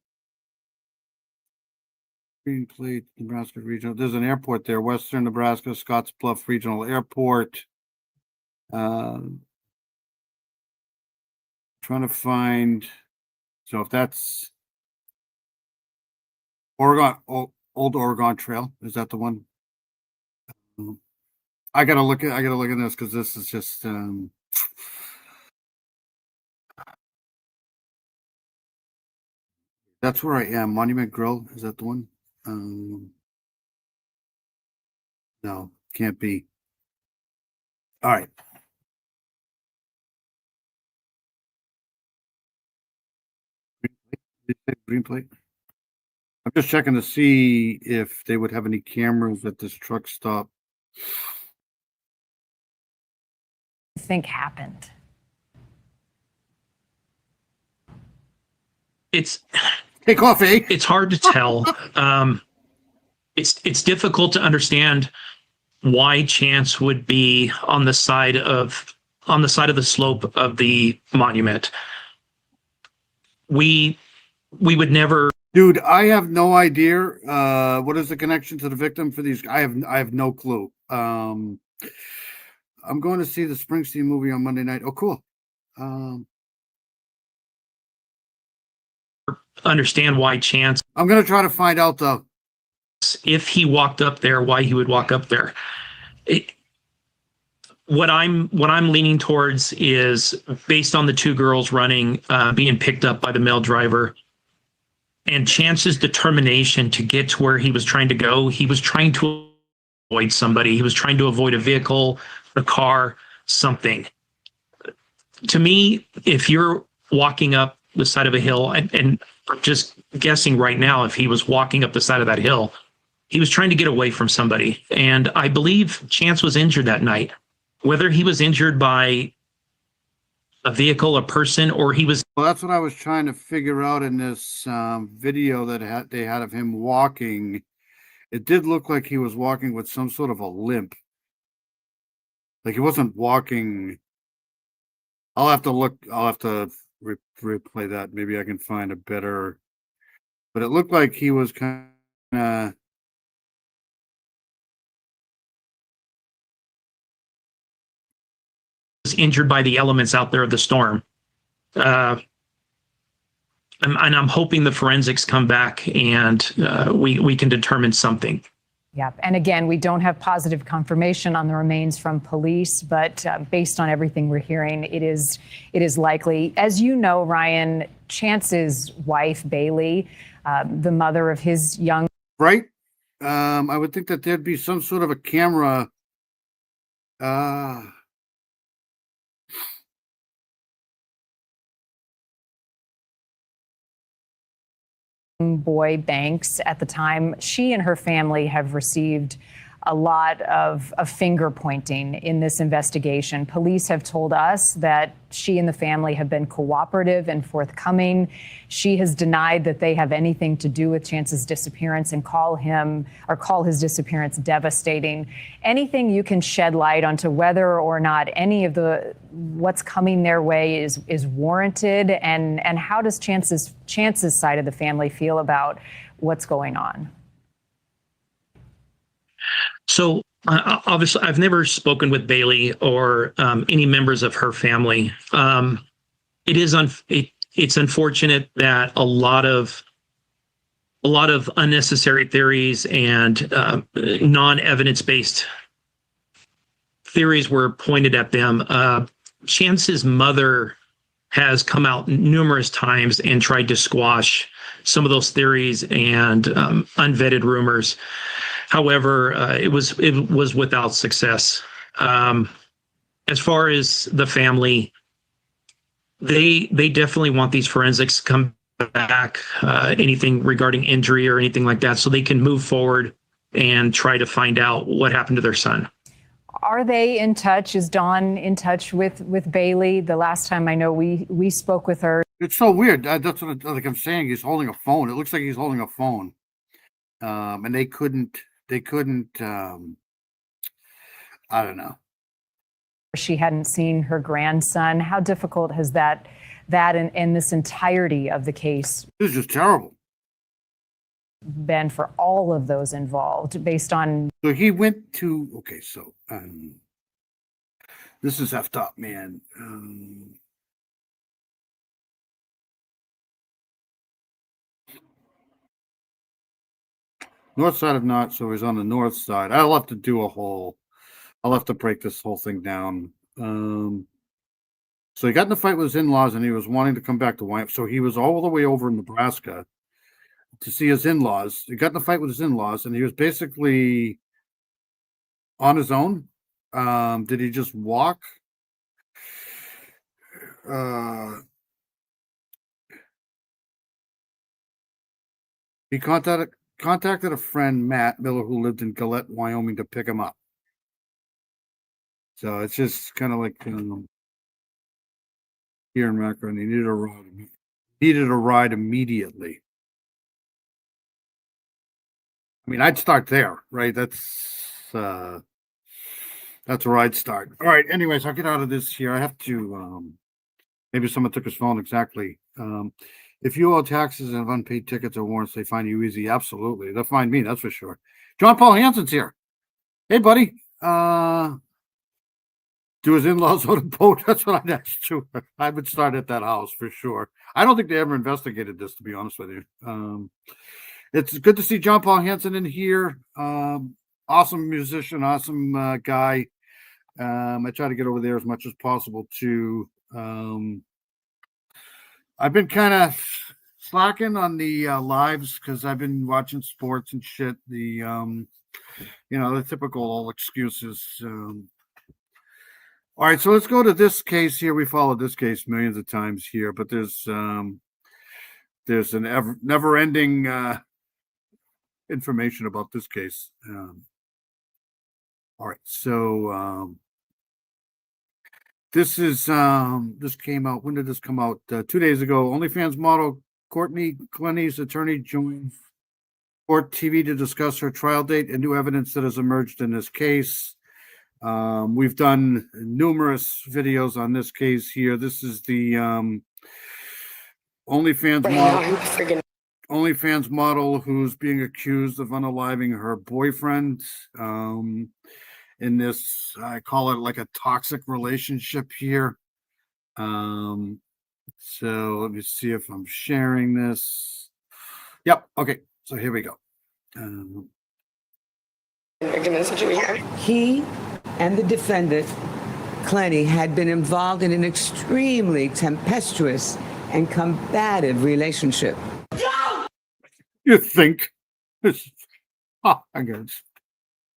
Plate, Nebraska Regional. There's an airport there, Western Nebraska, Scotts Bluff Regional Airport. Trying to find, so if that's Oregon, Old Oregon Trail, is that the one? I gotta look at this because this is just that's where I am. Monument Grill, is that the one? No, can't be. All right. Green Plate. I'm just checking to see if they would have any cameras at this truck stop. Think happened? It's take coffee. It's hard to tell. It's difficult to understand why Chance would be on the side of the slope of the monument. We would never. Dude, I have no idea. What is the connection to the victim for these? I have no clue. I'm going to see the Springsteen movie on Monday night. Oh, cool. Understand why Chance. I'm going to try to find out though. If he walked up there, why he would walk up there. What I'm leaning towards is based on the 2 girls running, being picked up by the male driver, and Chance's determination to get to where he was trying to go. He was trying to avoid somebody. He was trying to avoid a vehicle, a car, something. To me, if you're walking up the side of a hill, and just guessing right now, if he was walking up the side of that hill, he was trying to get away from somebody. And I believe Chance was injured that night. Whether he was injured by a vehicle, a person, or he was. Well, that's what I was trying to figure out in this video that they had of him walking. It did look like he was walking with some sort of a limp. Like he wasn't walking. I'll have to look. I'll have to replay that. Maybe I can find a better. But it looked like he was kind of. Injured by the elements out there of the storm. And I'm hoping the forensics come back and we can determine something. Yep. And again, we don't have positive confirmation on the remains from police, but based on everything we're hearing, it is likely. As you know, Ryan, Chance's wife, Bailey, the mother of his young. Right. I would think that there'd be some sort of a camera. Boy Banks at the time. She and her family have received a lot of finger pointing in this investigation. Police have told us that she and the family have been cooperative and forthcoming. She has denied that they have anything to do with Chance's disappearance and call his disappearance devastating. Anything you can shed light onto whether or not any of what's coming their way is warranted, and how does Chance's side of the family feel about what's going on? So obviously, I've never spoken with Bailey or any members of her family. It's unfortunate that a lot of unnecessary theories and non-evidence-based theories were pointed at them. Chance's mother has come out numerous times and tried to squash some of those theories and unvetted rumors. However, it was without success. As far as the family, they definitely want these forensics to come back, anything regarding injury or anything like that, so they can move forward and try to find out what happened to their son. Are they in touch? Is Dawn in touch with Bailey? The last time I know we spoke with her. It's so weird. That's what I'm saying. He's holding a phone. It looks like he's holding a phone. And they couldn't, I don't know. She hadn't seen her grandson. How difficult has that and this entirety of the case? This is just terrible. Been for all of those involved, based on. So he went to. Okay, so this is effed up, man. North side of not, so he's on the north side. I'll have to break this whole thing down. So he got in a fight with his in-laws and he was wanting to come back to Wyoming. So he was all the way over in Nebraska to see his in-laws. He got in a fight with his in-laws and he was basically on his own. Did he just walk? He contacted a friend, Matt Miller, who lived in Gillette, Wyoming, to pick him up. So it's just kind of like here in Macron, he needed a ride immediately. I mean, I'd start there, right? That's where I'd start. All right. Anyways, I'll get out of this here. I have to. Maybe someone took his phone. Exactly. If you owe taxes and have unpaid tickets or warrants, they find you easy. Absolutely. They'll find me, that's for sure. John Paul Hansen's here. Hey, buddy. Do his in-laws own a boat? That's what I'd ask too. I would start at that house for sure. I don't think they ever investigated this, to be honest with you. It's good to see John Paul Hansen in here. Awesome musician, awesome guy. I try to get over there as much as possible too. I've been kind of slacking on the lives because I've been watching sports and shit. The the typical excuses. All right, so let's go to this case here. We followed this case millions of times here, but there's an never-ending information about this case. All right, so this is this came out. When did this come out? 2 days ago. OnlyFans model Courtney Clenny's attorney joined Court TV to discuss her trial date and new evidence that has emerged in this case. We've done numerous videos on this case here. This is the OnlyFans model who's being accused of unaliving her boyfriend. In this, I call it like a toxic relationship here. So let me see if I'm sharing this. Yep. Okay. So here we go. He and the defendant, Clenny, had been involved in an extremely tempestuous and combative relationship. You think?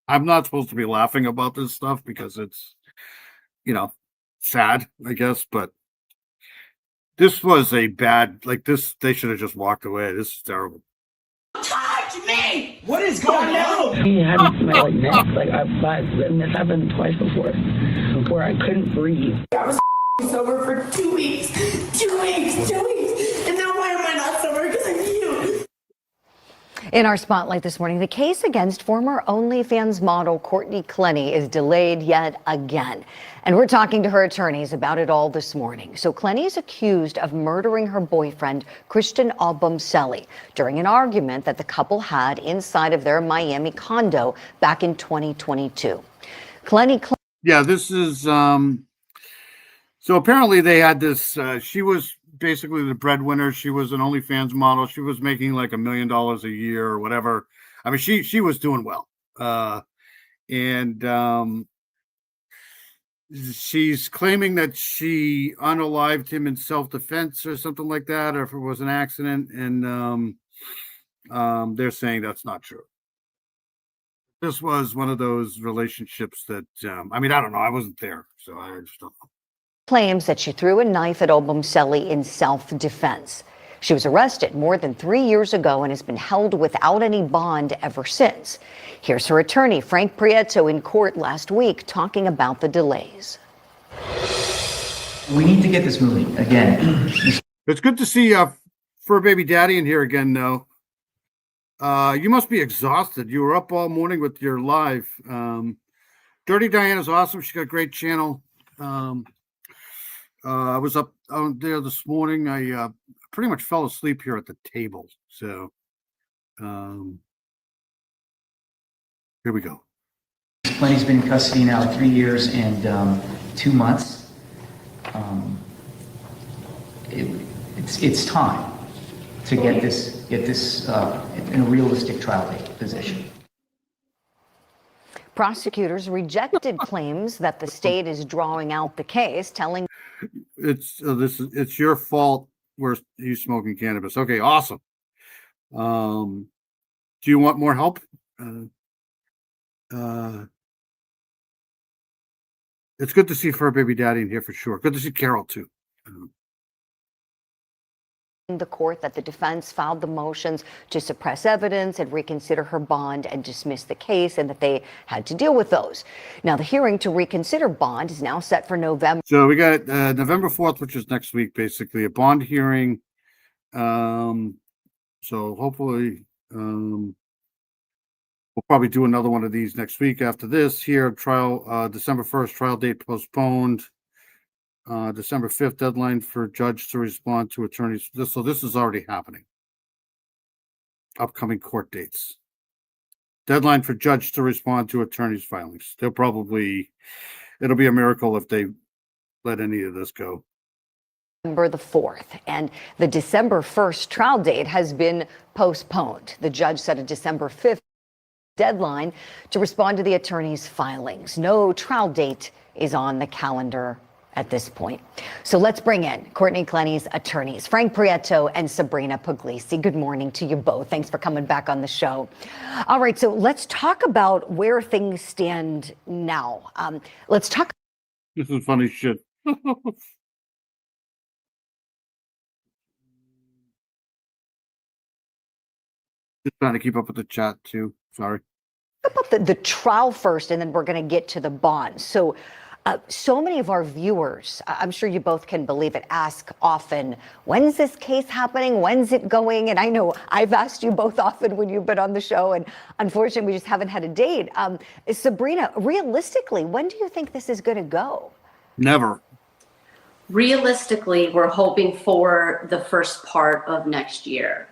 I'm not supposed to be laughing about this stuff because it's, sad, I guess, but this was a bad, this, they should have just walked away. This is terrible. Touch me! What is going on? He had my neck, and this happened twice before, where I couldn't breathe. I was sober for 2 weeks. 2 weeks. And now why am I not sober? Because of you. In our spotlight this morning, the case against former OnlyFans model Courtney Clenny is delayed yet again. And we're talking to her attorneys about it all this morning. So Clenny is accused of murdering her boyfriend, Christian Albumselli, during an argument that the couple had inside of their Miami condo back in 2022. Yeah, this is, so apparently they had this, she was basically the breadwinner. She was an OnlyFans model. She was making like $1 million a year or whatever. I mean, she was doing well. She's claiming that she unalived him in self-defense or something like that, or if it was an accident. And they're saying that's not true. This was one of those relationships that, I don't know. I wasn't there, so I just don't know. Claims that she threw a knife at Albumselli in self-defense. She was arrested more than 3 years ago and has been held without any bond ever since. Here's her attorney, Frank Prieto, in court last week talking about the delays. We need to get this moving again. It's good to see Fur Baby Daddy in here again, though. You must be exhausted. You were up all morning with your live. Dirty Diana's awesome. She's got a great channel. I was up out there this morning. I pretty much fell asleep here at the table. So here we go. Clenny's been in custody now 3 years and 2 months. It's time to get this in a realistic trial date position. Prosecutors rejected claims that the state is drawing out the case, telling it's your fault where you smoking cannabis. Okay, awesome. Do you want more help? It's good to see Fur Baby Daddy in here for sure. Good to see Carol too. the court that the defense filed the motions to suppress evidence and reconsider her bond and dismiss the case, and that they had to deal with those. Now, the hearing to reconsider bond is now set for November. So we got November 4th, which is next week, basically a bond hearing. So hopefully we'll probably do another one of these next week after this here. Trial December 1st, trial date postponed. December 5th, deadline for judge to respond to attorneys. So this is already happening. Upcoming court dates. Deadline for judge to respond to attorneys' filings. It'll be a miracle if they let any of this go. December the 4th, and the December 1st trial date has been postponed. The judge set a December 5th deadline to respond to the attorneys' filings. No trial date is on the calendar at this point. So let's bring in Courtney Clenny's attorneys, Frank Prieto and Sabrina Puglisi. Good morning to you both. Thanks for coming back on the show. All right, so let's talk about where things stand now. Let's talk. This is funny shit. Just trying to keep up with the chat too. Sorry. About the trial first, and then we're going to get to the bond. So So many of our viewers, I'm sure you both can believe it, ask often, when's this case happening? When's it going? And I know I've asked you both often when you've been on the show, and unfortunately, we just haven't had a date. Sabrina, realistically, when do you think this is going to go? Never. Realistically, we're hoping for the first part of next year.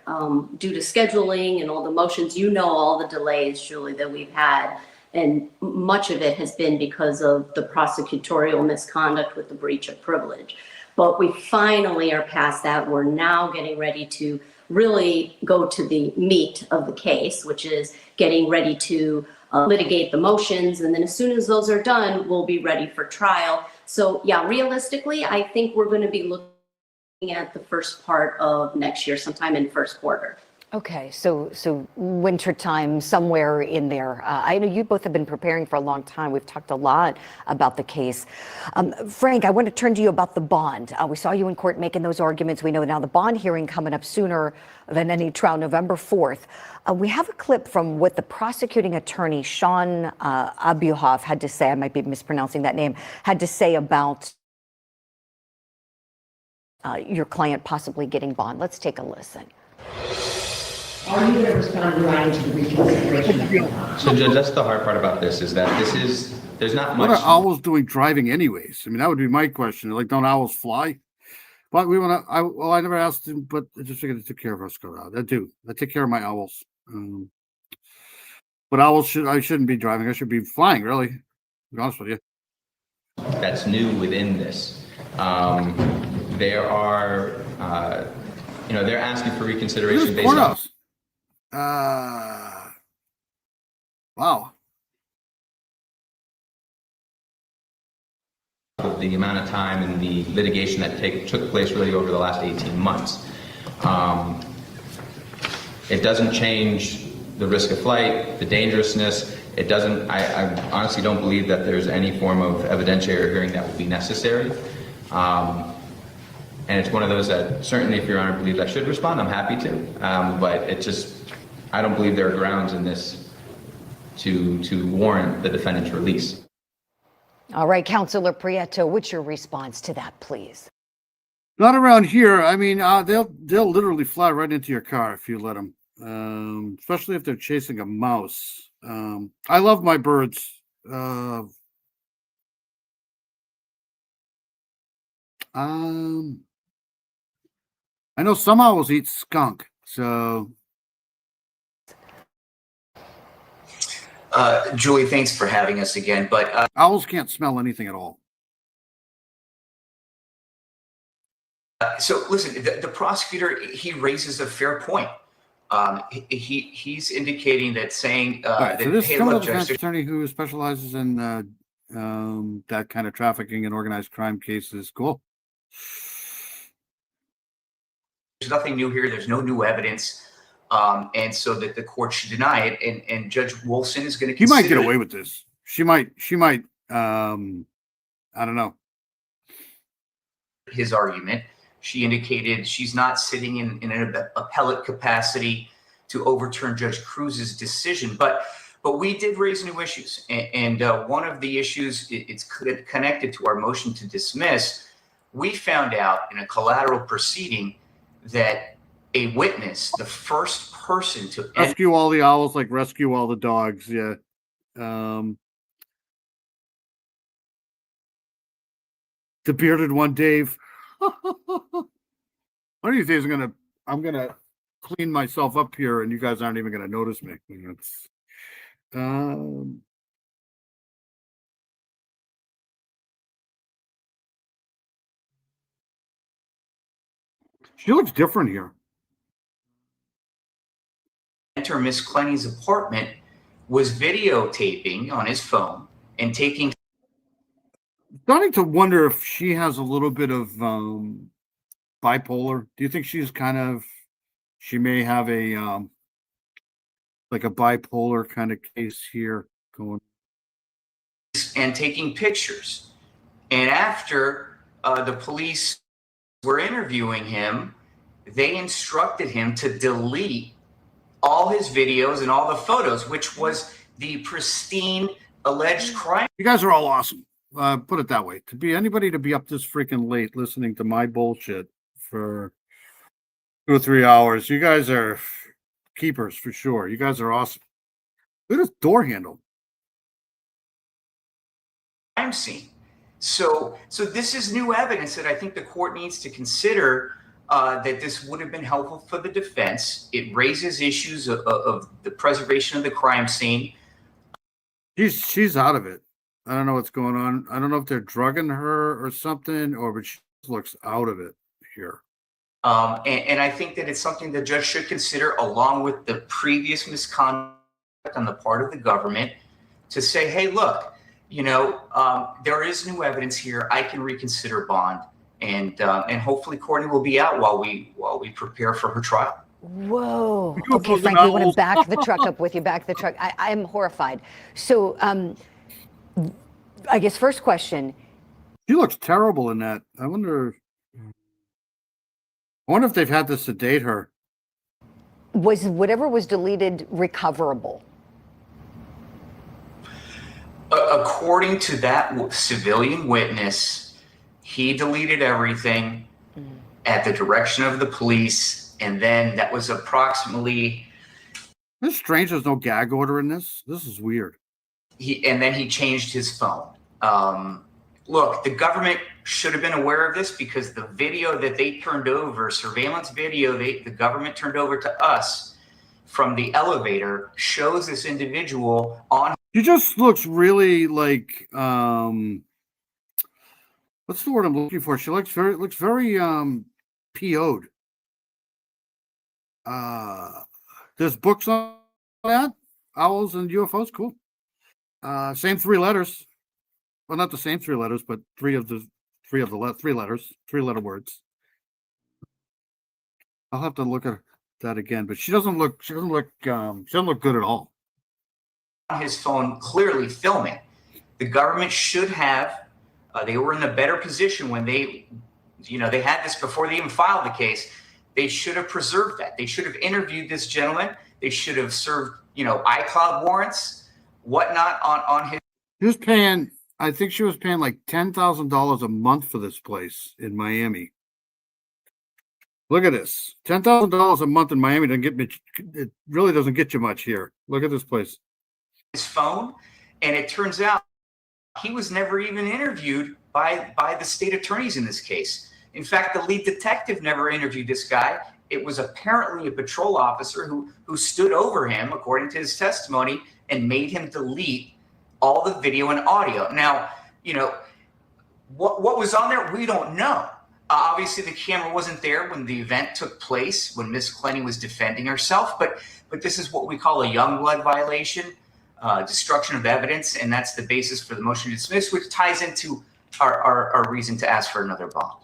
Due to scheduling and all the motions, all the delays, Julie, that we've had. And much of it has been because of the prosecutorial misconduct with the breach of privilege. But we finally are past that. We're now getting ready to really go to the meat of the case, which is getting ready to litigate the motions. And then as soon as those are done, we'll be ready for trial. So yeah, realistically, I think we're going to be looking at the first part of next year, sometime in first quarter. Okay, so winter time, somewhere in there. I know you both have been preparing for a long time. We've talked a lot about the case. Frank, I want to turn to you about the bond. We saw you in court making those arguments. We know now the bond hearing coming up sooner than any trial, November 4th. We have a clip from what the prosecuting attorney, Sean Abuhoff, had to say. I might be mispronouncing that name, had to say about your client possibly getting bond. Let's take a listen. Are you going to respond in writing to the reconsideration? So, Judge, that's the hard part about this, is that there's not much. What are owls doing driving anyways? I mean, that would be my question. Like, don't owls fly? But we want to, I never asked him, but I just figured to take care of us. I do. I take care of my owls. But I shouldn't be driving. I should be flying, really, to be honest with you. That's new within this. There are, they're asking for reconsideration based on. Wow. The amount of time and the litigation that took place really over the last 18 months. It doesn't change the risk of flight, the dangerousness. It doesn't, I honestly don't believe that there's any form of evidentiary hearing that would be necessary. And it's one of those that certainly if Your Honor believes I should respond, I'm happy to. But it just, I don't believe there are grounds in this to warrant the defendant's release. All right, Counselor Prieto, what's your response to that, please? Not around here. I mean, they'll literally fly right into your car if you let them, especially if they're chasing a mouse. I love my birds. I know some owls eat skunk, so. Julie, thanks for having us again, but owls can't smell anything at all. So listen, the prosecutor, he raises a fair point. He's indicating that saying Right, that, so this hey, criminal look, defense Judge, attorney who specializes in that kind of trafficking and organized crime cases. Cool. there's nothing new here. There's no new evidence. And so that the court should deny it. And Judge Wolfson is going to He consider might get away with this. She might, I don't know. his argument. She indicated she's not sitting in an appellate capacity to overturn Judge Cruz's decision, but we did raise new issues, and one of the issues, it's connected to our motion to dismiss. We found out in a collateral proceeding that a witness, the first person to Rescue all the owls, like rescue all the dogs. Yeah. The bearded one, Dave. One of these days, I'm gonna clean myself up here, and you guys aren't even gonna notice me. She looks different here. enter Miss Clenny's apartment was videotaping on his phone and taking. Starting to wonder if she has a little bit of bipolar. Do you think she's she may have a like a bipolar kind of case here going? And taking pictures. And after the police were interviewing him, they instructed him to delete all his videos and all the photos, which was the pristine alleged crime. You guys are all awesome. put it that way. To be up this freaking late listening to my bullshit for 2 or 3 hours. You guys are keepers for sure. You guys are awesome. Look at this door handle. Crime scene. So this is new evidence that I think the court needs to consider. That this would have been helpful for the defense. It raises issues of the preservation of the crime scene. She's out of it. I don't know what's going on. I don't know if they're drugging her or something, but she looks out of it here. And I think that it's something the judge should consider, along with the previous misconduct on the part of the government, to say, hey, look, there is new evidence here. I can reconsider bond. And hopefully Courtney will be out while we prepare for her trial. Whoa. Okay, Frank, we want to back the truck up with you. Back the truck. I am horrified. So, I guess first question. She looks terrible in that. I wonder if they've had to sedate her. Was whatever was deleted recoverable? According to that civilian witness, he deleted everything at the direction of the police, and then that was approximately. It's strange. There's no gag order in this. This is weird. Then he changed his phone. Look, the government should have been aware of this because the video that they turned over, surveillance video, the government turned over to us from the elevator, shows this individual on. She just looks really like what's the word I'm looking for? She looks very PO'd. There's books on that. Owls and UFOs, cool. Same 3 letters. Well, not the same 3 letters, but three letters, 3-letter words. I'll have to look at that again, but she doesn't look good at all. On his phone, clearly filming. The government should have. They were in a better position when they had this before they even filed the case. They should have preserved that. They should have interviewed this gentleman. They should have served, iCloud warrants, whatnot on his. He was paying. I think she was paying like $10,000 a month for this place in Miami. Look at this. $10,000 a month in Miami doesn't get me. It really doesn't get you much here. Look at this place. His phone, and it turns out he was never even interviewed by the state attorneys in this case. In fact, the lead detective never interviewed this guy. It was apparently a patrol officer who stood over him, according to his testimony, and made him delete all the video and audio. Now, what was on there, we don't know. Obviously, the camera wasn't there when the event took place, when Miss Clenny was defending herself, but this is what we call a Youngblood violation, destruction of evidence, and that's the basis for the motion to dismiss, which ties into our reason to ask for another bond.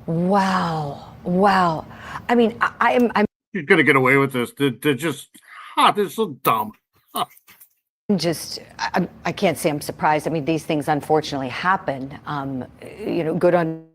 Wow. I mean, I'm. She's gonna get away with this. They're just, they're so dumb. I can't say I'm surprised. I mean, these things unfortunately happen. Good on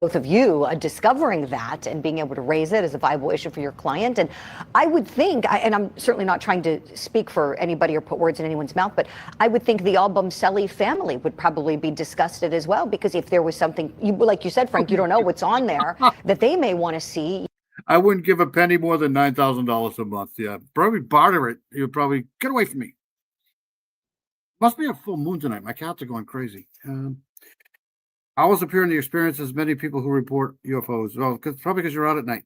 both of you discovering that and being able to raise it as a viable issue for your client. And I would think, and I'm certainly not trying to speak for anybody or put words in anyone's mouth, but I would think the Albumselli family would probably be disgusted as well, because if there was something, like you said, Frank, you don't know what's on there that they may want to see. I wouldn't give a penny more than $9,000 a month. Yeah, probably barter it. You'd probably get away from me. Must be a full moon tonight. My cats are going crazy. Owls appear in the experience as many people who report UFOs. Well, probably because you're out at night.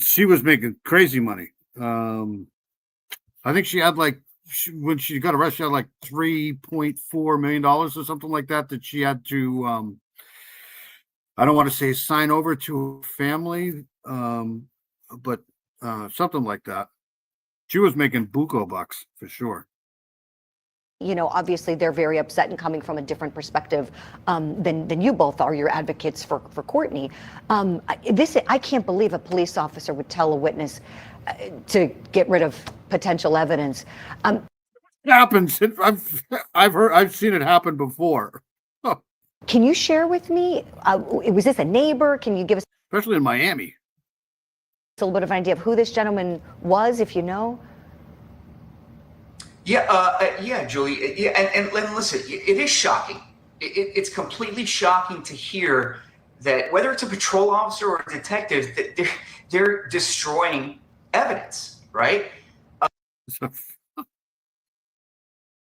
She was making crazy money. I think she had when she got arrested, she had like $3.4 million or something like that she had to, I don't want to say sign over to a family, but something like that. She was making buco bucks for sure. Obviously they're very upset and coming from a different perspective than you both are. You're advocates for Courtney. I can't believe a police officer would tell a witness to get rid of potential evidence. It happens. I've seen it happen before. Can you share with me? Was this a neighbor? Can you give us, especially in Miami, a little bit of an idea of who this gentleman was, if you know? Yeah, Julie. Yeah, and listen, it is shocking. It's completely shocking to hear that whether it's a patrol officer or a detective, that they're destroying evidence, right?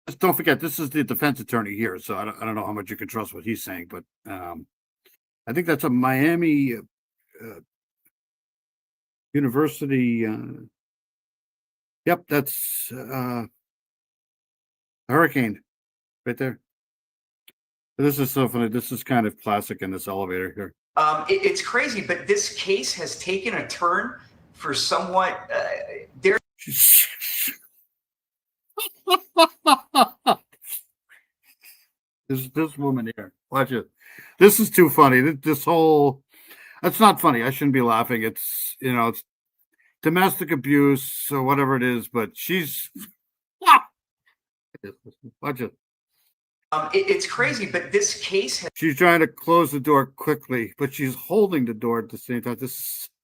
Just don't forget, this is the defense attorney here, so I don't know how much you can trust what he's saying, but I think that's a Miami University. Yep, that's hurricane right there. This is so funny. This is kind of classic in this elevator here. It's crazy, but this case has taken a turn for somewhat. This woman here, watch it. This is too funny. This whole, that's not funny. I shouldn't be laughing. It's, it's domestic abuse or whatever it is, but she's watch it. It's crazy, but this case has. She's trying to close the door quickly, but she's holding the door at the same time.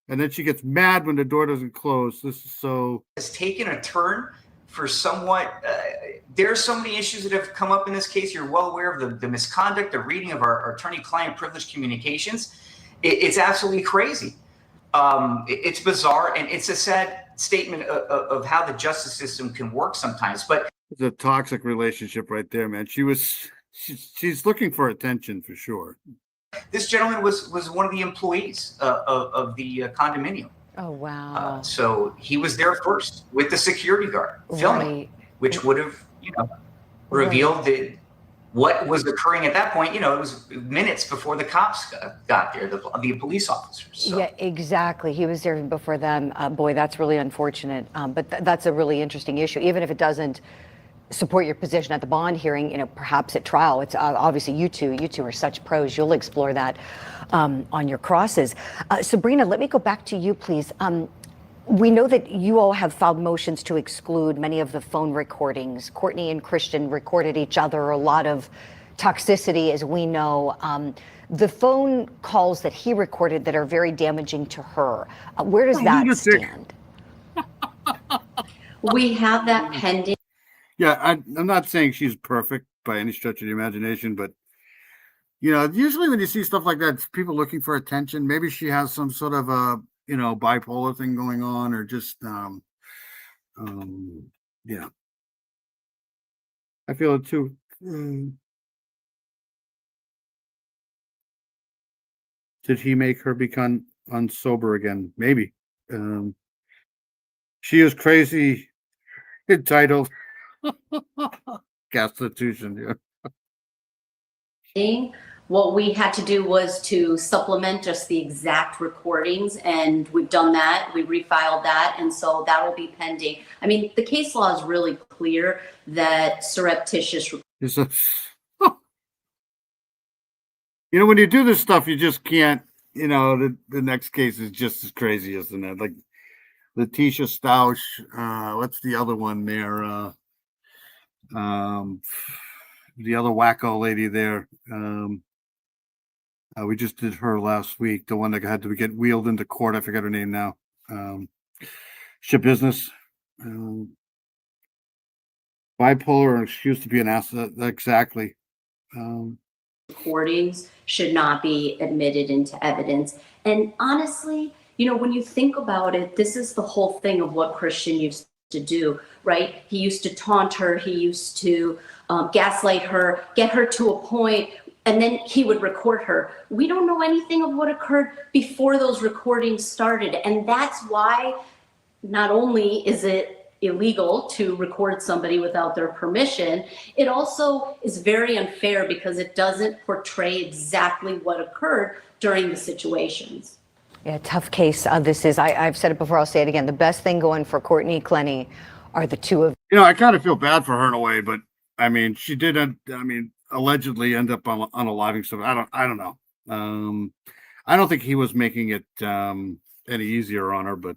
And then she gets mad when the door doesn't close. This is so. Has taken a turn for somewhat. There are so many issues that have come up in this case. You're well aware of the misconduct, the reading of our attorney-client privilege communications. It's absolutely crazy. It's bizarre, and it's a sad statement of how the justice system can work sometimes. But it's a toxic relationship right there, man. She's looking for attention for sure. This gentleman was one of the employees of the condominium. Oh, wow. So he was there first with the security guard filming, which would have, revealed what was occurring at that point. It was minutes before the cops got there, the police officers. So. Yeah, exactly. He was there before them. Boy, that's really unfortunate. But that's a really interesting issue, even if it doesn't support your position at the bond hearing, perhaps at trial. It's obviously you two are such pros. You'll explore that on your crosses. Sabrina, let me go back to you, please. We know that you all have filed motions to exclude many of the phone recordings. Courtney and Christian recorded each other, a lot of toxicity, as we know. The phone calls that he recorded that are very damaging to her. Where does that stand? We have that pending. Yeah, I'm not saying she's perfect by any stretch of the imagination, but usually when you see stuff like that, it's people looking for attention. Maybe she has some sort of a bipolar thing going on, or just yeah. I feel it too. Did he make her become unsober again? Maybe. She is crazy. Entitled. Constitution, yeah. What we had to do was to supplement just the exact recordings, and we've done that. We refiled that, and so that will be pending. I mean, the case law is really clear that surreptitious. When you do this stuff, you just can't. The next case is just as crazy, isn't it? Like Letitia Stausch. What's the other one there? The other wacko lady there. We just did her last week. The one that had to get wheeled into court. I forget her name now. Ship business. Bipolar, an excuse to be an asset. Exactly. Recordings should not be admitted into evidence. And honestly, when you think about it, this is the whole thing of what Christian used to do, right? He used to taunt her. He used to gaslight her, get her to a point, and then he would record her. We don't know anything of what occurred before those recordings started. And that's why not only is it illegal to record somebody without their permission, it also is very unfair because it doesn't portray exactly what occurred during the situations. Yeah, tough case. This is, I've said it before, I'll say it again. The best thing going for Courtney Clenny are the two of. I kind of feel bad for her in a way, but I mean, she did. Allegedly end up on a living stuff. I don't know. I don't think he was making it any easier on her, but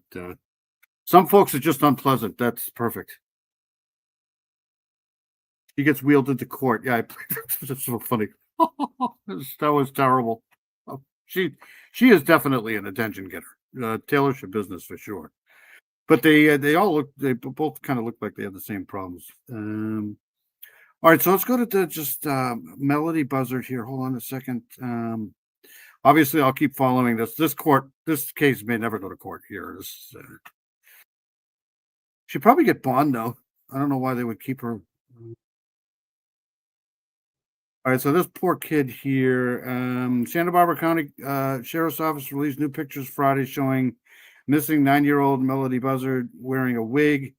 some folks are just unpleasant. That's perfect. He gets wheeled into court. Yeah, that's so funny. That was terrible. She is definitely an attention getter. Taylor should business for sure. But they all look, they both kind of look like they have the same problems. All right, so let's go to just Melody Buzzard here. Hold on a second. Obviously, I'll keep following this. This case may never go to court here. She'd probably get bond though. I don't know why they would keep her. All right, so this poor kid here, Santa Barbara County Sheriff's Office released new pictures Friday showing missing 9-year-old Melody Buzzard wearing a wig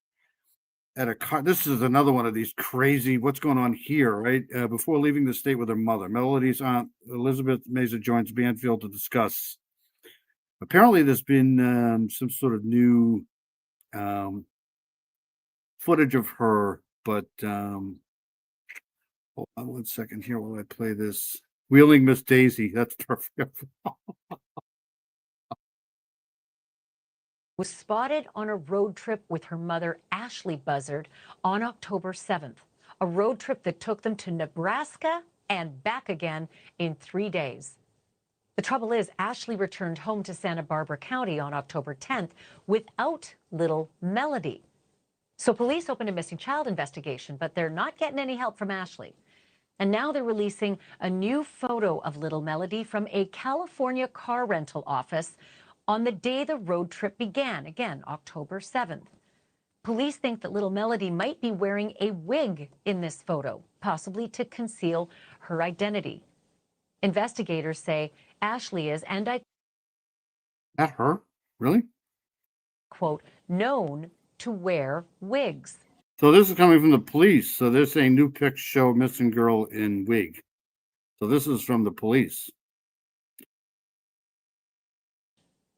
at a car. This is another one of these crazy, what's going on here, right? Before leaving the state with her mother. Melody's aunt, Elizabeth Meza, joins Banfield to discuss. Apparently, there's been some sort of new footage of her, but hold on 1 second here while I play this. Wheeling Miss Daisy. That's perfect. Was spotted on a road trip with her mother, Ashley Buzzard, on October 7th. A road trip that took them to Nebraska and back again in 3 days. The trouble is, Ashley returned home to Santa Barbara County on October 10th without little Melody. So police opened a missing child investigation, but they're not getting any help from Ashley. And now they're releasing a new photo of little Melody from a California car rental office on the day the road trip began, again, October 7th. Police think that little Melody might be wearing a wig in this photo, possibly to conceal her identity. Investigators say Ashley is, and I That her? Really? quote, known to wear wigs. So this is coming from the police. So they're saying new pics show missing girl in wig. So this is from the police.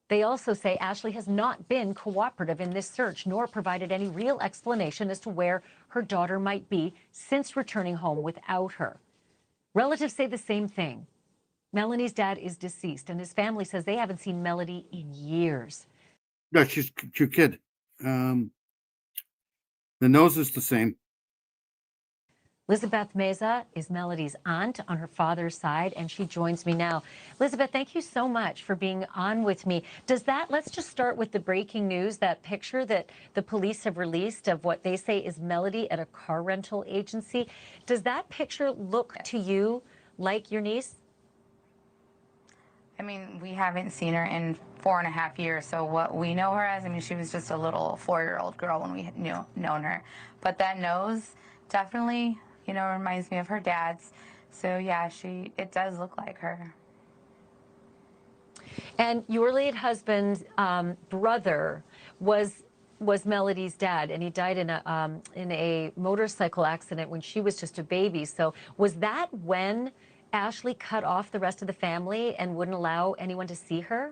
They also say Ashley has not been cooperative in this search, nor provided any real explanation as to where her daughter might be since returning home without her. Relatives say the same thing. Melanie's dad is deceased, and his family says they haven't seen Melody in years. Yeah, she's a cute kid. The nose is the same. Elizabeth Meza is Melody's aunt on her father's side, and she joins me now. Elizabeth, thank you so much for being on with me. Let's just start with the breaking news, that picture that the police have released of what they say is Melody at a car rental agency. Does that picture look to you like your niece? I mean, we haven't seen her in 4.5 years, so what we know her as, I mean, she was just a little 4-year-old girl when we known her. But that nose definitely, reminds me of her dad's. So yeah, it does look like her. And your late husband's brother was Melody's dad, and he died in a motorcycle accident when she was just a baby. So was that when Ashley cut off the rest of the family and wouldn't allow anyone to see her?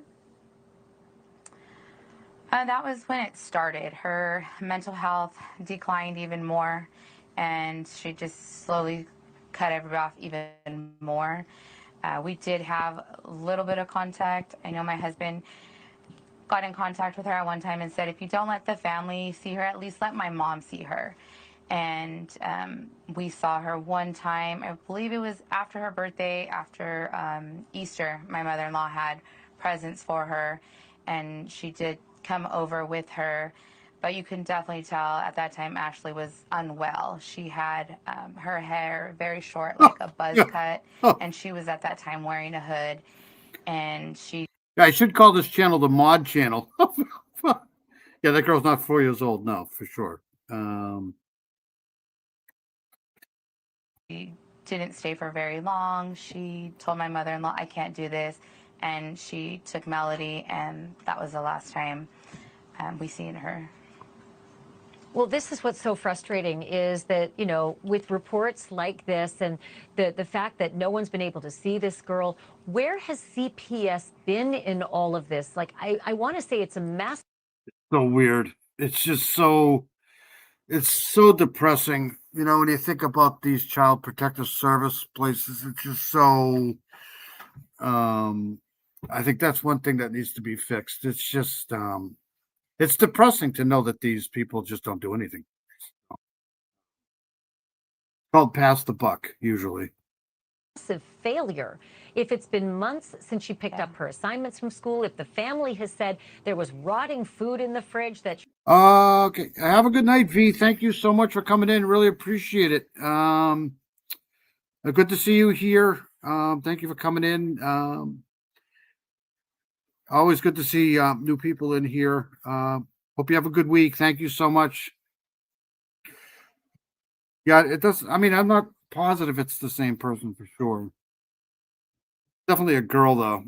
That was when it started. Her mental health declined even more, and she just slowly cut everybody off even more. We did have a little bit of contact. I know my husband got in contact with her at one time and said, if you don't let the family see her, at least let my mom see her. And we saw her one time, I believe it was after her birthday, after Easter. My mother-in-law had presents for her, and she did come over with her. But you can definitely tell at that time Ashley was unwell. She had her hair very short, like a buzz cut, and she was at that time wearing a hood. And she... I should call this channel the Mod Channel. Yeah, that girl's not 4 years old, no, for sure. She didn't stay for very long. She told my mother-in-law, I can't do this. And she took Melody, and that was the last time we seen her. Well, this is what's so frustrating is that, with reports like this and the fact that no one's been able to see this girl, where has CPS been in all of this? Like, I want to say it's a massive. So weird. It's just so, it's so depressing. When you think about these child protective service places, it's just so, I think that's one thing that needs to be fixed. It's just, it's depressing to know that these people just don't do anything. Called pass the buck, usually. massive failure. If it's been months since she picked up her assignments from school, if the family has said there was rotting food in the fridge that Okay. Have a good night, V. Thank you so much for coming in. Really appreciate it. Good to see you here. Thank you for coming in. Always good to see new people in here. Hope you have a good week. Thank you so much. Yeah, it does. I mean, I'm not positive it's the same person for sure. Definitely a girl, though.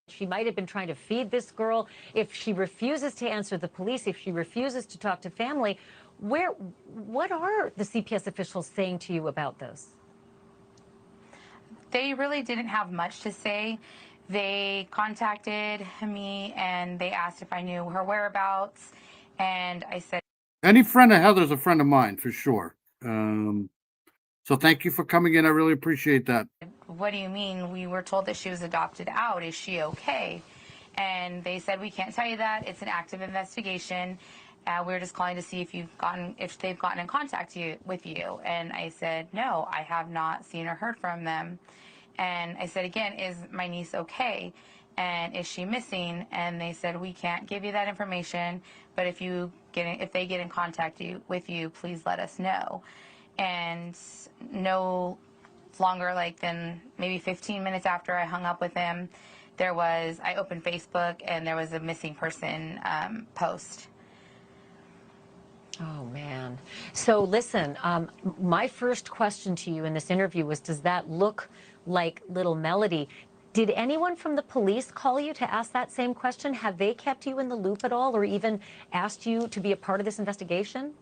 she might have been trying to feed this girl. If she refuses to answer the police, if she refuses to talk to family, what are the CPS officials saying to you about this? They really didn't have much to say. They contacted me and they asked if I knew her whereabouts, and I said, Any friend of Heather's a friend of mine for sure. So thank you for coming in. I really appreciate that. what do you mean? We were told that she was adopted out. Is she okay? And they said, we can't tell you that. It's an active investigation. We're just calling to see if they've gotten in contact with you. And I said, no, I have not seen or heard from them. And I said, again, is my niece okay? And is she missing? And they said, we can't give you that information, but if they get in contact with you, please let us know. And no longer than maybe 15 minutes after I hung up with him, I opened Facebook and there was a missing person post. Oh, man. So listen, my first question to you in this interview was, does that look like little Melody? Did anyone from the police call you to ask that same question? Have they kept you in the loop at all, or even asked you to be a part of this investigation?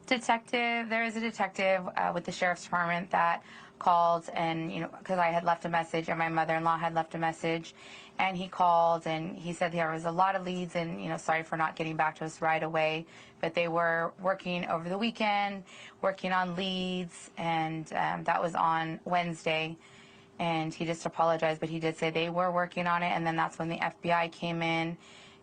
There is a detective with the sheriff's department that called, and because I had left a message and my mother-in-law had left a message, and he called and he said there was a lot of leads, and sorry for not getting back to us right away, but they were working over the weekend, working on leads, and that was on Wednesday. And he just apologized, but he did say they were working on it, and then that's when the FBI came in.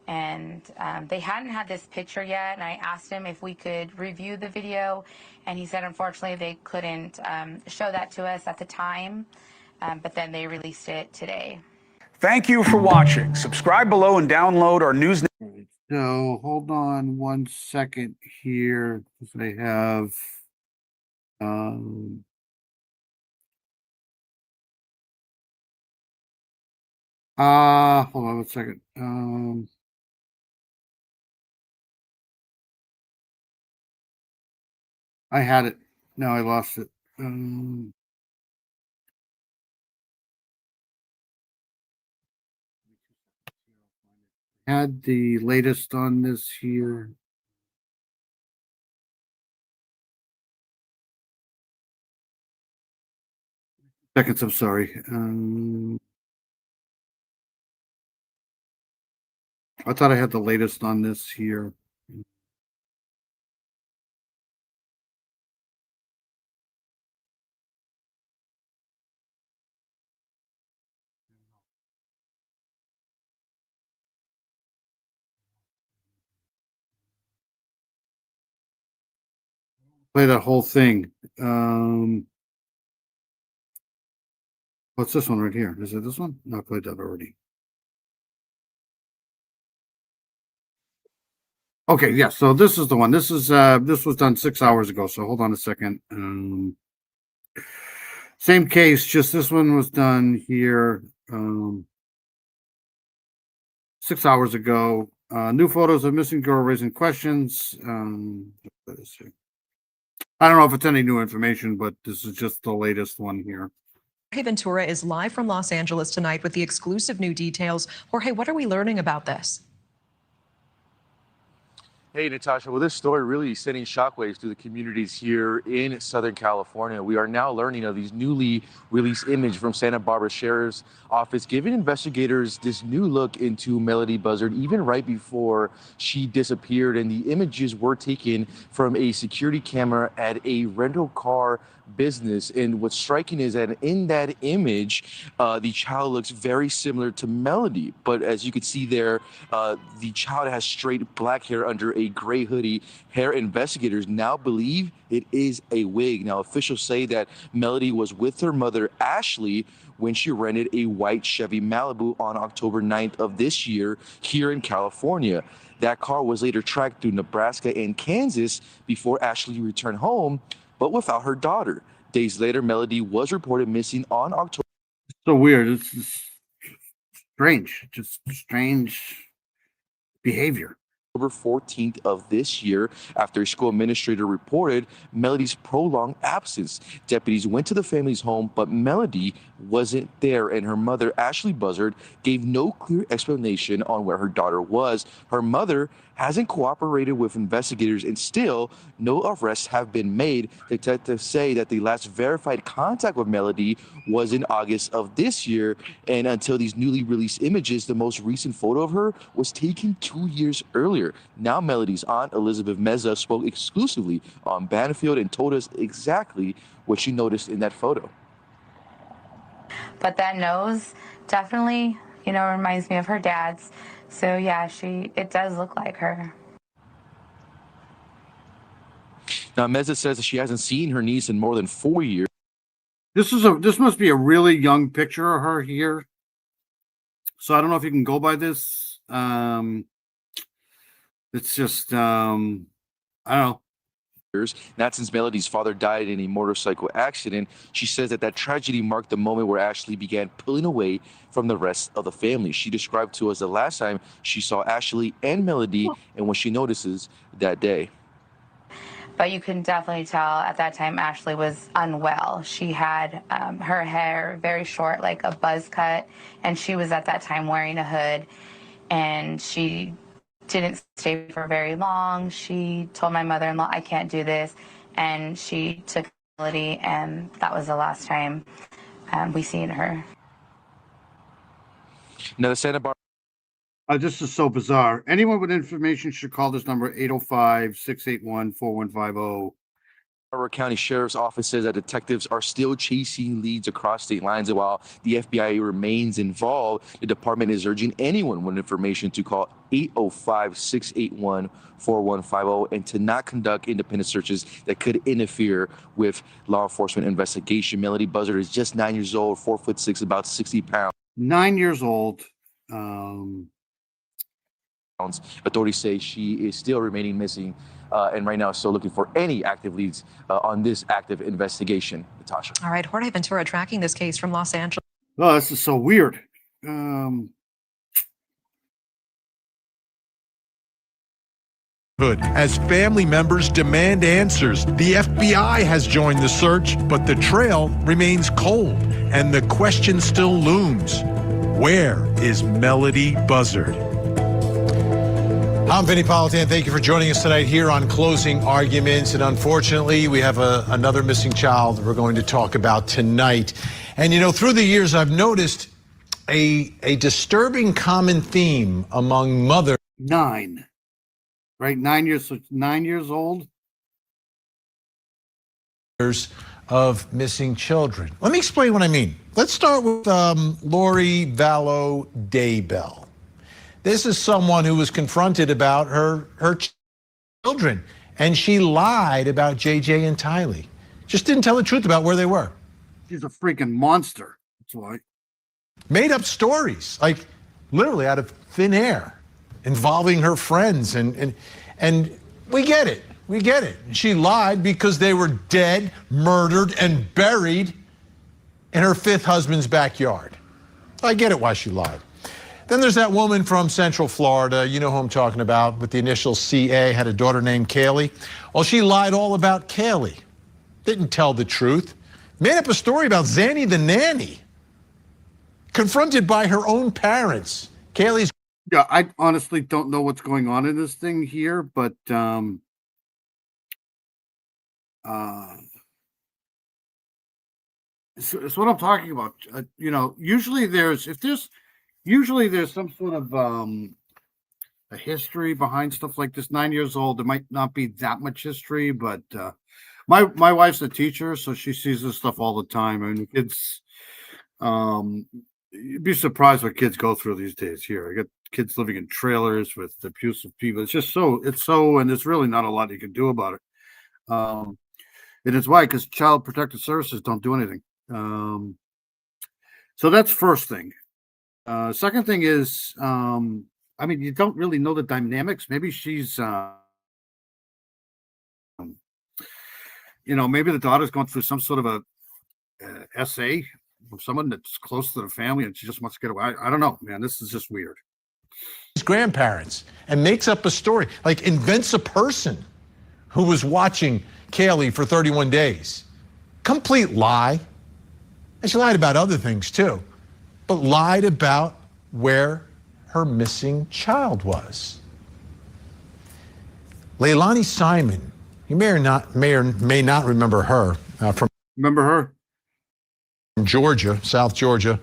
And they hadn't had this picture yet, and I asked him if we could review the video, and he said unfortunately they couldn't show that to us at the time, but then they released it today. Thank you for watching. Subscribe below and download our news. So hold on 1 second here, because I have hold on 1 second. I had it. Now I lost it. Had the latest on this here. Seconds, I'm sorry. I thought I had the latest on this here. Play that whole thing. What's this one right here? Is it this one? No, I played that already. Okay, yeah. So this is the one. This is this was done 6 hours ago. So hold on a second. Same case, just this one was done here 6 hours ago. New photos of missing girl raising questions. I don't know if it's any new information, but this is just the latest one here. Jorge Ventura is live from Los Angeles tonight with the exclusive new details. Jorge, what are we learning about this? Hey, Natasha. Well, this story really is sending shockwaves through the communities here in Southern California. We are now learning of these newly released images from Santa Barbara Sheriff's Office, giving investigators this new look into Melody Buzzard, even right before she disappeared. And the images were taken from a security camera at a rental car business. And what's striking is that in that image, the child looks very similar to Melody. But as you can see there, the child has straight black hair under a gray hoodie. Hair investigators now believe it is a wig. Now, officials say that Melody was with her mother, Ashley, when she rented a white Chevy Malibu on October 9th of this year here in California. That car was later tracked through Nebraska and Kansas before Ashley returned home, but without her daughter. Days later, Melody was reported missing on October. So weird. It's just strange. Just strange behavior. October 14th of this year, after a school administrator reported Melody's prolonged absence. Deputies went to the family's home, but Melody wasn't there, and her mother, Ashley Buzzard, gave no clear explanation on where her daughter was. Her mother hasn't cooperated with investigators, and still no arrests have been made. Detectives say that the last verified contact with Melody was in August of this year, and until these newly released images, the most recent photo of her was taken 2 years earlier. Now Melody's aunt, Elizabeth Meza, spoke exclusively on Banfield and told us exactly what she noticed in that photo. But that nose definitely, reminds me of her dad's. So yeah, it does look like her. Now Meza says that she hasn't seen her niece in more than 4 years. This must be a really young picture of her here. So I don't know if you can go by this. It's just I don't know. Not since Melody's father died in a motorcycle accident. She says that tragedy marked the moment where Ashley began pulling away from the rest of the family. She described to us the last time she saw Ashley and Melody and what she notices that day. But you can definitely tell at that time Ashley was unwell. She had her hair very short, like a buzz cut, and she was at that time wearing a hood, and she didn't stay for very long. She told my mother-in-law, I can't do this, and she took Melody, and that was the last time we seen her. Now the Santa Barbara. This is so bizarre. Anyone with information should call this number 805-681-4150. Broward County Sheriff's Office says that detectives are still chasing leads across state lines, and while the FBI remains involved, the department is urging anyone with information to call 805-681-4150 and to not conduct independent searches that could interfere with law enforcement investigation. Melody Buzzard is just 9 years old, 4'6", about 60 pounds. 9 years old. Authorities say she is still remaining missing, and right now still looking for any active leads on this active investigation. Natasha. All right, Jorge Ventura tracking this case from Los Angeles. Oh, this is so weird. As family members demand answers, the FBI has joined the search, but the trail remains cold, and the question still looms. Where is Melody Buzzard? I'm Vinny Politan. Thank you for joining us tonight here on Closing Arguments. And unfortunately, we have another missing child we're going to talk about tonight. And, through the years, I've noticed a disturbing common theme among mothers. 9. Right? 9 years. So it's 9 years old. Of missing children. Let me explain what I mean. Let's start with Lori Vallow Daybell. This is someone who was confronted about her children, and she lied about JJ and Tylee. Just didn't tell the truth about where they were. She's a freaking monster. That's why. Made up stories, like literally out of thin air, involving her friends, and we get it. We get it. She lied because they were dead, murdered, and buried in her 5th husband's backyard. I get it why she lied. Then there's that woman from Central Florida, you know who I'm talking about, with the initials CA, had a daughter named Kaylee. Well, she lied all about Kaylee. Didn't tell the truth. Made up a story about Zanny the nanny. Confronted by her own parents. Kaylee's... Yeah, I honestly don't know what's going on in this thing here, but it's what I'm talking about. Usually there's some sort of a history behind stuff like this. 9 years old, there might not be that much history, but My wife's a teacher, so she sees this stuff all the time. I mean, kids, you'd be surprised what kids go through these days here. I got kids living in trailers with abusive people. It's just and there's really not a lot you can do about it. And it's why, because Child Protective Services don't do anything. So that's first thing. Second thing is, I mean, you don't really know the dynamics. Maybe she's, maybe the daughter's going through some sort of a essay from someone that's close to the family and she just wants to get away. I don't know, man. This is just weird. His grandparents and makes up a story, like invents a person who was watching Kaylee for 31 days. Complete lie. And she lied about other things too, but lied about where her missing child was. Leilani Simon, you may or may not remember her from Georgia, South Georgia,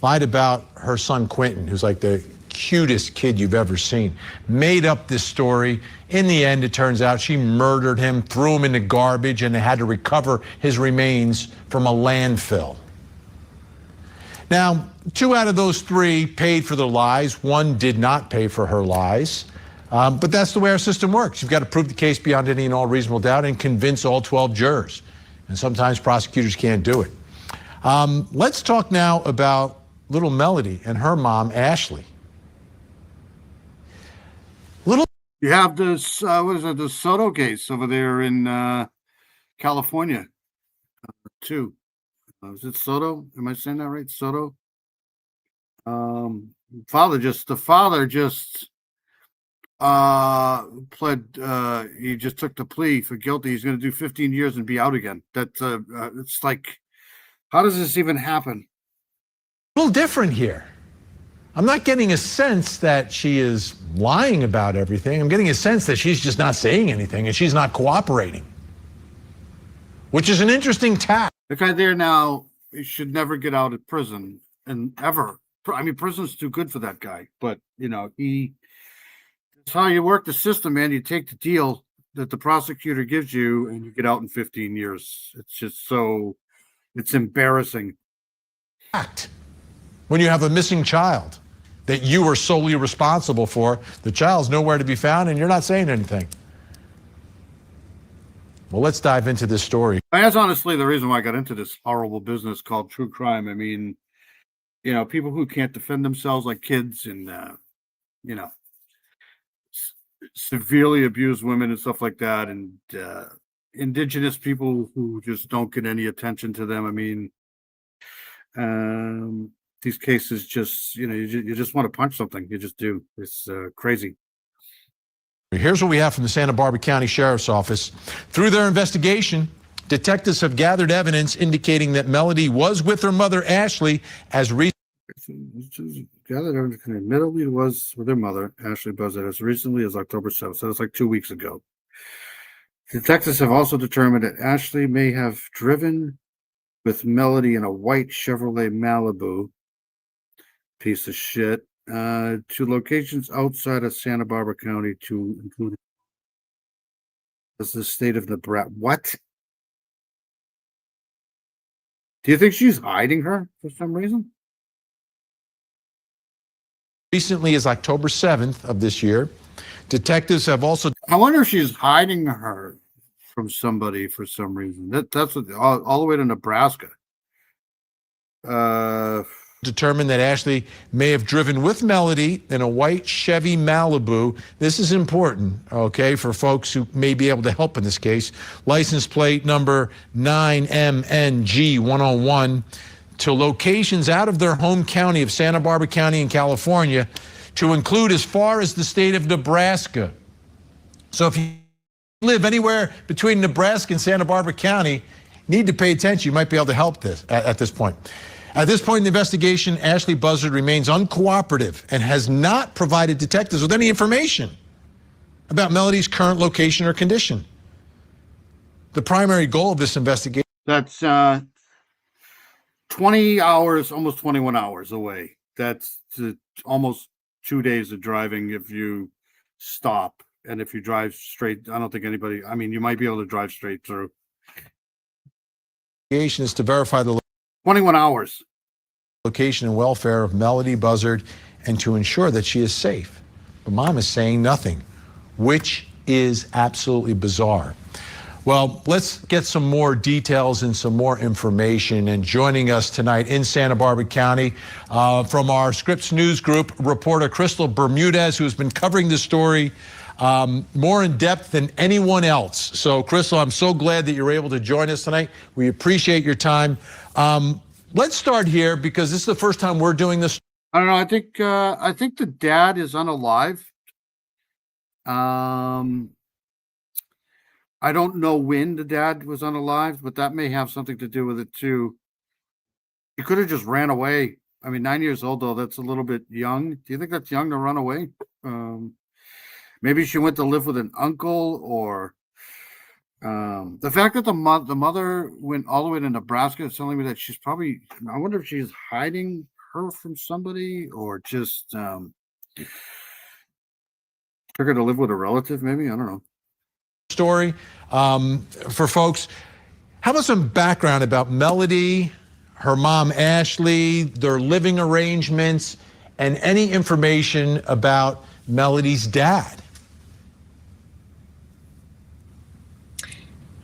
lied about her son Quentin, who's like the cutest kid you've ever seen. Made up this story. In the end, it turns out she murdered him, threw him in the garbage, and they had to recover his remains from a landfill. Now, 2 out of those 3 paid for their lies. 1 did not pay for her lies. But that's the way our system works. You've got to prove the case beyond any and all reasonable doubt and convince all 12 jurors. And sometimes prosecutors can't do it. Let's talk now about little Melody and her mom, Ashley. You have this, the Soto case over there in California, too. Is it Soto? Am I saying that right? Soto? The father just pled, he just took the plea for guilty. He's going to do 15 years and be out again. It's like, how does this even happen? A little different here. I'm not getting a sense that she is lying about everything. I'm getting a sense that she's just not saying anything and she's not cooperating, which is an interesting tack. The guy there now, he should never get out of prison and ever. I mean, prison's too good for that guy, but that's how you work the system, man. You take the deal that the prosecutor gives you and you get out in 15 years. It's just it's embarrassing. When you have a missing child that you are solely responsible for, the child's nowhere to be found and you're not saying anything. Well, let's dive into this story. That's honestly the reason why I got into this horrible business called true crime. I mean, people who can't defend themselves, like kids and, severely abused women and stuff like that. And indigenous people who just don't get any attention to them. I mean, these cases just, you just want to punch something. You just do. It's crazy. Here's what we have from the Santa Barbara County Sheriff's Office. Through their investigation, detectives have gathered evidence indicating that Melody was with her mother, Ashley, as admittedly was with her mother, Ashley Buzzard, as recently as October 7th. So that's like 2 weeks ago. Detectives have also determined that Ashley may have driven with Melody in a white Chevrolet Malibu, piece of shit, to locations outside of Santa Barbara County to include the state of Nebraska. What? Do you think she's hiding her for some reason? Recently as October 7th of this year, detectives have also... I wonder if she's hiding her from somebody for some reason. That's what, all the way to Nebraska. Determined that Ashley may have driven with Melody in a white Chevy Malibu. This is important, okay, for folks who may be able to help in this case. License plate number 9MNG101 to locations out of their home county of Santa Barbara County in California, to include as far as the state of Nebraska. So if you live anywhere between Nebraska and Santa Barbara County, need to pay attention. You might be able to help this at this point. At this point in the investigation, Ashley Buzzard remains uncooperative and has not provided detectives with any information about Melody's current location or condition. The primary goal of this investigation... That's 20 hours, almost 21 hours away. That's almost 2 days of driving if you stop. And if you drive straight, I don't think anybody, I mean, you might be able to drive straight through. Is to verify the 21 hours. location and welfare of Melody Buzzard and to ensure that she is safe. But mom is saying nothing, which is absolutely bizarre. Well, let's get some more details and some more information. And joining us tonight in Santa Barbara County from our Scripps News Group, reporter Crystal Bermudez, who's been covering this story more in depth than anyone else. So, Crystal, I'm so glad that you're able to join us tonight. We appreciate your time. Let's start here because this is the first time we're doing this. I don't know. I think the dad is unalive. I don't know when the dad was unalive, but that may have something to do with it too. He could have just ran away. I mean, 9 years old though, that's a little bit young. Do you think that's young to run away? Maybe she went to live with an uncle, or the fact that the mother went all the way to Nebraska is telling me that she's probably, I wonder if she's hiding her from somebody or just took her to live with a relative, maybe. I don't know. Story for folks. How about some background about Melody, her mom Ashley, their living arrangements, and any information about Melody's dad?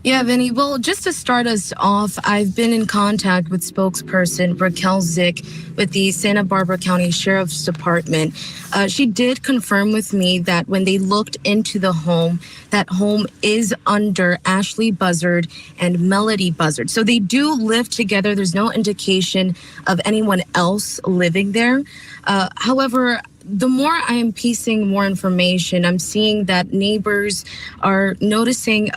Yeah, Vinny. Well, just to start us off, I've been in contact with spokesperson Raquel Zick with the Santa Barbara County Sheriff's Department. She did confirm with me that when they looked into the home, that home is under Ashley Buzzard and Melody Buzzard. So they do live together. There's no indication of anyone else living there. However, the more I am piecing more information, I'm seeing that neighbors are noticing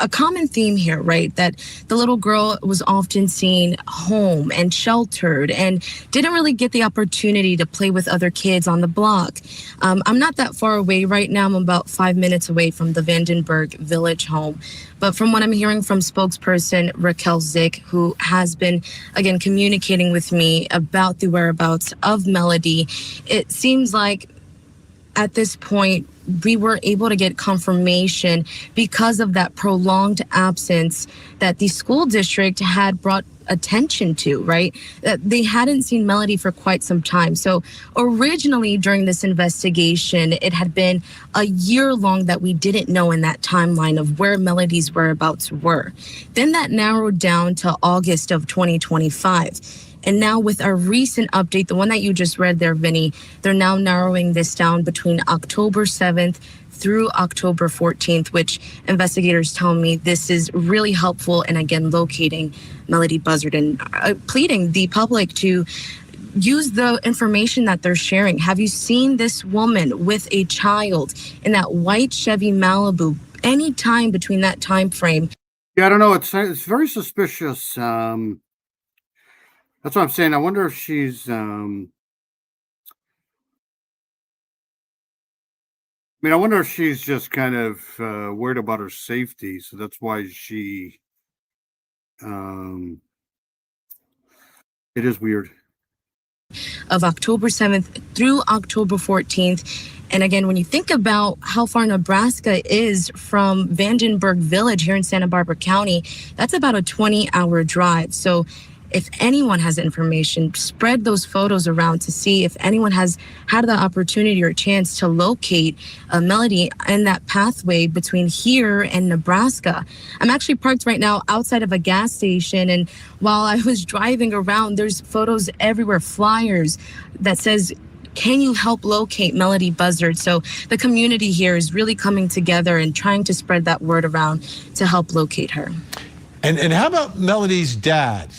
a common theme here, right? That the little girl was often seen home and sheltered and didn't really get the opportunity to play with other kids on the block. I'm not that far away right now. I'm about 5 minutes away from the Vandenberg Village home. But from what I'm hearing from spokesperson Raquel Zick, who has been, again, communicating with me about the whereabouts of Melody, it seems like at this point, we were able to get confirmation because of that prolonged absence that the school district had brought attention to, right? That they hadn't seen Melody for quite some time. So originally during this investigation, it had been a year long that we didn't know in that timeline of where Melody's whereabouts were. Then that narrowed down to August of 2025. And now with our recent update, the one that you just read there, Vinny, they're now narrowing this down between October 7th through October 14th, which investigators tell me this is really helpful in, again, locating Melody Buzzard and pleading the public to use the information that they're sharing. Have you seen this woman with a child in that white Chevy Malibu any time between that time frame? Yeah, I don't know. It's very suspicious. That's what I'm saying. I wonder if she's, I wonder if she's just kind of worried about her safety. So that's why she, it is weird. Of October 7th through October 14th. And again, when you think about how far Nebraska is from Vandenberg Village here in Santa Barbara County, that's about a 20-hour drive. So if anyone has information, spread those photos around to see if anyone has had the opportunity or chance to locate a Melody in that pathway between here and Nebraska. I'm actually parked right now outside of a gas station, and while I was driving around, there's photos everywhere, flyers that says, "Can you help locate Melody Buzzard?" So the community here is really coming together and trying to spread that word around to help locate her. And how about Melody's dad?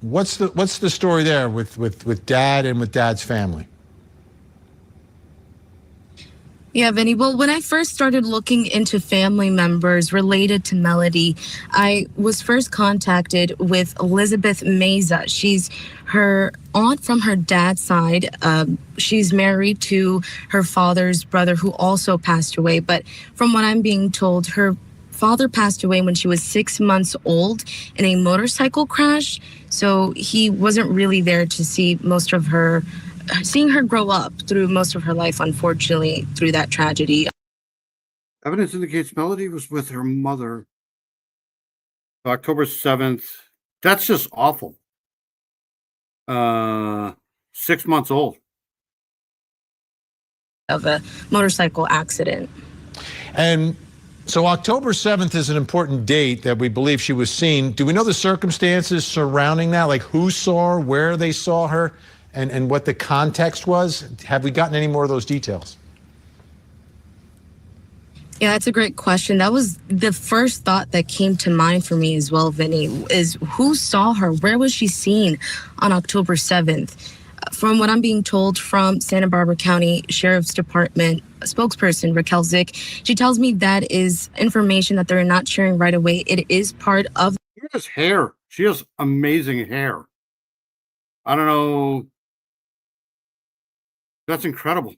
What's the story there with dad and with dad's family? Yeah, Vinny. Well, when I first started looking into family members related to Melody, I was first contacted with Elizabeth Meza. She's her aunt from her dad's side. She's married to her father's brother, who also passed away. But from what I'm being told, her father passed away when she was 6 months old in a motorcycle crash. So he wasn't really there to see seeing her grow up through most of her life, unfortunately, through that tragedy. Evidence indicates Melody was with her mother October 7th. That's just awful. 6 months old. Of a motorcycle accident. And so October 7th is an important date that we believe she was seen. Do we know the circumstances surrounding that? Like who saw her, where they saw her, and what the context was? Have we gotten any more of those details? Yeah, that's a great question. That was the first thought that came to mind for me as well, Vinny, is who saw her? Where was she seen on October 7th? From what I'm being told from Santa Barbara County Sheriff's Department spokesperson, Raquel Zick, she tells me that is information that they're not sharing right away. It is part of... Look at this hair. She has amazing hair. I don't know. That's incredible.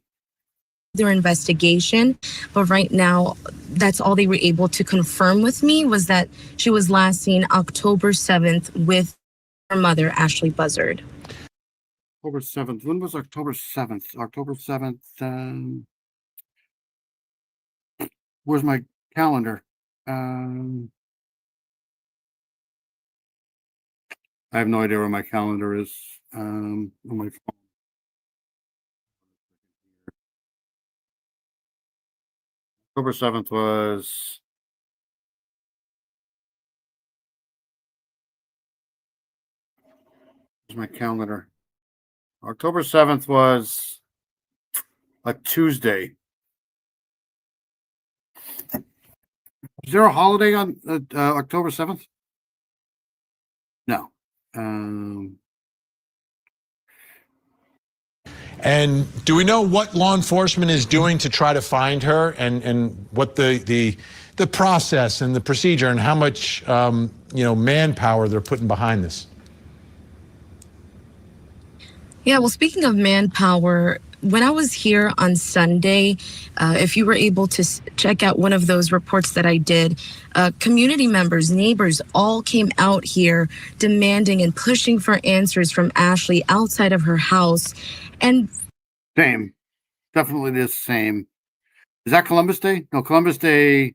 Their investigation, but right now that's all they were able to confirm with me was that she was last seen October 7th with her mother, Ashley Buzzard. October 7th. When was October 7th? October 7th. Where's my calendar? I have no idea where my calendar is on my phone. October 7th was where's my calendar? October 7th was a Tuesday. Is there a holiday on October 7th? No. And do we know what law enforcement is doing to try to find her, and what the process and the procedure, and how much manpower they're putting behind this? Yeah, well, speaking of manpower, when I was here on Sunday, if you were able to check out one of those reports that I did, community members, neighbors all came out here demanding and pushing for answers from Ashley outside of her house. And same. Definitely the same. Is that Columbus Day? No, Columbus Day.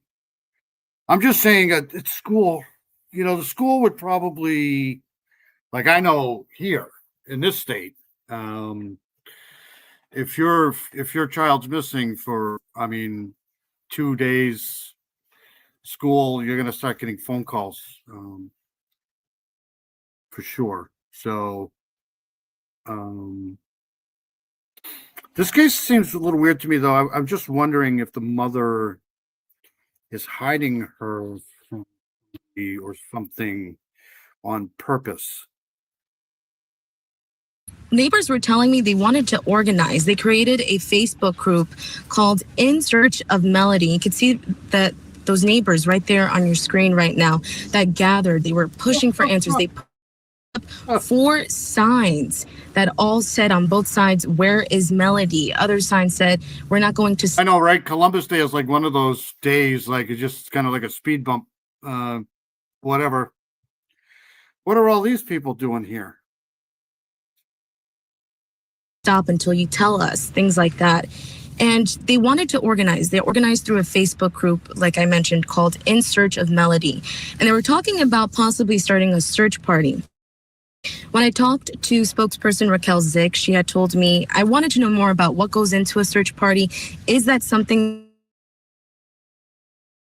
I'm just saying at school, the school would probably, like I know here in this state, if your child's missing for 2 days school, you're going to start getting phone calls for sure. So this case seems a little weird to me, though. I'm just wondering if the mother is hiding her from me or something on purpose. neighbors were telling me they wanted to organize. They created a Facebook group called In Search of Melody. You can see that those neighbors right there on your screen right now that gathered. They were pushing for answers. They put up 4 signs that all said on both sides, "Where is Melody?" Other signs said, "We're not going to..." I know, right? Columbus Day is like one of those days, like it's just kind of like a speed bump, whatever. What are all these people doing here? Stop until you tell us, things like that. And they wanted to organize. They organized through a Facebook group, like I mentioned, called In Search of Melody. And they were talking about possibly starting a search party. When I talked to spokesperson Raquel Zick, she had told me, I wanted to know more about what goes into a search party. Is that something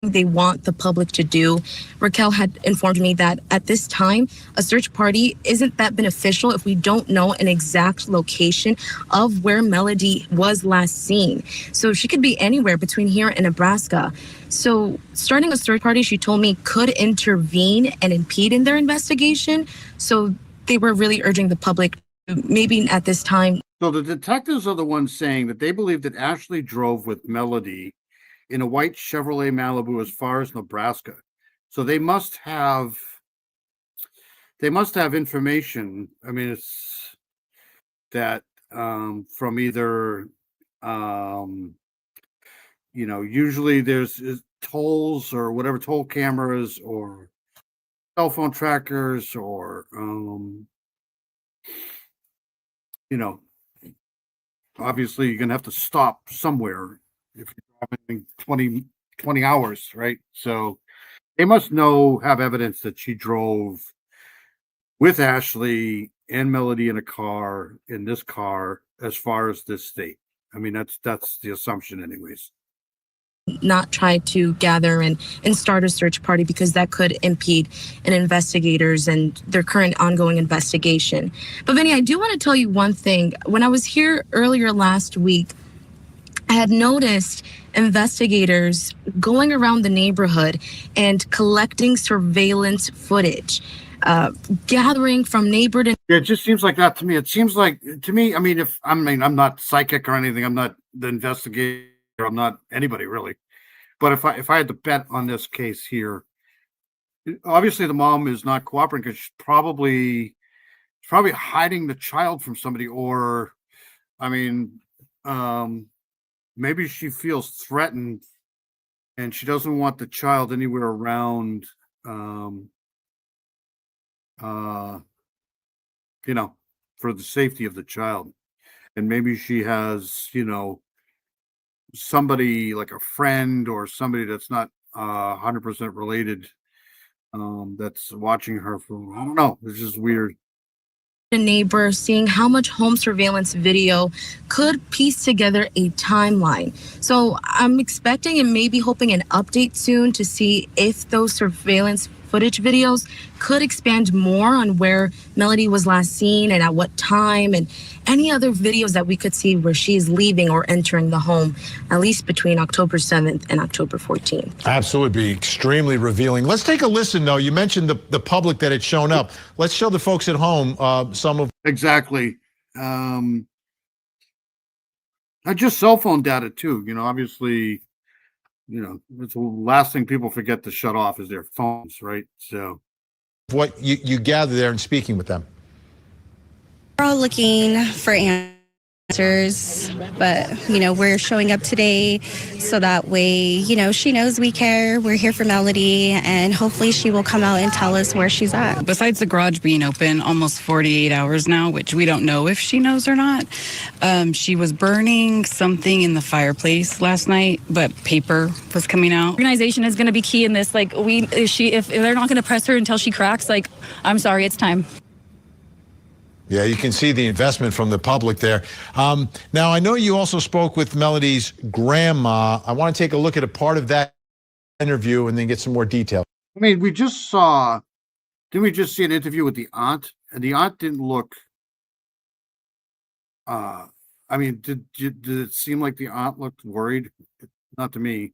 they want the public to do? Raquel had informed me that at this time, a search party isn't that beneficial if we don't know an exact location of where Melody was last seen. So she could be anywhere between here and Nebraska. So starting a search party, she told me, could intervene and impede in their investigation. So they were really urging the public, maybe at this time. So the detectives are the ones saying that they believe that Ashley drove with Melody in a white Chevrolet Malibu as far as Nebraska. So they must have information. I mean, it's that from either usually there's tolls or whatever, toll cameras or cell phone trackers or obviously you're gonna have to stop somewhere if you're driving 20 hours, right? So They must have evidence that she drove with Ashley and Melody in this car, as far as this state. I mean, that's the assumption anyways. Not try to gather and start a search party because that could impede an investigators and their current ongoing investigation. But Vinny, I do want to tell you one thing. When I was here earlier last week, I had noticed investigators going around the neighborhood and collecting surveillance footage, gathering from neighbor to. Yeah, it just seems like that to me. It seems like to me. I mean, I'm not psychic or anything. I'm not the investigator. I'm not anybody really. But if I had to bet on this case here, obviously the mom is not cooperating because she's probably hiding the child from somebody, or I mean, maybe she feels threatened and she doesn't want the child anywhere around, for the safety of the child. And maybe she has, somebody like a friend or somebody that's not 100% related, that's watching her from, I don't know. It's just weird. A neighbor seeing how much home surveillance video could piece together a timeline. So I'm expecting and maybe hoping an update soon to see if those surveillance footage videos could expand more on where Melody was last seen and at what time, and any other videos that we could see where she's leaving or entering the home, at least between October 7th and October 14th. Absolutely, be extremely revealing. Let's take a listen, though. You mentioned the public that had shown up. Let's show the folks at home some of. Exactly. I just cell phone data too. Obviously, it's the last thing people forget to shut off is their phones, right? So, what you gather there and speaking with them. We're all looking for answers, but we're showing up today so that way she knows we care. We're here for Melody, and hopefully she will come out and tell us where she's at. Besides the garage being open almost 48 hours now, which we don't know if she knows or not, she was burning something in the fireplace last night, but paper was coming out. Organization is going to be key in this. Like if they're not going to press her until she cracks, I'm sorry, it's time. Yeah, you can see the investment from the public there. Now, I know you also spoke with Melody's grandma. I want to take a look at a part of that interview and then get some more detail. I mean, didn't we just see an interview with the aunt? And the aunt didn't look, did it seem like the aunt looked worried? Not to me.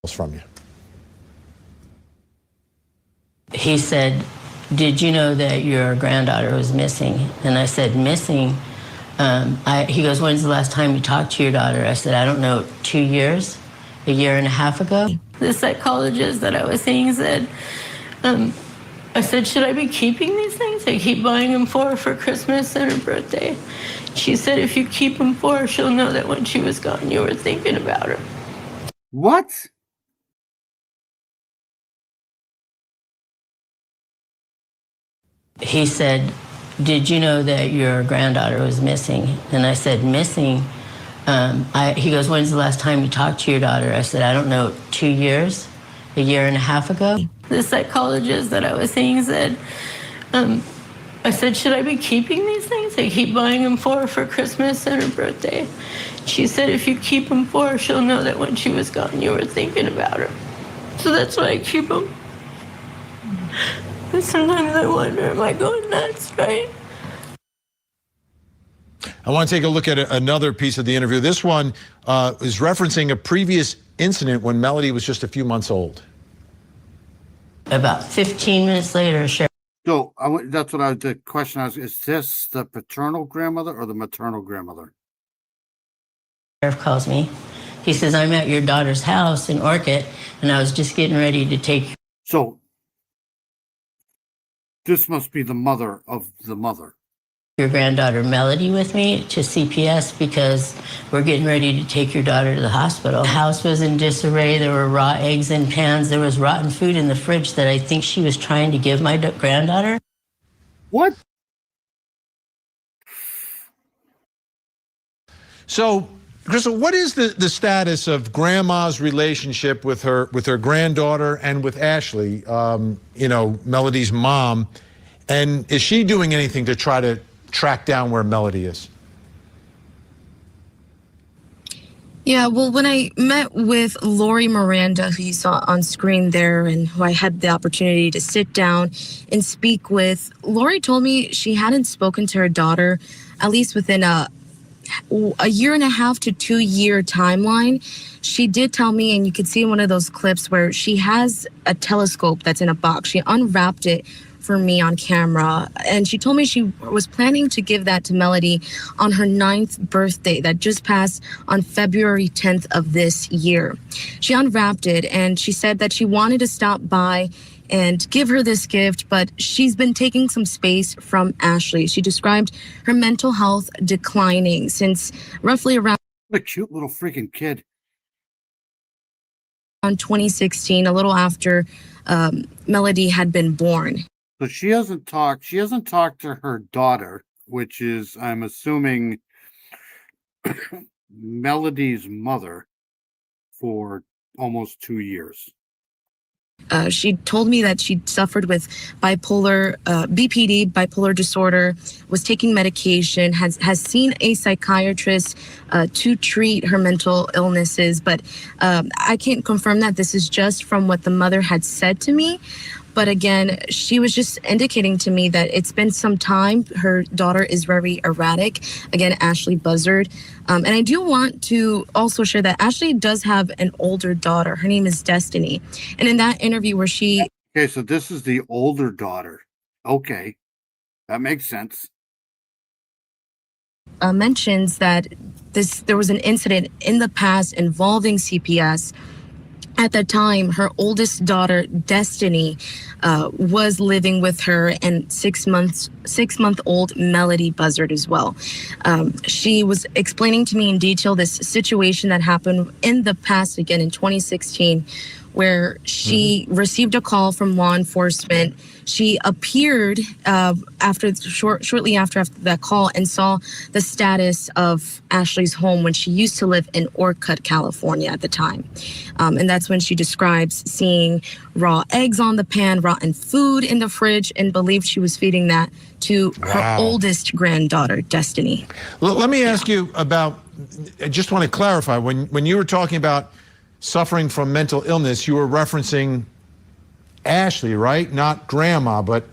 From you. He said, "Did you know that your granddaughter was missing?" And I said, "Missing?" He goes, "When's the last time you talked to your daughter?" I said, "I don't know, 2 years, a year and a half ago." The psychologist that I was seeing said, I said, "Should I be keeping these things? I keep buying them for her for Christmas and her birthday." She said, "If you keep them for her, she'll know that when she was gone, you were thinking about her." What? He said, "Did you know that your granddaughter was missing?" And I said, "Missing?" He goes, "When's the last time you talked to your daughter?" I said, "I don't know, 2 years, a year and a half ago." The psychologist that I was seeing said, I said, "Should I be keeping these things? I keep buying them for her for Christmas and her birthday." She said, "If you keep them for her, she'll know that when she was gone, you were thinking about her." So that's why I keep them. But sometimes I wonder, am I going nuts, right? I want to take a look at another piece of the interview. This one is referencing a previous incident when Melody was just a few months old. About 15 minutes later, So that's what the question was. Is this the paternal grandmother or the maternal grandmother? Sheriff calls me. He says, "I'm at your daughter's house in Orchid, and I was just getting ready to take." So this must be the mother of the mother. Your granddaughter Melody with me to CPS because we're getting ready to take your daughter to the hospital. The house was in disarray. There were raw eggs in pans. There was rotten food in the fridge that I think she was trying to give my granddaughter. What? So Crystal, what is the status of Grandma's relationship with her granddaughter and with Ashley, Melody's mom? And is she doing anything to try to track down where Melody is? Yeah, well, when I met with Lori Miranda, who you saw on screen there, and who I had the opportunity to sit down and speak with, Lori told me she hadn't spoken to her daughter, at least within a 1.5 to 2 year timeline. She did tell me, and you could see in one of those clips where she has a telescope that's in a box. She unwrapped it for me on camera, and she told me she was planning to give that to Melody on her 9th birthday that just passed on February 10th of this year. She unwrapped it, and she said that she wanted to stop by and give her this gift, but she's been taking some space from Ashley. She described her mental health declining since roughly around What a cute little freaking kid. 2016, a little after Melody had been born. So she hasn't talked to her daughter, which is, I'm assuming, Melody's mother, for almost 2 years. She told me that she suffered with BPD, bipolar disorder, was taking medication, has seen a psychiatrist to treat her mental illnesses. But I can't confirm that. This is just from what the mother had said to me. But again, she was just indicating to me that it's been some time. Her daughter is very erratic. Again, Ashley Buzzard. And I do want to also share that Ashley does have an older daughter. Her name is Destiny. And in that interview where she... Okay, so this is the older daughter. Okay, that makes sense. mentions that there was an incident in the past involving CPS. At that time, her oldest daughter, Destiny, was living with her, and 6-month-old Melody Buzzard as well. She was explaining to me in detail this situation that happened in the past, again in 2016, where she received a call from law enforcement. She appeared shortly after that call and saw the status of Ashley's home when she used to live in Orcutt, California at the time. And that's when she describes seeing raw eggs on the pan, rotten food in the fridge, and believed she was feeding that to her oldest granddaughter, Destiny. Let me ask you about, I just want to clarify, when you were talking about suffering from mental illness, you were referencing Ashley, right? Not Grandma, but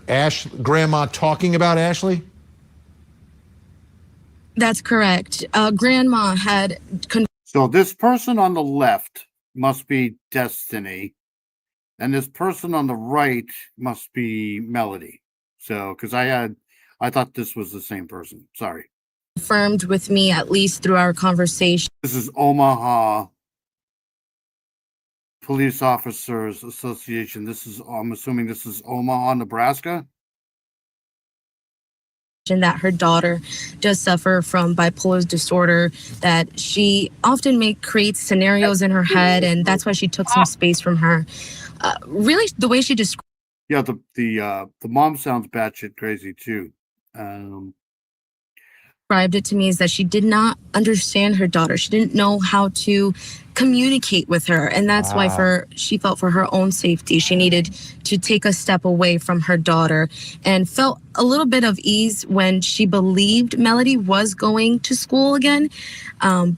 Grandma talking about Ashley? That's correct. Grandma had... So this person on the left must be Destiny, and this person on the right must be Melody. So, because I thought this was the same person. Sorry. Confirmed with me, at least through our conversation. This is Omaha Police Officers Association. I'm assuming this is Omaha, Nebraska. That her daughter does suffer from bipolar disorder, that she often creates scenarios in her head, and that's why she took some space from her. Really, the way she described. Yeah, the mom sounds batshit crazy too. Described it to me is that she did not understand her daughter. She didn't know how to communicate with her, and that's why she felt for her own safety she needed to take a step away from her daughter, and felt a little bit of ease when she believed Melody was going to school again,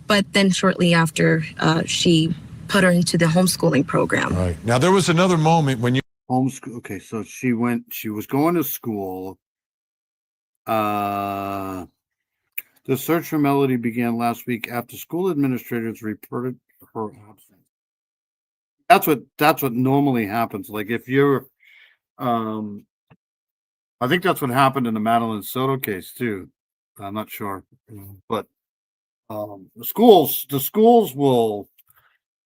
but then shortly after she put her into the homeschooling program. Right. Now there was another moment when you homeschool. Okay, so she was going to school. The search for Melody began last week after school administrators reported her absence. That's what normally happens. Like if you're, I think that's what happened in the Madeline Soto case too. I'm not sure, but the schools will.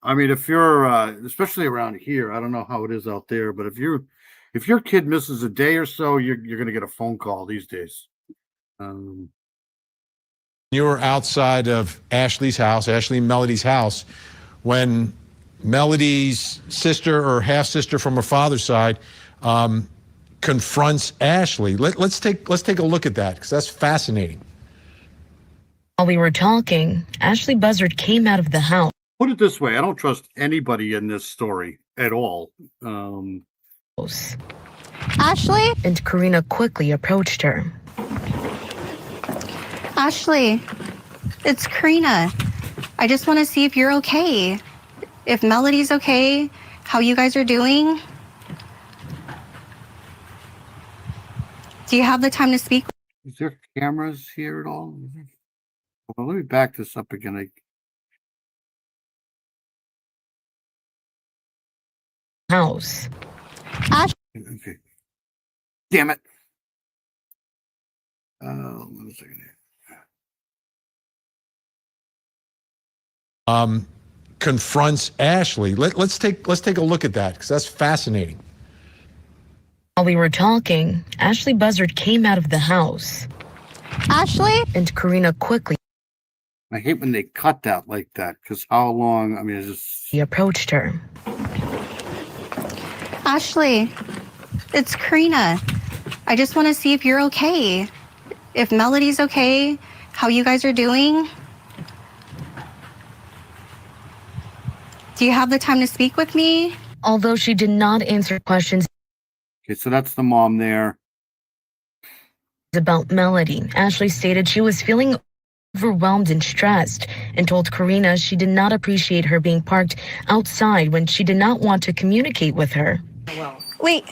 I mean, if you're, especially around here, I don't know how it is out there, but if your kid misses a day or so, you're going to get a phone call these days. You were outside of Ashley's house, Ashley and Melody's house, when Melody's sister or half-sister from her father's side confronts Ashley. Let's take a look at that, because that's fascinating. While we were talking, Ashley Buzzard came out of the house. Put it this way, I don't trust anybody in this story at all. Ashley? And Karina quickly approached her. Ashley, it's Karina. I just want to see if you're okay. If Melody's okay, how you guys are doing. Do you have the time to speak? Is there cameras here at all? Well, let me back this up again. House. Okay. Damn it. One second here. Confronts Ashley. Let's take a look at that because that's fascinating. While we were talking, Ashley Buzzard came out of the house. Ashley? And Karina quickly. I hate when they cut that like that because how long? I mean, it's just. He approached her. Ashley, it's Karina. I just want to see if you're okay. If Melody's okay, how you guys are doing. Do you have the time to speak with me? Although she did not answer questions Okay, so that's the mom there. about Melody, Ashley stated she was feeling overwhelmed and stressed and told Karina she did not appreciate her being parked outside when she did not want to communicate with her. Wait,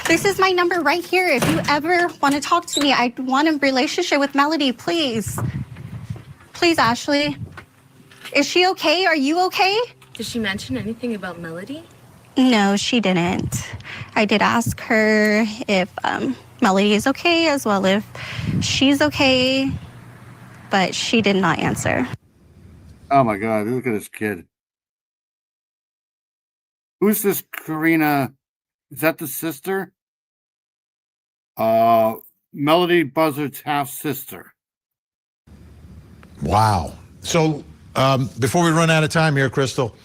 this is my number right here. If you ever want to talk to me, I want a relationship with Melody, please. Please, Ashley. Is she okay? Are you okay? Did she mention anything about Melody? No, she didn't. I did ask her if Melody is okay as well if she's okay, but she did not answer. Oh my God, look at this kid. Who's this Karina? Is that the sister? Melody Buzzard's half sister. Wow. So before we run out of time here, Crystal,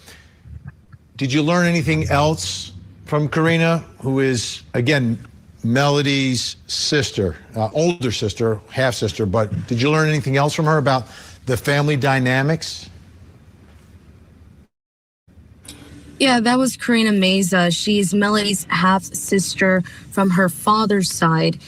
did you learn anything else from Karina, who is, again, Melody's sister, older sister, half sister, but did you learn anything else from her about the family dynamics? Yeah, that was Karina Meza. She's Melody's half sister from her father's side.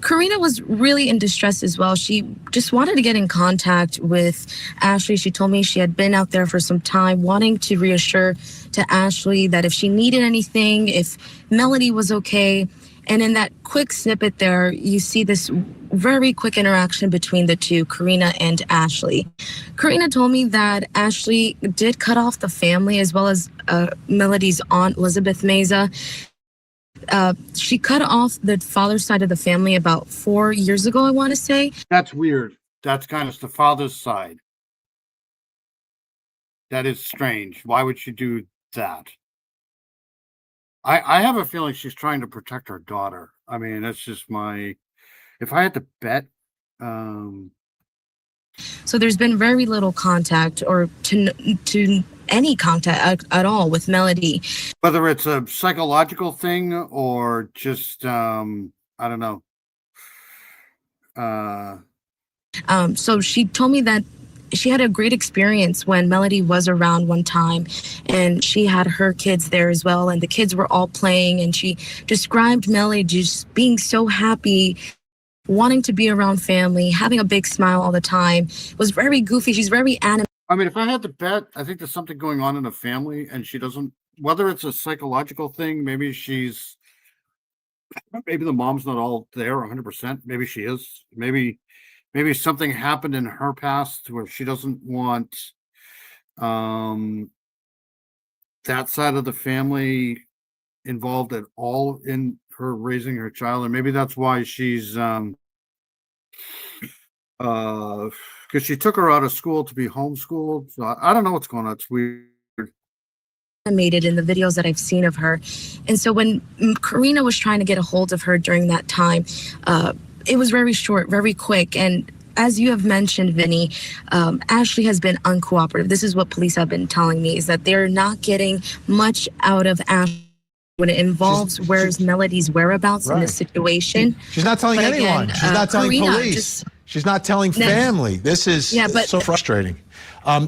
Karina was really in distress as well. She just wanted to get in contact with Ashley. She told me she had been out there for some time, wanting to reassure to Ashley that if she needed anything, if Melody was okay. And in that quick snippet there, you see this very quick interaction between the two, Karina and Ashley. Karina told me that Ashley did cut off the family as well as Melody's aunt, Elizabeth Meza. She cut off the father's side of the family about 4 years ago, I want to say. That's weird. That's kind of the father's side. That is strange. Why would she do that? I have a feeling she's trying to protect her daughter. I mean, that's just my. If I had to bet. So there's been very little contact or to any contact at all with Melody. Whether it's a psychological thing or just, I don't know. So she told me that she had a great experience when Melody was around one time, and she had her kids there as well, and the kids were all playing, and she described Melody just being so happy, wanting to be around family, having a big smile all the time. Was very goofy. She's very animated. I mean, if I had to bet, I think there's something going on in the family, and she doesn't. Whether it's a psychological thing, maybe the mom's not all there 100%. Maybe she is. Maybe something happened in her past where she doesn't want that side of the family involved at all in her raising her child, and maybe that's why she's because she took her out of school to be homeschooled. So I don't know what's going on. It's weird. Animated in the videos that I've seen of her. And so when Karina was trying to get a hold of her during that time, it was very short, very quick. And as you have mentioned, Vinny, Ashley has been uncooperative. This is what police have been telling me, is that they're not getting much out of Ashley when it involves where's Melody's whereabouts in this situation. She's not telling anyone. She's not telling Karina police. She's not telling family. This is so frustrating.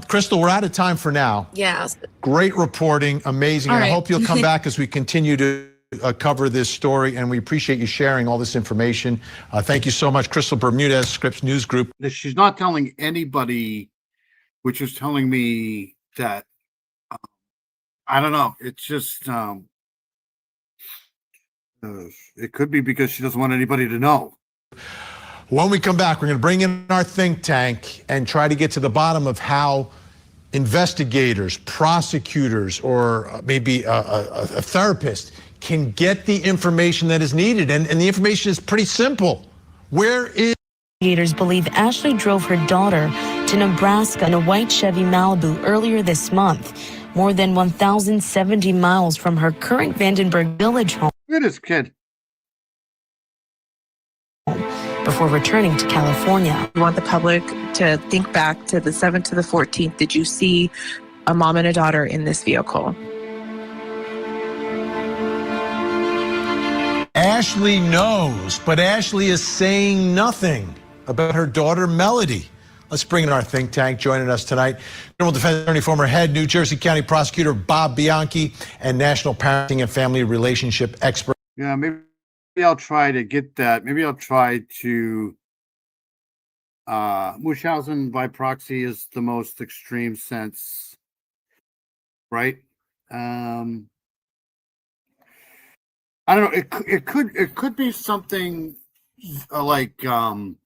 Crystal, we're out of time for now. Yeah. Great reporting, amazing. All I right. hope you'll come back as we continue to cover this story, and we appreciate you sharing all this information. Thank you so much, Crystal Bermudez, Scripps News Group. She's not telling anybody, which is telling me that, I don't know, it's just, it could be because she doesn't want anybody to know. When we come back, we're going to bring in our think tank and try to get to the bottom of how investigators, prosecutors, or maybe a therapist can get the information that is needed. And the information is pretty simple. Where is... Investigators believe Ashley drove her daughter to Nebraska in a white Chevy Malibu earlier this month, more than 1,070 miles from her current Vandenberg Village home. Look at this kid. Before returning to California. We want the public to think back to the 7th to the 14th. Did you see a mom and a daughter in this vehicle? Ashley knows, but Ashley is saying nothing about her daughter, Melody. Let's bring in our think tank. Joining us tonight, criminal defense attorney, former head New Jersey County prosecutor Bob Bianchi, and national parenting and family relationship expert. Yeah, maybe I'll try to get that. Maybe I'll try to, Munchausen by proxy is the most extreme sense, right? I don't know. It could be something like, I'm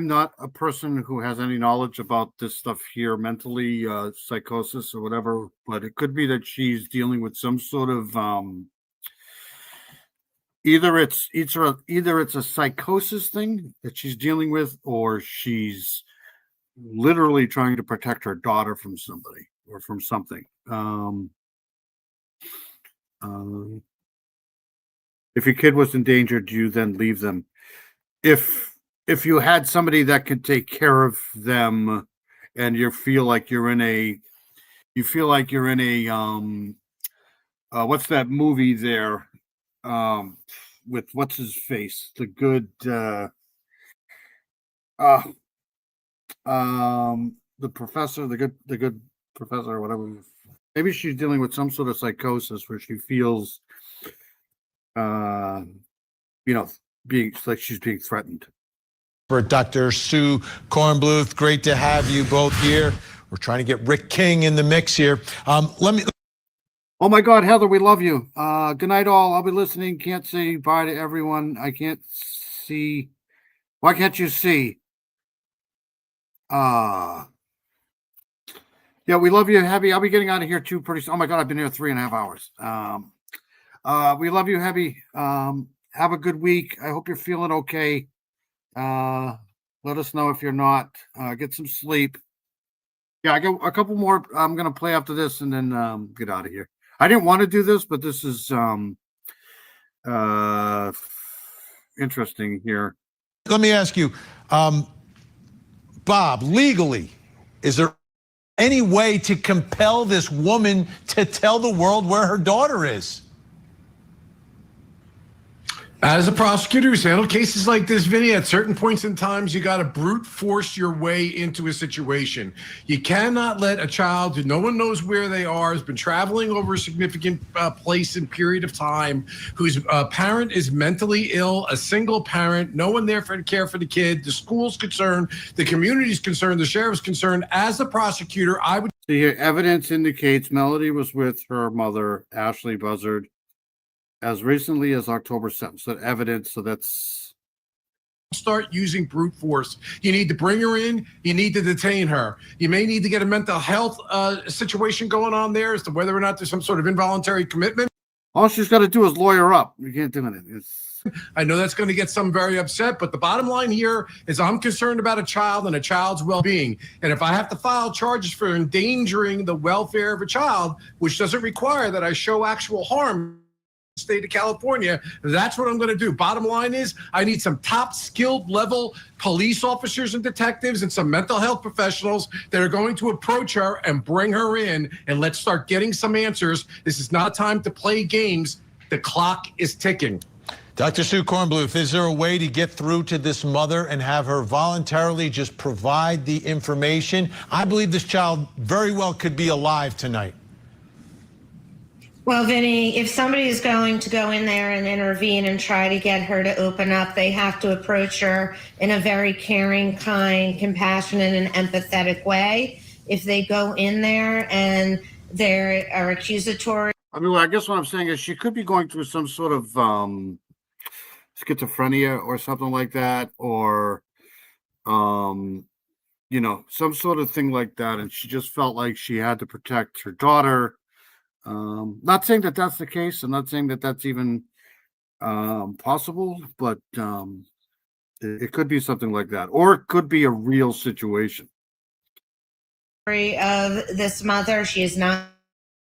not a person who has any knowledge about this stuff here, mentally, psychosis or whatever, but it could be that she's dealing with some sort of, either it's a psychosis thing that she's dealing with, or she's literally trying to protect her daughter from somebody or from something. If your kid was endangered, do you then leave them? If you had somebody that could take care of them, and you feel like you're in a what's that movie there, with what's his face, the good the professor, the good professor or whatever. Maybe she's dealing with some sort of psychosis where she feels being like she's being threatened. For Dr. Sue Kornbluth, great to have you both here. We're trying to get Rick King in the mix here. Oh my God, Heather, we love you. Good night, all. I'll be listening. Can't say bye to everyone. I can't see. Why can't you see? Yeah, we love you, Heavy. I'll be getting out of here too pretty soon. Oh my God, I've been here 3.5 hours. We love you, Heavy. Have a good week. I hope you're feeling okay. Let us know if you're not. Get some sleep. Yeah, I got a couple more I'm gonna play after this and then get out of here. I didn't want to do this, but this is interesting here. Let me ask you, Bob, legally, is there any way to compel this woman to tell the world where her daughter is? As a prosecutor who's handled cases like this, Vinny, at certain points in times, you got to brute force your way into a situation. You cannot let a child who no one knows where they are, has been traveling over a significant place and period of time, whose parent is mentally ill, a single parent, no one there to care for the kid, the school's concerned, the community's concerned, the sheriff's concerned. As a prosecutor, I would... See here, evidence indicates Melody was with her mother, Ashley Buzzard, as recently as October 7th. So evidence, so that's... Start using brute force. You need to bring her in. You need to detain her. You may need to get a mental health situation going on there as to whether or not there's some sort of involuntary commitment. All she's got to do is lawyer up. You can't do anything. I know that's going to get some very upset, but the bottom line here is I'm concerned about a child and a child's well-being. And if I have to file charges for endangering the welfare of a child, which doesn't require that I show actual harm, state of California, that's what I'm going to do. Bottom line is I need some top skilled level police officers and detectives and some mental health professionals that are going to approach her and bring her in, and let's start getting some answers. This is not time to play games. The clock is ticking. Dr. Sue Kornbluth, is there a way to get through to this mother and have her voluntarily just provide the information? I believe this child very well could be alive tonight. Well, Vinny, if somebody is going to go in there and intervene and try to get her to open up, they have to approach her in a very caring, kind, compassionate, and empathetic way. If they go in there and they are accusatory. I mean, well, I guess what I'm saying is she could be going through some sort of schizophrenia or something like that, or you know, some sort of thing like that, and she just felt like she had to protect her daughter. Not saying that that's the case. I'm not saying that that's even possible, but it could be something like that, or it could be a real situation. Of this mother, she is not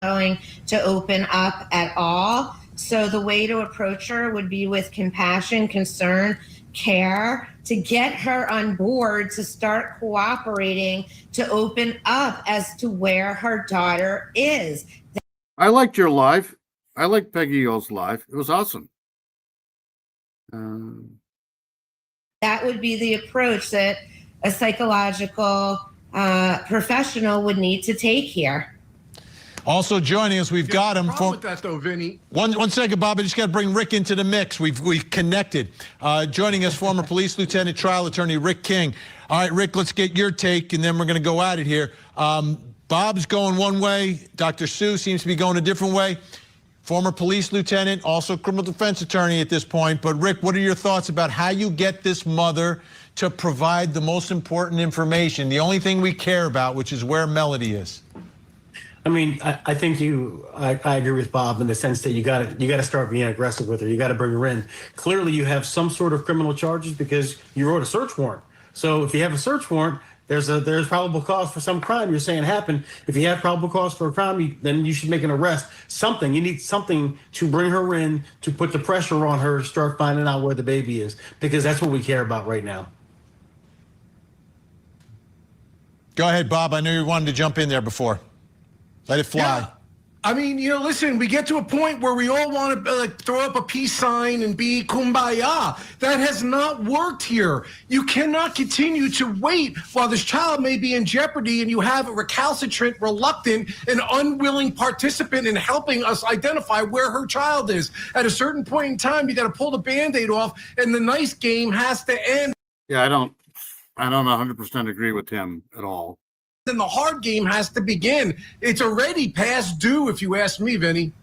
going to open up at all. So the way to approach her would be with compassion, concern, care, to get her on board to start cooperating, to open up as to where her daughter is. I liked your live. I liked Peggy O's live. It was awesome. That would be the approach that a psychological professional would need to take here. Also joining us, we've got him. With that though, Vinny. One second, Bob. I just got to bring Rick into the mix. We've connected. Joining us, former police lieutenant, trial attorney Rick King. All right, Rick, let's get your take, and then we're going to go at it here. Bob's going one way. Dr. Sue seems to be going a different way. Former police lieutenant, also criminal defense attorney at this point. But Rick, what are your thoughts about how you get this mother to provide the most important information, the only thing we care about, which is where Melody is? I mean, I think I agree with Bob in the sense that you got to start being aggressive with her. You got to bring her in. Clearly, you have some sort of criminal charges because you wrote a search warrant. So if you have a search warrant, there's probable cause for some crime you're saying happened. If you have probable cause for a crime, then you should make an arrest. Something. You need something to bring her in, to put the pressure on her to start finding out where the baby is, because that's what we care about right now. Go ahead, Bob. I knew you wanted to jump in there before. Let it fly. Yeah. I mean, listen, we get to a point where we all want to throw up a peace sign and be kumbaya. That has not worked here. You cannot continue to wait while this child may be in jeopardy and you have a recalcitrant, reluctant, and unwilling participant in helping us identify where her child is. At a certain point in time, you got to pull the Band-Aid off and the nice game has to end. Yeah, I don't 100% agree with him at all. Then the hard game has to begin. It's already past due, if you ask me, Vinny.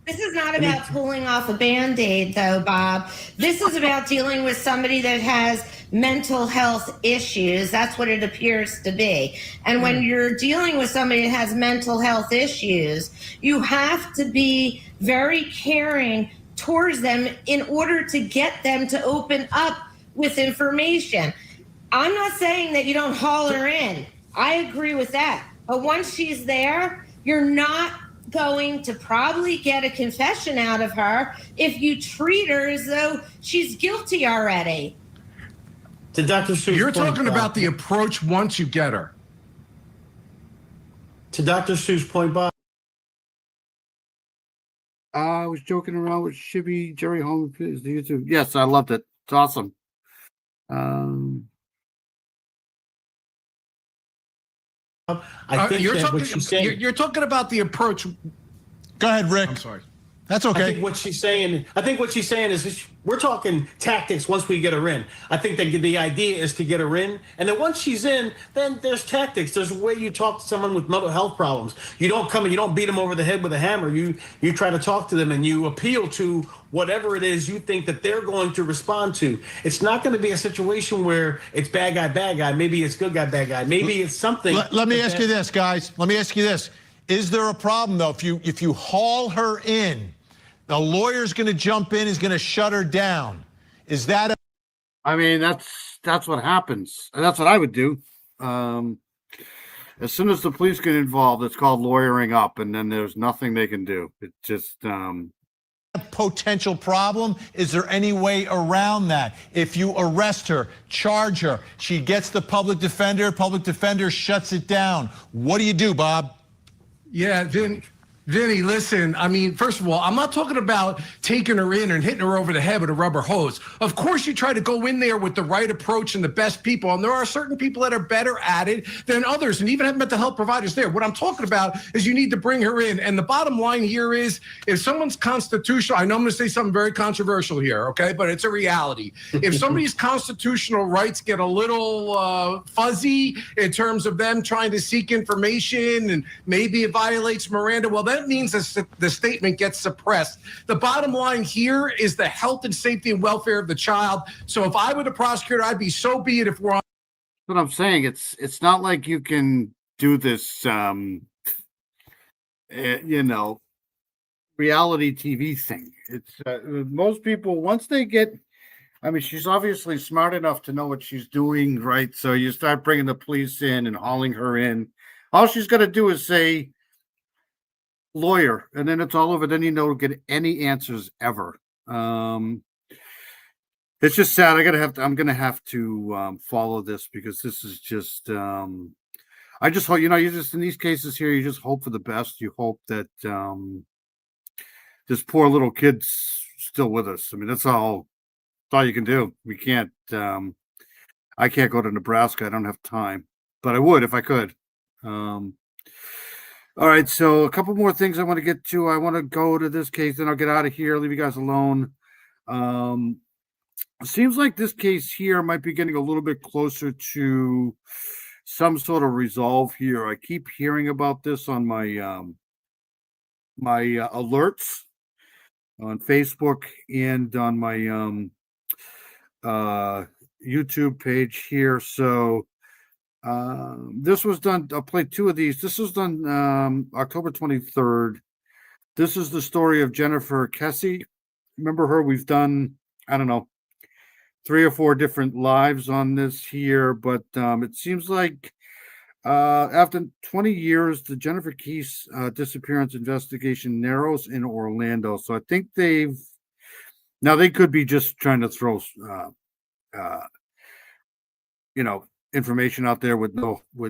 This is not about pulling off a Band-Aid, though, Bob. This is about dealing with somebody that has mental health issues. That's what it appears to be. And when you're dealing with somebody that has mental health issues, you have to be very caring towards them in order to get them to open up with information. I'm not saying that you don't haul her in. I agree with that. But once she's there, you're not going to probably get a confession out of her if you treat her as though she's guilty already. To Dr. Seuss, you're talking about the approach once you get her. To Dr. Seuss' point, Bob. I was joking around with Shibby Jerry Home. YouTube. Yes, I loved it. It's awesome. I think you're talking about the approach. Go ahead, Rick. I'm sorry. That's okay. I think what she's saying is we're talking tactics once we get her in. I think that the idea is to get her in, and then once she's in, then there's tactics. There's a way you talk to someone with mental health problems. You don't come and you don't beat them over the head with a hammer. You try to talk to them and you appeal to whatever it is you think that they're going to respond to. It's not going to be a situation where it's bad guy. Maybe it's good guy, bad guy. Maybe it's something. Let me ask you this, guys. Let me ask you this. Is there a problem, though, if you haul her in, the lawyer's going to jump in, is going to shut her down? Is that I mean, that's what happens. That's what I would do. As soon as the police get involved, it's called lawyering up, and then there's nothing they can do. It just a potential problem? Is there any way around that? If you arrest her, charge her, she gets the public defender shuts it down. What do you do, Bob? Yeah, Vinny, listen, I mean, first of all, I'm not talking about taking her in and hitting her over the head with a rubber hose. Of course, you try to go in there with the right approach and the best people. And there are certain people that are better at it than others, and even have mental health providers there. What I'm talking about is you need to bring her in. And the bottom line here is, if someone's constitutional, I know I'm going to say something very controversial here, okay, but it's a reality. If somebody's constitutional rights get a little fuzzy in terms of them trying to seek information and maybe it violates Miranda, well, that means the statement gets suppressed. The bottom line here is the health and safety and welfare of the child. So if I were the prosecutor, I'd be so be it if we're on. What I'm saying, it's not like you can do this, you know, reality TV thing. It's most people, once they get, I mean, she's obviously smart enough to know what she's doing, right? So you start bringing the police in and hauling her in. All she's got to do is say, lawyer, and then it's all over. Then you don't get any answers ever. It's just sad. I'm gonna have to follow this, because this is just I just hope, you just in these cases here, you just hope for the best. You hope that this poor little kid's still with us. I mean, that's all you can do. We can't I can't go to Nebraska. I don't have time, but I would if I could. All right, so a couple more things I want to get to. I want to go to this case, then I'll get out of here, leave you guys alone. Seems like this case here might be getting a little bit closer to some sort of resolve here. I keep hearing about this on my my alerts on Facebook and on my YouTube page here. So this was done. I'll play two of these. This was done October 23rd. This is the story of Jennifer Kessie. Remember her? We've done, I don't know, 3 or 4 different lives on this here, but it seems like after 20 years, the Jennifer Kessie disappearance investigation narrows in Orlando. So I think they could be just trying to throw information out there with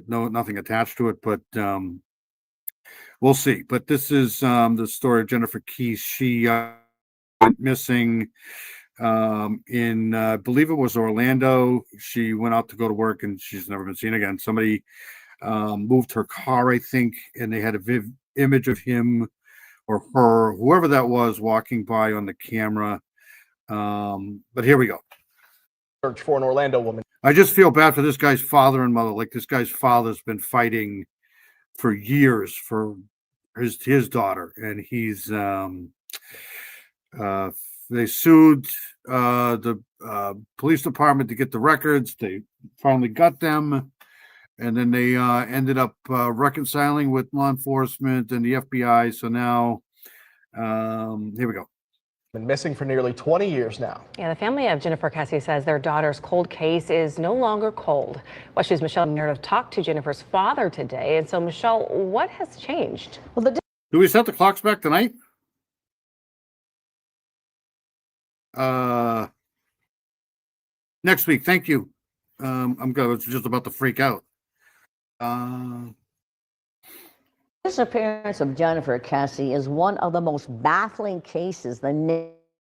nothing attached to it, but we'll see. But this is the story of Jennifer Kessie. She went missing in I believe it was Orlando. She went out to go to work and she's never been seen again. Somebody moved her car, I think, and they had a image of him or her, whoever that was, walking by on the camera. But here we go. Search for an Orlando woman. I just feel bad for this guy's father and mother. Like, this guy's father's been fighting for years for his daughter, and he's they sued the police department to get the records. They finally got them, and then they ended up reconciling with law enforcement and the FBI. So now, here we go. Been missing for nearly 20 years now. Yeah, the family of Jennifer Kessie says their daughter's cold case is no longer cold. WESH Michelle Meredith talked to Jennifer's father today. And so, Michelle, what has changed? Well, Do we set the clocks back tonight? Next week. Thank you. I'm just about to freak out. Disappearance of Jennifer Kessie is one of the most baffling cases the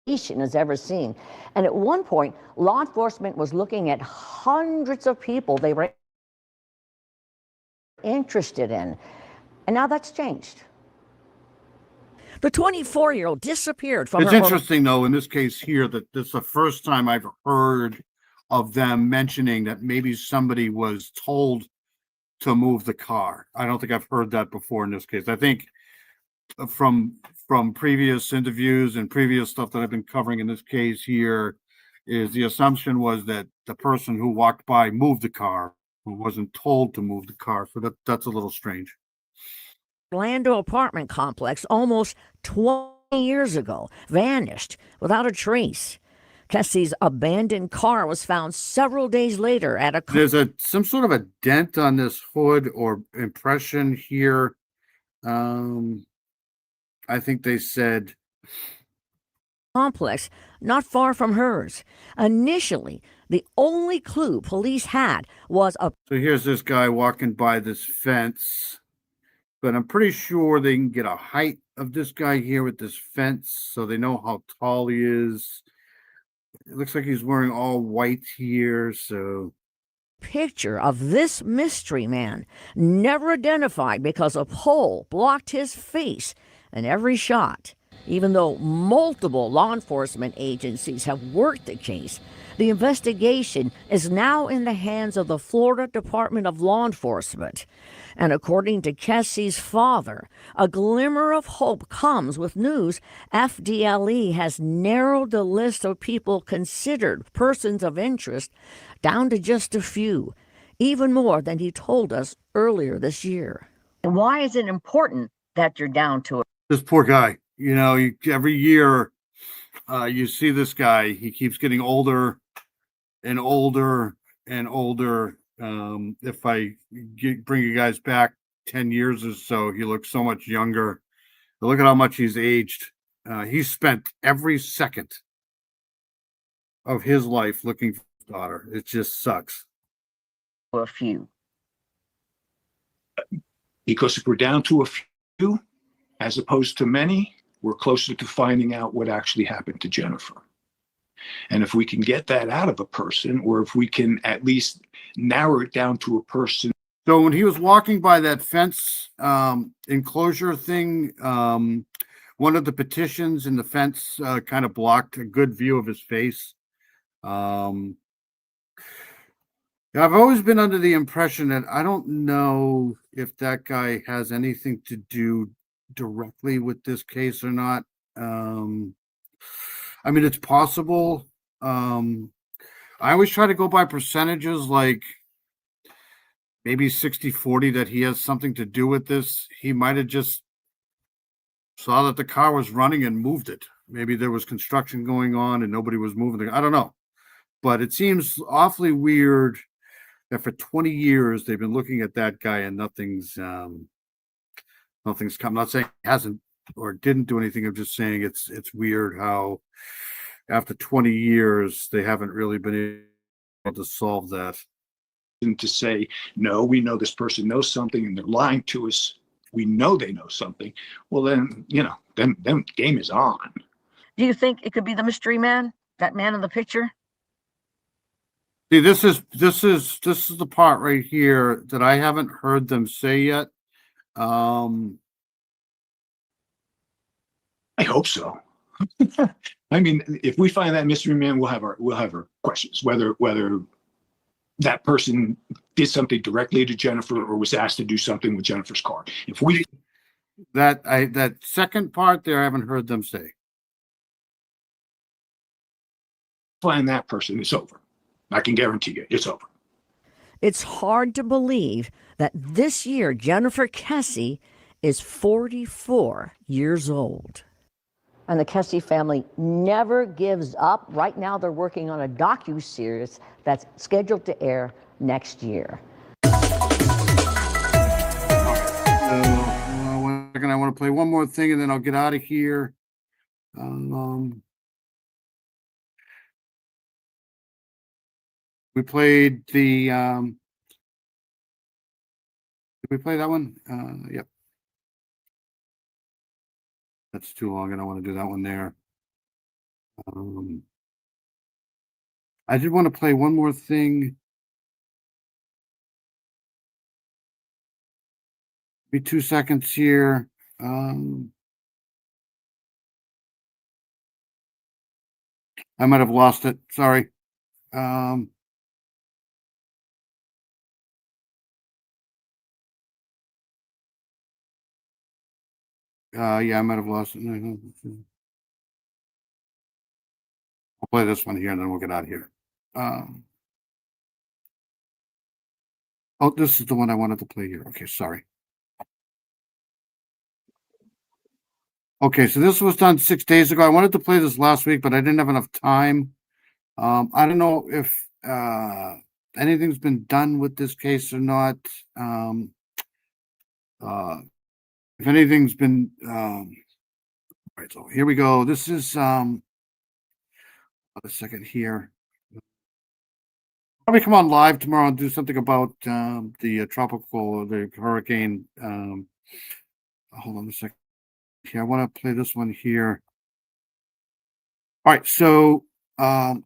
nation has ever seen. And at one point, law enforcement was looking at hundreds of people they were interested in. And now that's changed. The 24-year-old disappeared from It's her interesting, though, in this case here, that this is the first time I've heard of them mentioning that maybe somebody was told to move the car. I don't think I've heard that before in this case. I think from previous interviews and previous stuff that I've been covering in this case here, is the assumption was that the person who walked by moved the car, who wasn't told to move the car. So that's a little strange. Orlando apartment complex almost 20 years ago, vanished without a trace. Kessie's abandoned car was found several days later at a... There's some sort of a dent on this hood or impression here. I think they said... complex not far from hers. Initially, the only clue police had was a... So here's this guy walking by this fence. but I'm pretty sure they can get a height of this guy here with this fence, so they know how tall he is. It looks like he's wearing all white here, so Picture of this mystery man, never identified because a pole blocked his face in every shot. Even though multiple law enforcement agencies have worked the case, the investigation is now in the hands of the Florida Department of Law Enforcement. And according to Kessie's father, a glimmer of hope comes with news FDLE has narrowed the list of people considered persons of interest down to just a few, even more than he told us earlier this year. And why is it important that you're down to it? this poor guy, every year you see this guy, he keeps getting older and older and older. If I bring you guys back 10 years or so, he looks so much younger. But look at how much he's aged. He spent every second of his life looking for his daughter. It just sucks. A few. Because if we're down to a few, as opposed to many, we're closer to finding out what actually happened to Jennifer. And if we can get that out of a person, or if we can at least narrow it down to a person. So when he was walking by that fence enclosure thing, one of the petitions in the fence kind of blocked a good view of his face. I've always been under the impression that I don't know if that guy has anything to do directly with this case or not. I mean, it's possible. I always try to go by percentages, like maybe 60-40 that he has something to do with this. He might have just saw that the car was running and moved it. Maybe there was construction going on and nobody was moving it. I don't know. But it seems awfully weird that for 20 years they've been looking at that guy and nothing's come. I'm not saying he hasn't or didn't do anything. I'm just saying it's weird how after 20 years they haven't really been able to solve that. And to say, no, we know this person knows something and they're lying to us. We know they know something. Well, then, then game is on. Do you think it could be the mystery man? That man in the picture? See, this is the part right here that I haven't heard them say yet. I hope so. I mean, if we find that mystery man, we'll have our questions, whether that person did something directly to Jennifer or was asked to do something with Jennifer's car. If we that second part there, I haven't heard them say. Find that person, it's over. I can guarantee you, it's over. It's hard to believe that this year Jennifer Kessie is 44 years old. And the Kessie family never gives up. Right now, they're working on a docu-series that's scheduled to air next year. One second, I want to play one more thing and then I'll get out of here. We played the did we play that one? Yep. That's too long. I don't want to do that one there. I did want to play one more thing. Be 2 seconds here. I might have lost it. Sorry. Yeah, I might have lost it. I'll play this one here and then we'll get out of here. Oh, this is the one I wanted to play here. Okay, sorry. Okay, so this was done 6 days ago. I wanted to play this last week, but I didn't have enough time. I don't know if anything's been done with this case or not. If anything's been right, so here we go. This is a second here. Probably come on live tomorrow and do something about the hurricane hold on a second. Okay, I want to play this one here. All right, so the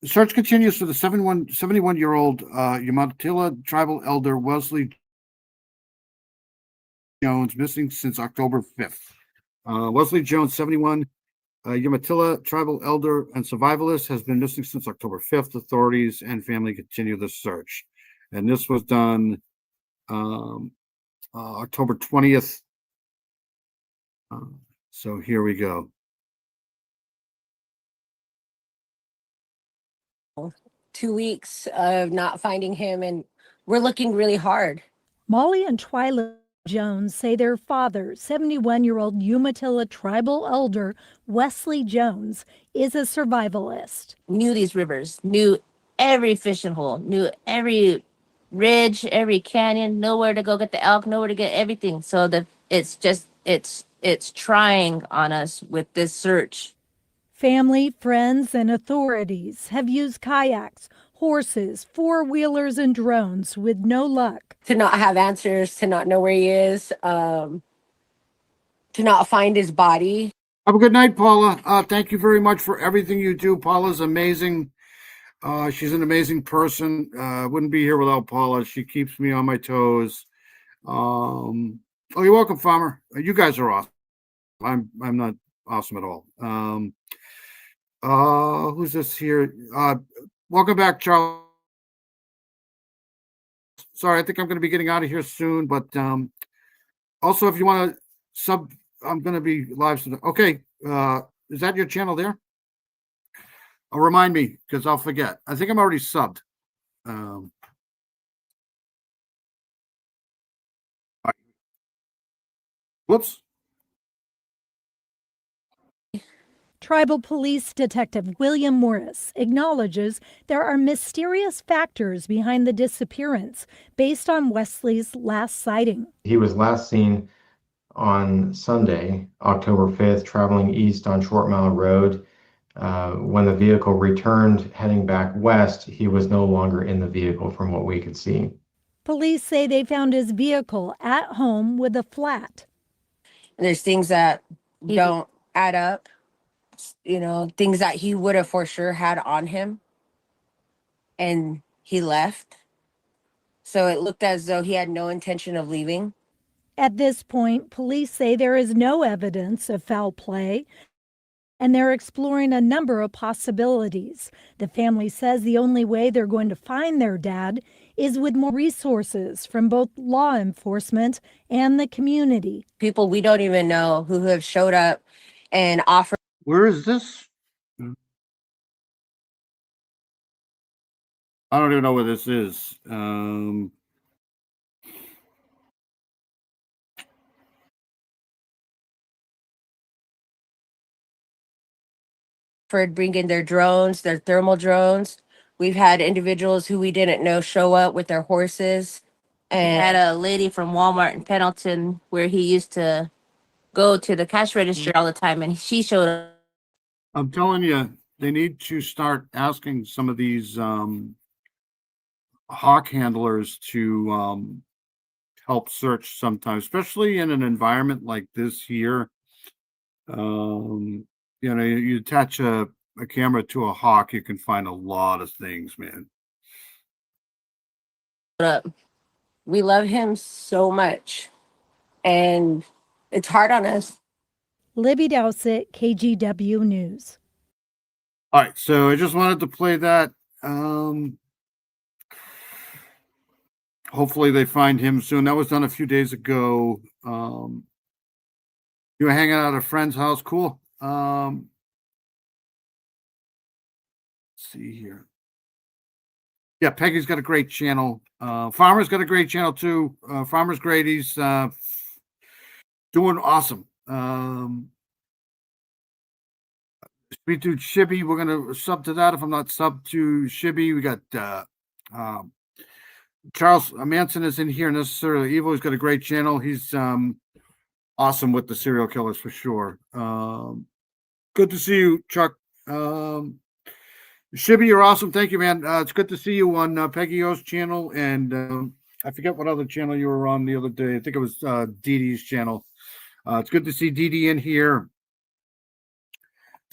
search continues for the 71-year-old Umatilla tribal elder Wesley Jones, missing since October 5th. Wesley Jones, 71, Umatilla tribal elder and survivalist, has been missing since October 5th. Authorities and family continue the search. And this was done October 20th. So here we go. Two weeks of not finding him, and we're looking really hard. Molly and Twyla Jones say their father, 71-year-old Umatilla tribal elder Wesley Jones, is a survivalist. Knew these rivers, knew every fishing hole, knew every ridge, every canyon, know where to go get the elk, know where to get everything. So that it's trying on us with this search. Family, friends, and authorities have used kayaks, horses, four-wheelers, and drones with no luck. To not have answers, to not know where he is, to not find his body. Have a good night, Paula. Thank you very much for everything you do. Paula's amazing. She's an amazing person. Wouldn't be here without Paula. She keeps me on my toes. Oh, you're welcome, Farmer. You guys are awesome. I'm not awesome at all. Who's this here? Welcome back, Charles. Sorry, I think I'm going to be getting out of here soon, but also if you want to sub, I'm going to be live soon. Okay, is that your channel there? Remind me, because I'll forget. I think I'm already subbed. Whoops. Tribal Police Detective William Morris acknowledges there are mysterious factors behind the disappearance based on Wesley's last sighting. He was last seen on Sunday, October 5th, traveling east on Short Mile Road. When the vehicle returned heading back west, he was no longer in the vehicle from what we could see. Police say they found his vehicle at home with a flat. There's things that don't add up, you know, things that he would have for sure had on him, and he left. So it looked as though he had no intention of leaving. At this point, police say there is no evidence of foul play, and they're exploring a number of possibilities. The family says the only way they're going to find their dad is with more resources from both law enforcement and the community. People we don't even know who have showed up and offered. Where is this? I don't even know where this is. For bringing their drones, their thermal drones. We've had individuals who we didn't know show up with their horses. And had a lady from Walmart in Pendleton where he used to go to the cash register all the time, and she showed up. I'm telling you, they need to start asking some of these hawk handlers to help search sometimes, especially in an environment like this here. You know, you attach a camera to a hawk, you can find a lot of things, man. We love him so much, and it's hard on us. Libby Dowsett, KGW News. All right, so I just wanted to play that. Hopefully they find him soon. That was done a few days ago. You were hanging out at a friend's house. Cool. Let's see here. Yeah, Peggy's got a great channel. Farmer's got a great channel too. Farmer's great. He's doing awesome. Speak to Shibby. We're gonna sub to that. If I'm not sub to Shibby, we got Charles Manson is in here. Necessarily Evil. He's got a great channel. He's awesome with the serial killers for sure. Good to see you, Chuck. Shibby, you're awesome. Thank you, man. It's good to see you on Peggy O's channel, and I forget what other channel you were on the other day. I think it was Dee Dee's channel. It's good to see Dee Dee in here.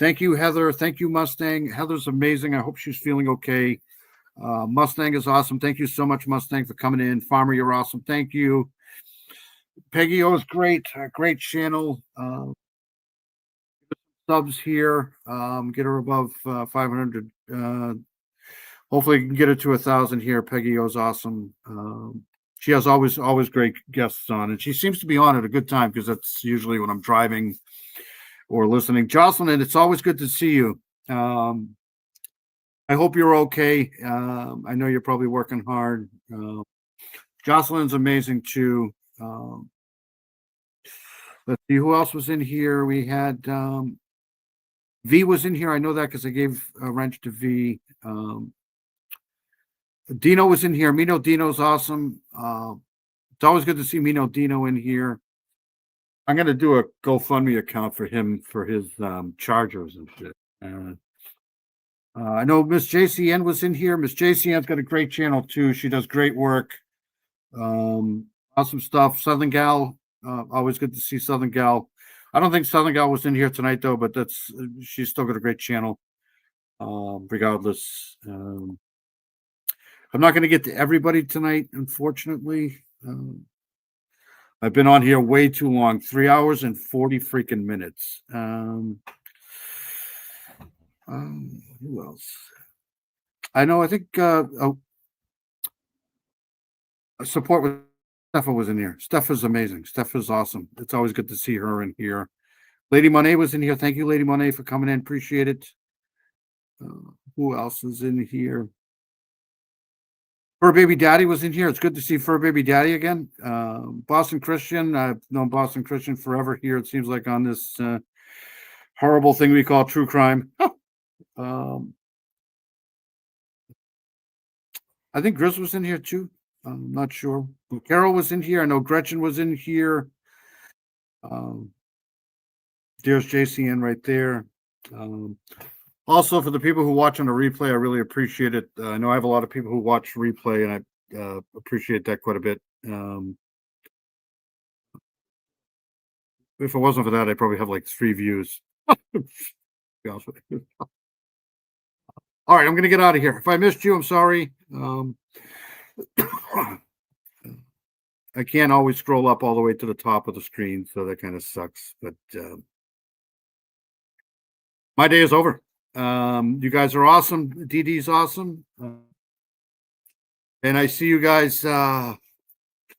Thank you, Heather. Thank you, Mustang. Heather's amazing. I hope she's feeling okay. Mustang is awesome. Thank you so much, Mustang, for coming in. Farmer, you're awesome. Thank you. Peggy O is great. Great channel. Subs here. Get her above 500. Hopefully, you can get her to 1,000 here. Peggy O's awesome. She has always great guests on, and she seems to be on at a good time because that's usually when I'm driving or listening. Jocelyn, it's always good to see you. I hope you're okay. I know you're probably working hard. Jocelyn's amazing too. Let's see who else was in here. We had V was in here. I know that because I gave a wrench to V. Dino was in here. Mino Dino's awesome. It's always good to see Mino Dino in here. I'm going to do a GoFundMe account for him for his chargers and shit. I know Miss JCN was in here. Miss JCN's got a great channel too. She does great work. Awesome stuff. Southern Gal, always good to see Southern Gal. I don't think Southern Gal was in here tonight though, but she's still got a great channel. Regardless, I'm not going to get to everybody tonight, unfortunately. I've been on here way too long, 3 hours and 40 freaking minutes. Who else? I know. I think support with Steffa was in here. Steffa's amazing. Steffa's awesome. It's always good to see her in here. Lady Monet was in here. Thank you, Lady Monet, for coming in. Appreciate it. Who else is in here? Fur Baby Daddy was in here. It's good to see Fur Baby Daddy again. Boston Christian. I've known Boston Christian forever here. It seems like on this horrible thing we call true crime. I think Grizz was in here too. I'm not sure. Carol was in here. I know Gretchen was in here. There's JCN right there. Also, for the people who watch on the replay, I really appreciate it. I know I have a lot of people who watch replay, and I appreciate that quite a bit. If it wasn't for that, I'd probably have like 3 views. All right, I'm going to get out of here. If I missed you, I'm sorry. I can't always scroll up all the way to the top of the screen, so that kind of sucks. But my day is over. You guys are awesome. Dee Dee's awesome. And I see you guys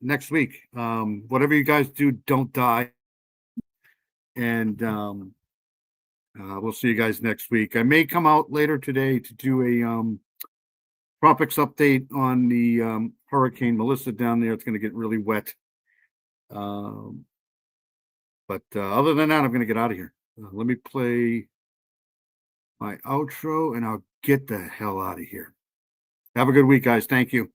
next week. Whatever you guys do, don't die. And we'll see you guys next week. I may come out later today to do a Tropics update on the Hurricane Melissa down there. It's going to get really wet. But other than that, I'm going to get out of here. Let me play my outro and I'll get the hell out of here. Have a good week, guys. Thank you.